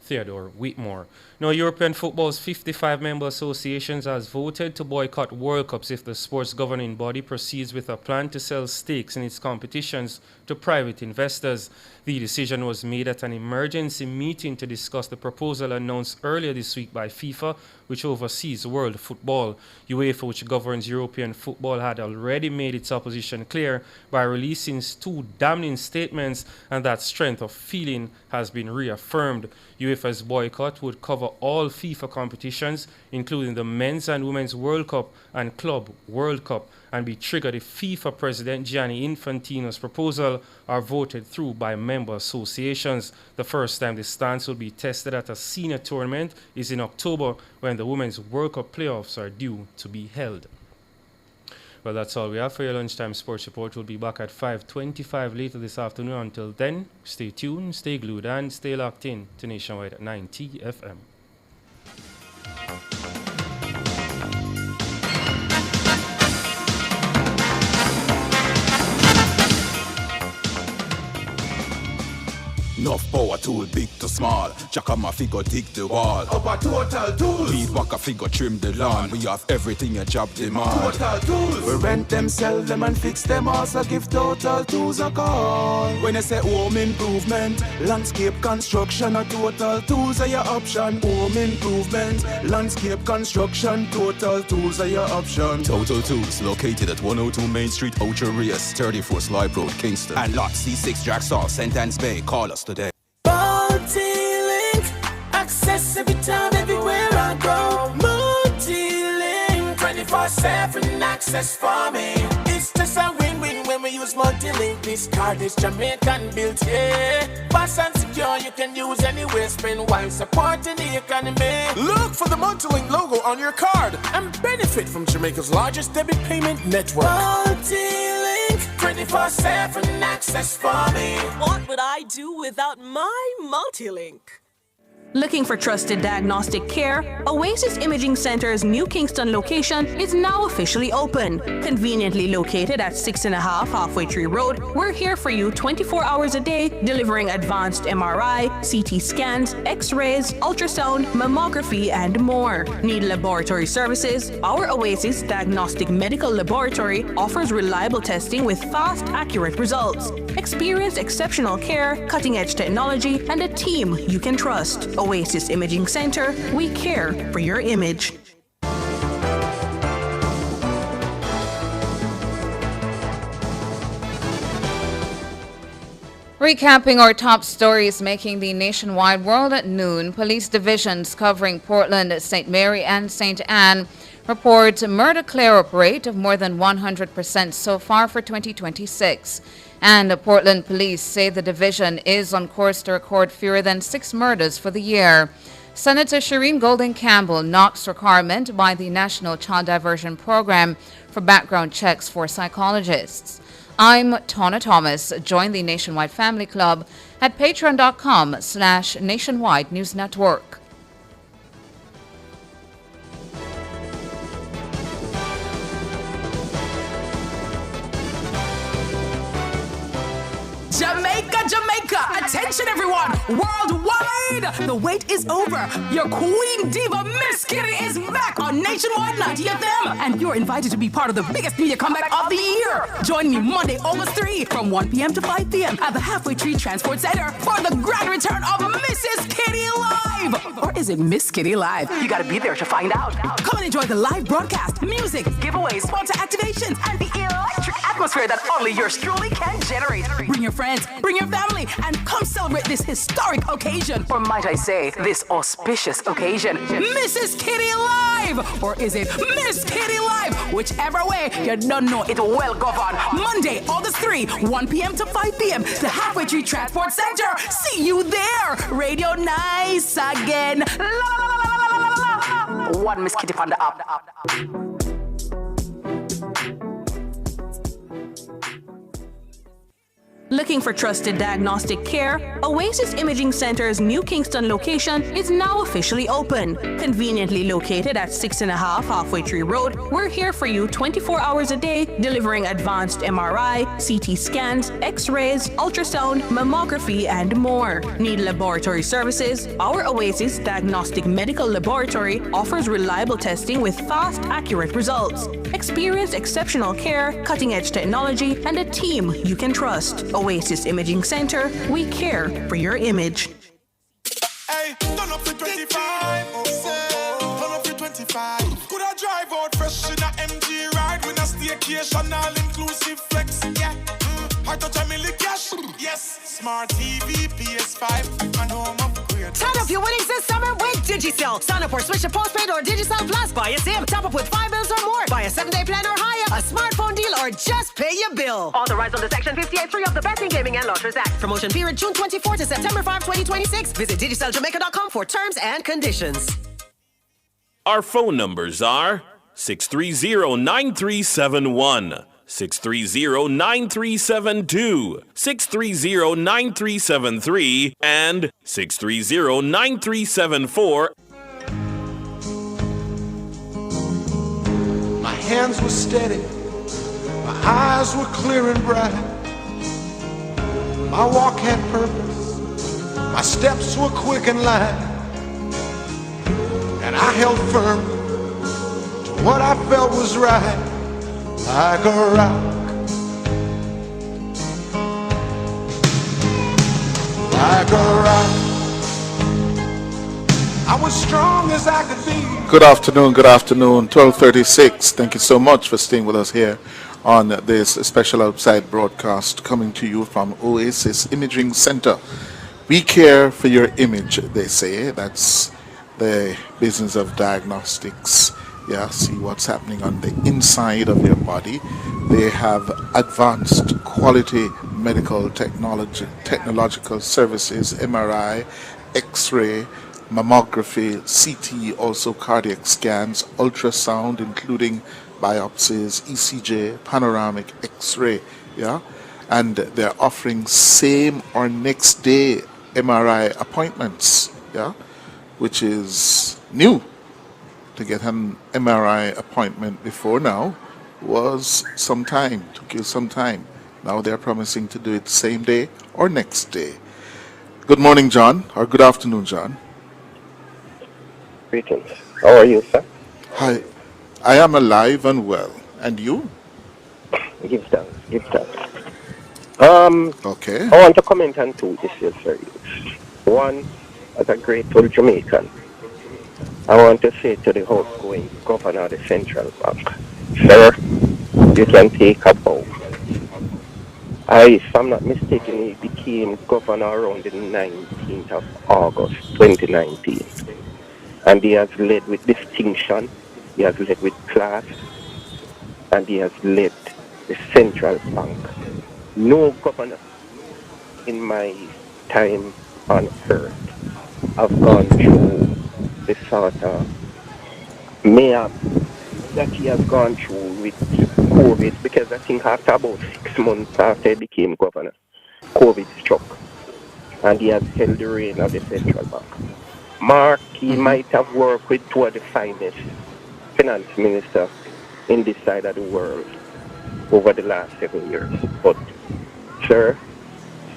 Theodore Whitmore. Now, European football's 55 member associations has voted to boycott World Cups if the sports governing body proceeds with a plan to sell stakes in its competitions to private investors. The decision was made at an emergency meeting to discuss the proposal announced earlier this week by FIFA, which oversees world football. UEFA, which governs European football, had already made its opposition clear by releasing two damning statements, and that strength of feeling has been reaffirmed. UEFA's boycott would cover all FIFA competitions, including the Men's and Women's World Cup and Club World Cup, and be triggered if FIFA President Gianni Infantino's proposal are voted through by member associations. The first time this stance will be tested at a senior tournament is in October, when the Women's World Cup playoffs are due to be held. Well, that's all we have for your lunchtime sports report. We'll be back at 5:25 later this afternoon. Until then, stay tuned, stay glued, and stay locked in to Nationwide at 90 FM. Enough power tool, big to small. Jackama figure dig the wall. Upper Total Tools. Weed whacker figure trim the lawn. We have everything a job demand. Total Tools. We rent them, sell them and fix them. Also give Total Tools a call. When I say home improvement, landscape construction, a Total Tools are your option. Home improvement, landscape construction, Total Tools are your option. Total Tools located at 102 Main Street, Ocho Rios, 34 Slide Road, Kingston. And lot C6 Jacksaw, Sentence Bay. Call us today. Multi-link, access every time, everywhere I go. Multi-link, 24/7 access for me. It's just a win-win when we use multi-link. This card is Jamaican built, yeah. Fast and secure, you can use anywhere. Spend while supporting the economy. Look for the multi-link logo on your card and benefit from Jamaica's largest debit payment network. Multi-link, 24/7 access for me. What would I do without my multi-link? Looking for trusted diagnostic care? Oasis Imaging Center's New Kingston location is now officially open. Conveniently located at 6.5 Halfway Tree Road, we're here for you 24 hours a day, delivering advanced MRI, CT scans, X-rays, ultrasound, mammography, and more. Need laboratory services? Our Oasis Diagnostic Medical Laboratory offers reliable testing with fast, accurate results. Experience exceptional care, cutting-edge technology, and a team you can trust. Oasis Imaging Center, we care for your image. Recapping our top stories making the nationwide world at noon, police divisions covering Portland, St. Mary, and St. Anne report murder clear-up rate of more than 100% so far for 2026. And the Portland police say the division is on course to record fewer than 6 murders for the year. Senator Shireen Golden Campbell knocks requirement by the National Child Diversion Program for background checks for psychologists. I'm Tonna Thomas. Join the Nationwide Family Club at patreon.com/Nationwide News Network. Jamaica, Jamaica, attention everyone, worldwide, the wait is over. Your queen diva, Miss Kitty, is back on Nationwide 90 FM, and you're invited to be part of the biggest media comeback of the year. Join me Monday, August 3 from 1 p.m. to 5 p.m. at the Halfway Tree Transport Center for the grand return of Mrs. Kitty Live. Or is it Miss Kitty Live? You gotta be there to find out. Come and enjoy the live broadcast, music, giveaways, sponsor activations, and the electric atmosphere that only yours truly can generate. Bring your friends, bring your family, and come celebrate this historic occasion. Or might I say, this auspicious occasion. Mrs. Kitty Live! Or is it Miss Kitty Live? Whichever way, you don't know it well governed. Monday, August 3, 1 p.m. to 5 p.m. The Halfway Tree Transport Center. See you there. Radio Nice again. La, la, la, la, la, la, la. One Miss Kitty on the app. Looking for trusted diagnostic care? Oasis Imaging Center's New Kingston location is now officially open. Conveniently located at 6.5 Halfway Tree Road, we're here for you 24 hours a day, delivering advanced MRI, CT scans, X-rays, ultrasound, mammography, and more. Need laboratory services? Our Oasis Diagnostic Medical Laboratory offers reliable testing with fast, accurate results. Experience exceptional care, cutting-edge technology, and a team you can trust. Oasis Imaging Center, we care for your image. Hey, turn up to 25. Turn up to 25. Could I drive out fresh in a MG ride with a staycation all inclusive flex? Yeah. I touch a million cash. Yes. Smart TV, PS5, and home upgrade. Turn up your winnings this summer with Digicel. Sign up for Switch to Postpaid or Digicel Plus. Buy a SIM. Top up with 5 bills or more. Buy a 7-day plan or higher. A smartphone deal or just pay your bill. Authorized under Section 58.3 of the Betting, Gaming and Lotteries Act. Promotion period June 24 to September 5, 2026. Visit DigicelJamaica.com for terms and conditions. Our phone numbers are 630-9371, 630-9372, 630-9373, and 630-9374. My hands were steady, my eyes were clear and bright. My walk had purpose, My steps were quick and light, and I held firm to what I felt was right, like a rock, like a rock. I was strong as I could be. Good afternoon, 12:36. Thank you so much for staying with us here on this special outside broadcast coming to you from Oasis Imaging Center. We care for your image, they say. That's the business of diagnostics. Yeah, see what's happening on the inside of your body. They have advanced quality medical technological services, MRI, X-ray, mammography, CT, also cardiac scans, ultrasound, including biopsies, ECG, panoramic X-ray, yeah, and they're offering same or next day MRI appointments, yeah, which is new. To get an MRI appointment before now was some time, took you some time. Now they're promising to do it same day or next day. Good morning, John, or good afternoon, John. Greetings. How are you, sir? Hi, I am alive and well. And you? Give thanks. Give thanks. Okay. I want to comment on two issues, sir. One, as a grateful Jamaican, I want to say to the outgoing governor of the central bank, sir, you can take a bow. If I'm not mistaken, he became governor around the 19th of August 2019. And he has led with distinction, he has led with class, and he has led the central bank. No governor in my time on earth have gone through the sort of mayhem that he has gone through with COVID, because I think after about 6 months after he became governor, COVID struck, and he has held the reign of the central bank. Mark, he might have worked with two of the finest finance ministers in this side of the world over the last 7 years. But, sir,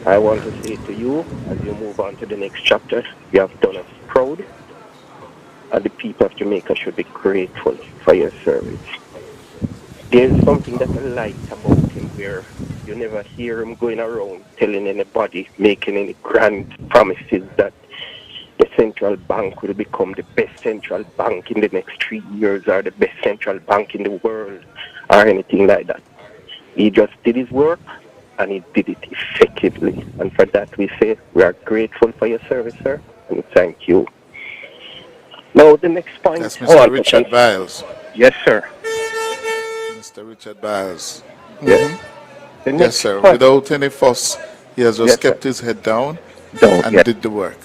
I want to say to you, as you move on to the next chapter, you have done us proud, and the people of Jamaica should be grateful for your service. There is something that I like about him, where you never hear him going around telling anybody, making any grand promises that the central bank will become the best central bank in the next 3 years, or the best central bank in the world, or anything like that. He just did his work, and he did it effectively. And for that we say we are grateful for your service, sir, and thank you. Now the next point. That's Mr. Richard Biles. Yes, sir. Mr. Richard Biles. Yes. Yes, sir. Without any fuss, he has just kept his head down and did the work.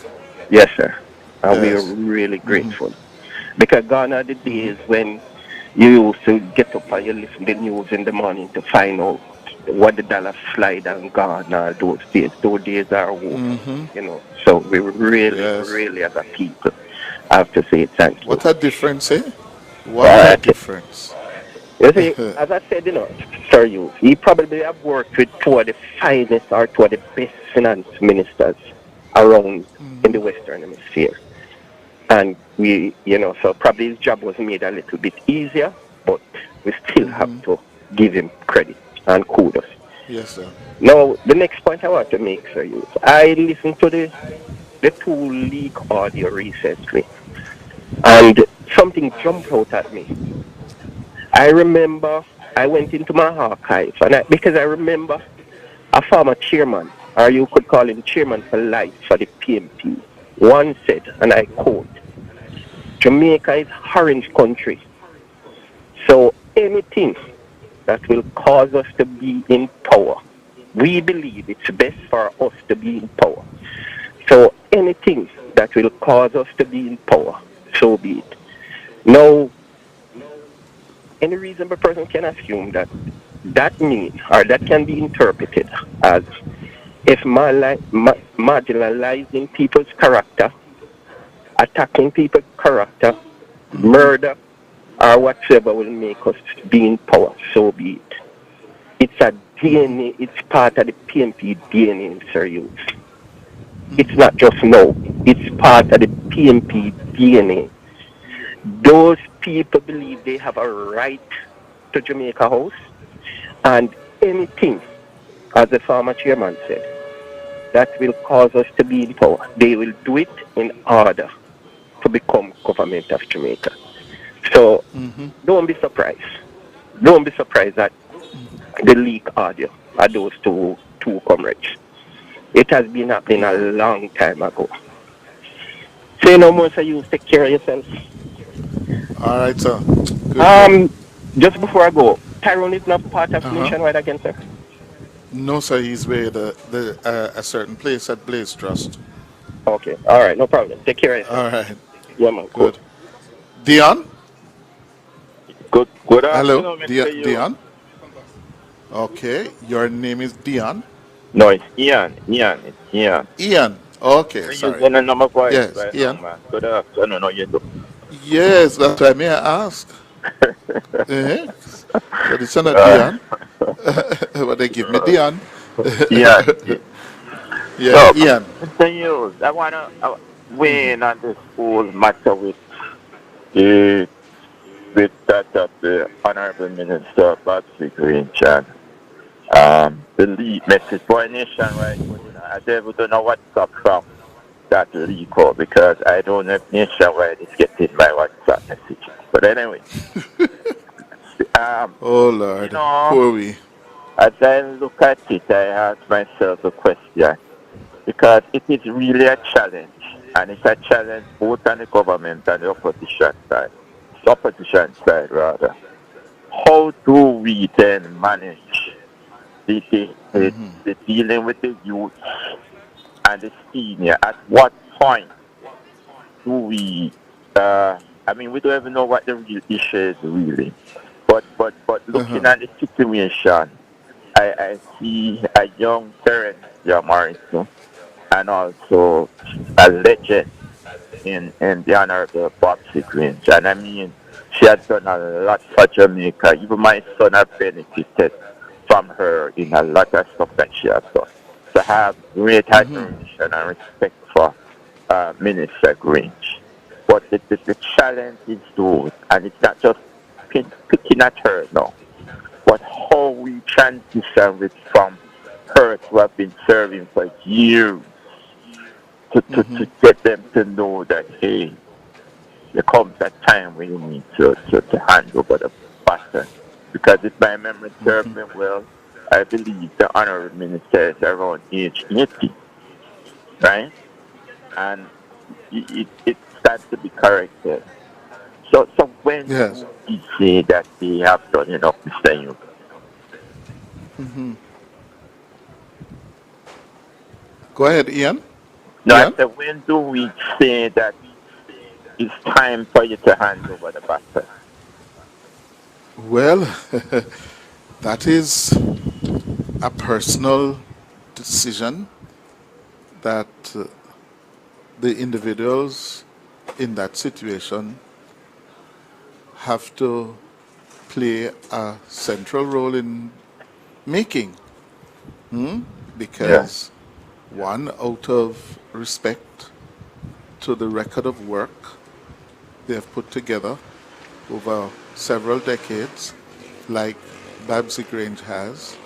Yes, sir. And we are really grateful. Because gone are the days when you used to get up and you listen to the news in the morning to find out what the dollar slide and gone are those days. Those days are over, you know. So we really as a people have to say thank you. What a difference, eh? What a difference. You see, as I said, you know, Sir Hughes, he probably have worked with two of the finest or two of the best finance ministers around in the Western Hemisphere. And we, you know, so probably his job was made a little bit easier, but we still have to give him credit and kudos. Yes, sir. Now, the next point I want to make, Sir Hughes, I listened to the two leak audio recently, and something jumped out at me. I remember I went into my archive, and because I remember a former chairman, or you could call him chairman for life for the PMP, once said, and I quote, Jamaica is orange country, so anything that will cause us to be in power, we believe it's best for us to be in power. So anything that will cause us to be in power, so be it. Now, any reasonable person can assume that that means, or that can be interpreted as if marginalizing people's character, attacking people's character, murder, or whatsoever will make us be in power, so be it. It's a DNA, it's part of the PMP DNA, Sir Hughes. It's not just now. It's part of the PMP DNA. Those people believe they have a right to Jamaica House, and anything, as the former chairman said, that will cause us to be in power, they will do it in order to become government of Jamaica. So don't be surprised. Don't be surprised that the leak audio are those two comrades. It has been happening a long time ago. Say no more, so you take care of yourself. All right, sir. Good. Just before I go, Tyrone is not part of Uh-huh. Nationwide again, sir. No, sir, he's with a certain place at Blaze Trust. Okay, all right, no problem. Take care of yourself. All right. Yeah, man, cool. Good. Dion? Good Hello, afternoon, Mr. Hughes. Dion? Okay, your name is Dion? No, it's Ian. It's Ian. Ian. Okay, You're sorry. using a number voice Yes, right Ian. now, man. Good afternoon. How you do? Yes, that's why may I ask. But it's not Dion. But they give me Dion. Ian. Yeah, So, Ian. Mr. Hughes, I want to weigh in on this whole matter the with that of the Honorable Minister Babsy Grange and the leak message for Nationwide. I don't know what's up from that leak out because I don't know if Nationwide is getting my WhatsApp message. But anyway, Oh, Lord. you know, Poor we. as I look at it, I ask myself a question because it is really a challenge, and it's a challenge both on the government and the opposition side. Opposition side rather. How do we then manage the dealing with the youth and the senior? At what point do we? We don't even know what the real issue is really. But looking at the situation, I see a young Terence Morrison and also a legend in the Honorable Babsy Grange. And I mean, she has done a lot for Jamaica. Even my son has benefited from her in a lot of stuff that she has done. So I have great admiration and respect for Minister Grange. But the challenge is those, and it's not just picking at her now, but how we transition with from her who have been serving for years to get them to know that, hey, there comes a time when you need to hand over the baton. Because if my memory serves me well, I believe the Honorable Minister is around age 80, right? And it starts to be corrected. So when Yes. we say that they have done enough, Mr. Hughes? Go ahead, Ian. No, Ian? I said, when do we say that it's time for you to hand over the baton? Well, that is a personal decision that the individuals in that situation have to play a central role in making. Because one, out of respect to the record of work they have put together over several decades, like Babsy Grange has,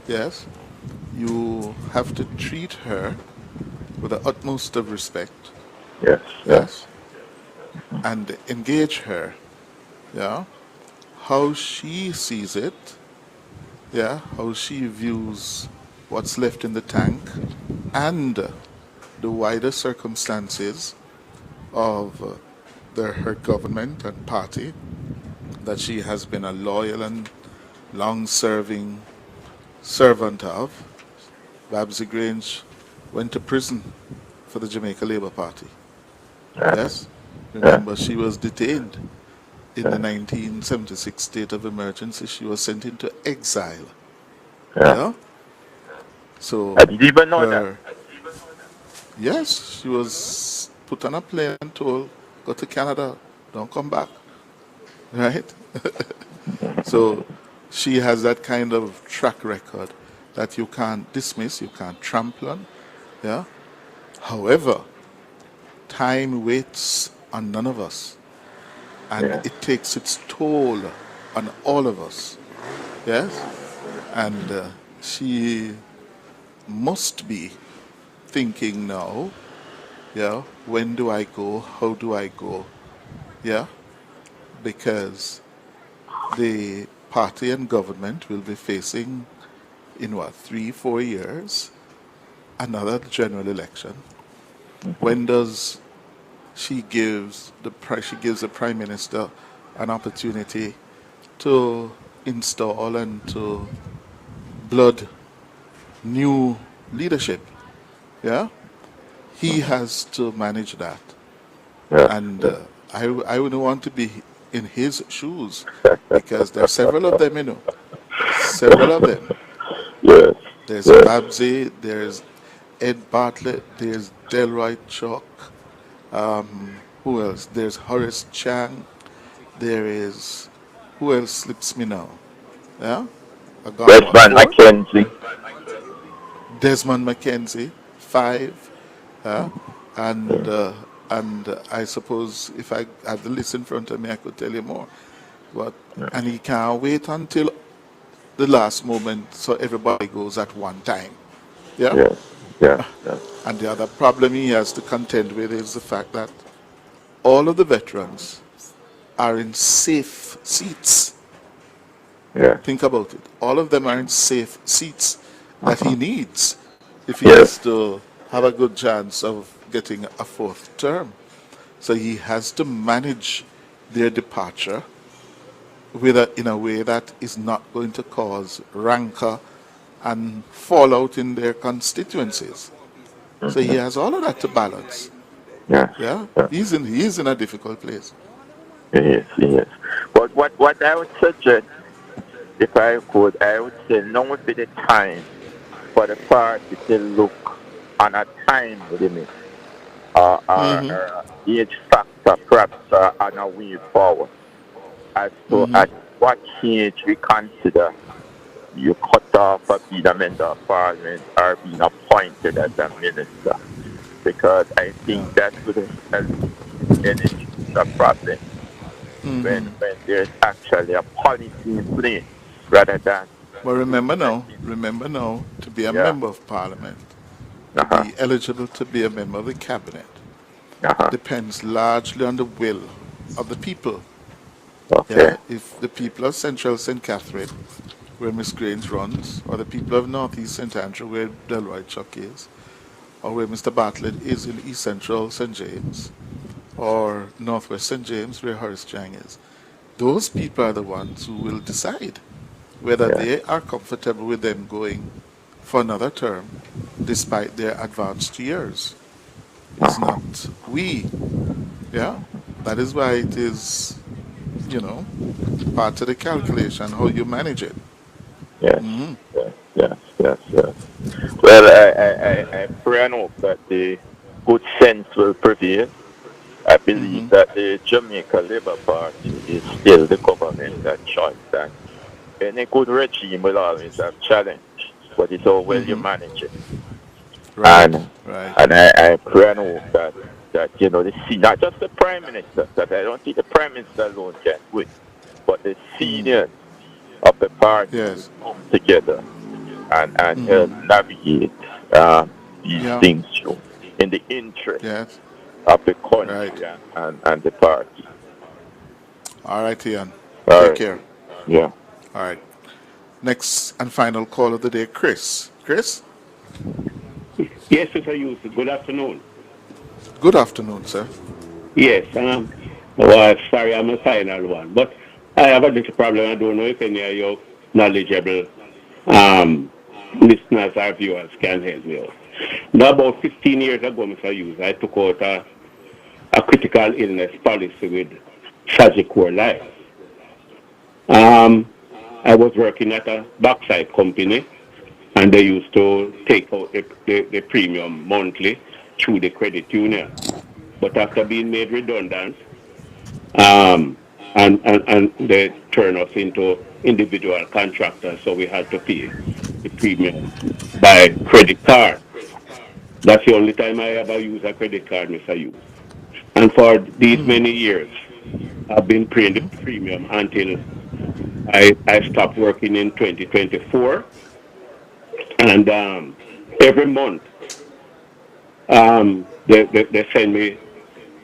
yes, you have to treat her with the utmost of respect. Yes. And engage her. Yeah. How she sees it. Yeah. How she views what's left in the tank and the wider circumstances of her government and party, that she has been a loyal and long-serving servant of. Babsy Grange went to prison for the Jamaica Labour Party. Yes? Remember, she was detained in the 1976 state of emergency. She was sent into exile. Yeah? So I didn't even know that. Yes, she was put on a plane and told, go to Canada, don't come back. Right? So she has that kind of track record that you can't dismiss, you can't trample on. Yeah? However, time waits on none of us, and Yeah. it takes its toll on all of us. Yes? And she must be thinking now, yeah, when do I go? How do I go? Yeah? Because the party and government will be facing, in what, 3, 4 years, another general election. When does she gives the prime minister an opportunity to install and to blood new leadership? Yeah, he has to manage that, Yeah. and Yeah. I wouldn't want to be in his shoes because there are several of them, several of them. Yes. There's Yes. Babsy, there's Ed Bartlett, there's Delroy Chuck. Who else? There's Horace Chang. There is, who else slips me now? Yeah, I got what, Desmond four? McKenzie. Desmond McKenzie, five. Yeah, and I suppose if I had the list in front of me, I could tell you more. But and he can't wait until the last moment, so everybody goes at one time. Yeah. Yeah. Yeah. Yeah. And the other problem he has to contend with is the fact that all of the veterans are in safe seats. Yeah. Think about it. All of them are in safe seats that he needs if he Yes. is to have a good chance of getting a fourth term. So he has to manage their departure in a way that is not going to cause rancor and fallout in their constituencies. So he has all of that to balance. Yeah. Yeah, Yeah. he's in a difficult place. Yes. Yes. But what I would suggest, if I could, I would say now would be the time for the party to look on a time limit Hmm. or age factor perhaps on a way forward as to Hmm. at what age we consider you cut off of being a member of parliament or being appointed as a minister. Because I Yeah. think that would help manage the problem Hmm. when there's actually a policy in place rather than But implementing. remember now, to be a Yeah. member of parliament, to Uh-huh. be eligible to be a member of the cabinet, Uh-huh. depends largely on the will of the people. Okay. Yeah, if the people of Central St. Catherine, where Miss Grange runs, or the people of Northeast St. Andrew, where Delroy Chuck is, or where Mr. Bartlett is in East Central St. James, or Northwest St. James, where Horace Chang is, those people are the ones who will decide whether Yeah. they are comfortable with them going for another term despite their advanced years. It's Uh-huh. not we. Yeah? That is why it is, you know, part of the calculation, how you manage it. Yes. Hmm. Yes. Yes. Yes. Yes. Well, I pray and hope that the good sense will prevail. I believe Hmm. that the Jamaica Labour Party is still the government that choice, and any good regime will always have challenge, but it's how well you Hmm. manage it. Right, And right. I pray and hope that not just the Prime Minister, that I don't think the Prime Minister alone can do it, but the Mm. seniors of the party will Yes. come together and help Hmm. navigate these Yeah. things through in the interest Yes. of the Right. country and the party. All right, Ian. All Take right. care. Yeah. All right. Next and final call of the day, Chris. Chris? Yes, Mr. Hughes. Good afternoon. Good afternoon, sir. Yes, well, sorry, I'm a final one, but I have a little problem. I don't know if any of your knowledgeable listeners or viewers can help me out. Now, about 15 years ago, Mr. Hughes, I took out a critical illness policy with Sagicor Life. I was working at a backside company, and they used to take out the premium monthly through the credit union. But after being made redundant, and they turned us into individual contractors, so we had to pay the premium by credit card. That's the only time I ever use a credit card, Mr. Hughes. And for these many years, I've been paying the premium until I stopped working in 2024. And every month, they send me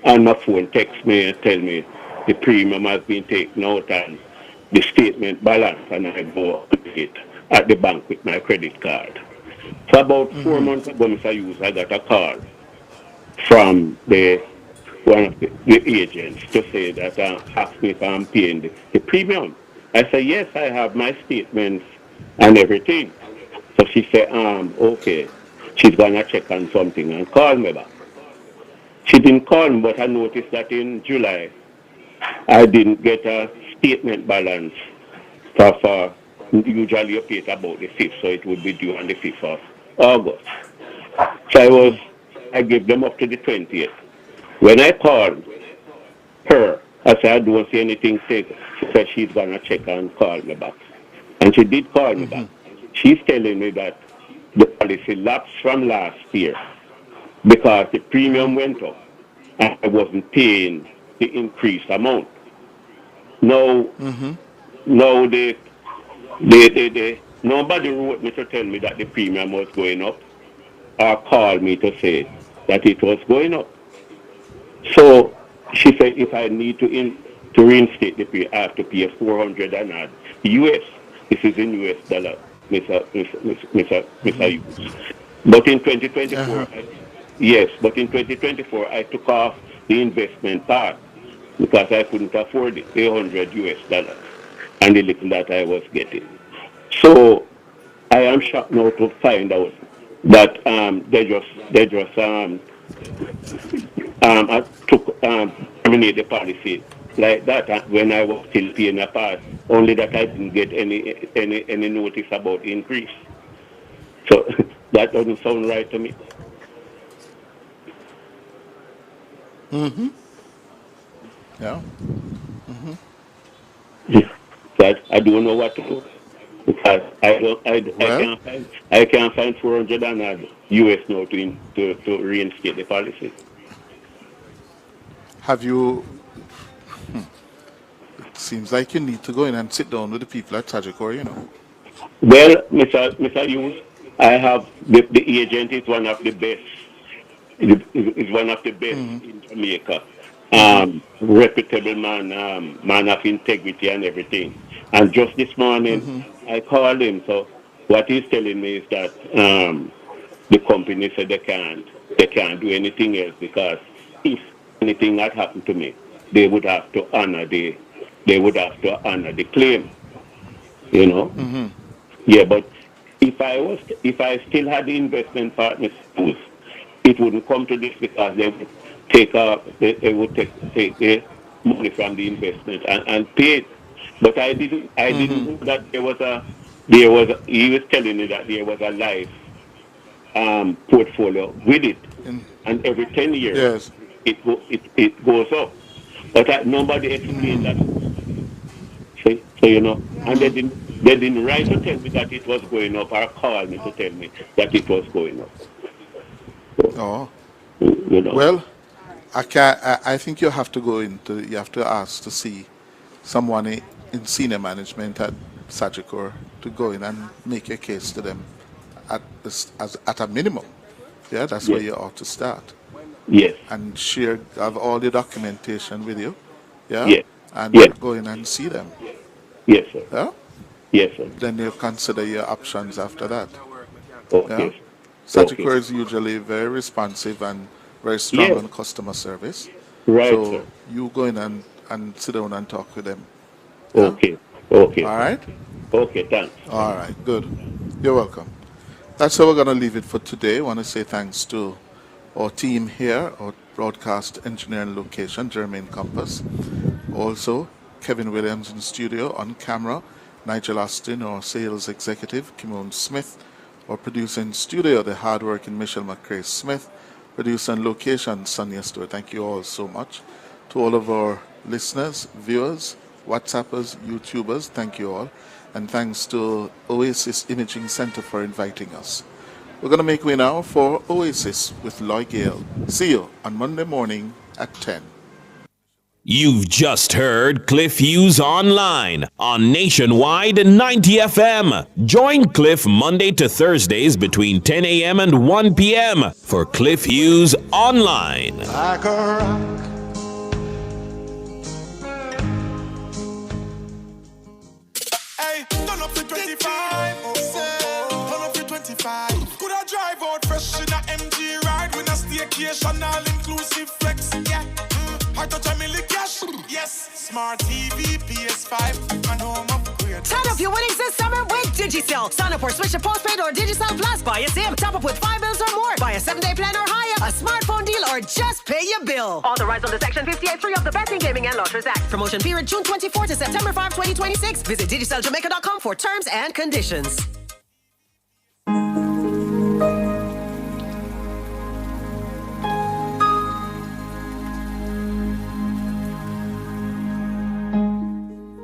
on my phone, text me and tell me the premium has been taken out and the statement balance, and I go and pay it at the bank with my credit card. So about 4 months ago, Mr. Hughes, I got a call from one of the agents to say that ask me if I'm paying the premium. I said, yes, I have my statements and everything. So she said, okay, she's gonna check on something and call me back. She didn't call me, but I noticed that in July I didn't get a statement balance for usually you pay it about the 5th, so it would be due on the 5th of August. So I gave them up to the 20th. When I called her, I said, I don't see anything said. She said she's going to check and call me back. And she did call me back. She's telling me that the policy lapsed from last year because the premium went up and I wasn't paying the increased amount. Now, nobody wrote me to tell me that the premium was going up or called me to say that it was going up. So she said if I need to reinstate the pay, I have to pay 400 and odd US. This is in US dollar, Mr. Hughes. But in 2024, yes, but in 2024 I took off the investment part because I couldn't afford it, $100 US and the little that I was getting. So I am shocked now to find out that they just I took terminate the policy like that when I was still paying a part. Only that I didn't get any notice about increase. So that doesn't sound right to me. Yeah. But I don't know what to do because I can't find 400 and odd US now to reinstate the policy. Have you? It seems like you need to go in and sit down with the people at Sagicor, you know. Well, Mr. Hughes, I have the agent is one of the best. Is one of the best in Jamaica. Reputable man, man of integrity and everything. And just this morning, I called him. So what he's telling me is that the company said they can't do anything else because if anything had happened to me, they would have to honor the claim. You know. Yeah, but if I still had the investment partners, it wouldn't come to this because they would take the money from the investment and pay it. But I didn't know that he was telling me that there was a life portfolio with it, and every 10 years it goes up. But nobody explained that. So you know, and they didn't write to tell me that it was going up or call me to tell me that it was going up. Oh. You know. Well, I think you have to go into. You have to ask to see someone in senior management at Sagicor to go in and make a case to them at a minimum. Yeah, that's where you ought to start. Yes. And have all the documentation with you. Yeah. Yes. And go in and see them. Yes, sir. Yeah. Yes, sir. Then you consider your options after that. Okay. Yeah? Sagicor is usually very responsive and very strong on customer service. Right, so sir. you go in and sit down and talk with them. Okay. Okay. All right? Okay, thanks. All right, good. You're welcome. That's how we're going to leave it for today. I want to say thanks to our team here, our broadcast engineer and location, Jermaine Compass. Also, Kevin Williams in studio, on camera, Nigel Austin, our sales executive, Kimon Smith, our producer in studio, the hardworking Michelle McCrae Smith, producer and location, Sonia Stewart. Thank you all so much. To all of our listeners, viewers, WhatsAppers, YouTubers, thank you all. And thanks to Oasis Imaging Center for inviting us. We're going to make way now for Oasis with Lloyd Gale. See you on Monday morning at 10. You've just heard Cliff Hughes Online on Nationwide 90 FM. Join Cliff Monday to Thursdays between 10 a.m. and 1 p.m. for Cliff Hughes Online. Like a rock. Hey, turn up to 25. Turn up to 25. Could I drive out fresh in a MG ride with a staycation all inclusive flex? Yeah. I touch a million cash. Yes. Smart TV, PS5, and home upgrade. Turn up your winning this summer with Digicel. Sign up or switch to postpaid or Digicel Plus. Buy a SIM. Top up with 5 bills or more. Buy a 7-day plan or higher. A smartphone deal or just pay your bill. Authorized under Section 58.3 of the Betting, Gaming and Lotteries Act. Promotion period June 24 to September 5, 2026. Visit DigicelJamaica.com for terms and conditions.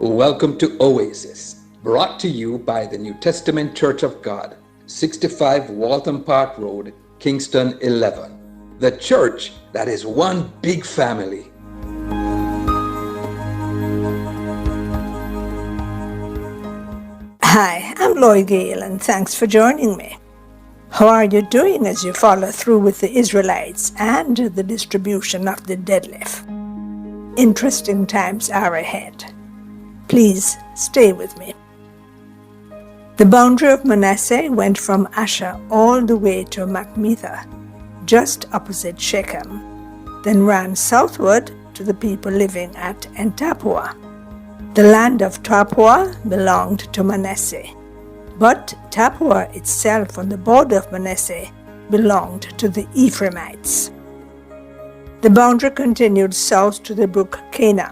Welcome to Oasis, brought to you by the New Testament Church of God, 65 Waltham Park Road, Kingston 11. The church that is one big family. Hi, I'm Lloyd Gale, and thanks for joining me. How are you doing as you follow through with the Israelites and the distribution of the deadlift? Interesting times are ahead. Please stay with me. The boundary of Manasseh went from Asher all the way to Macmetha, just opposite Shechem, then ran southward to the people living at En-Tappuah. The land of Tappuah belonged to Manasseh, but Tappuah itself on the border of Manasseh belonged to the Ephraimites. The boundary continued south to the brook Cana,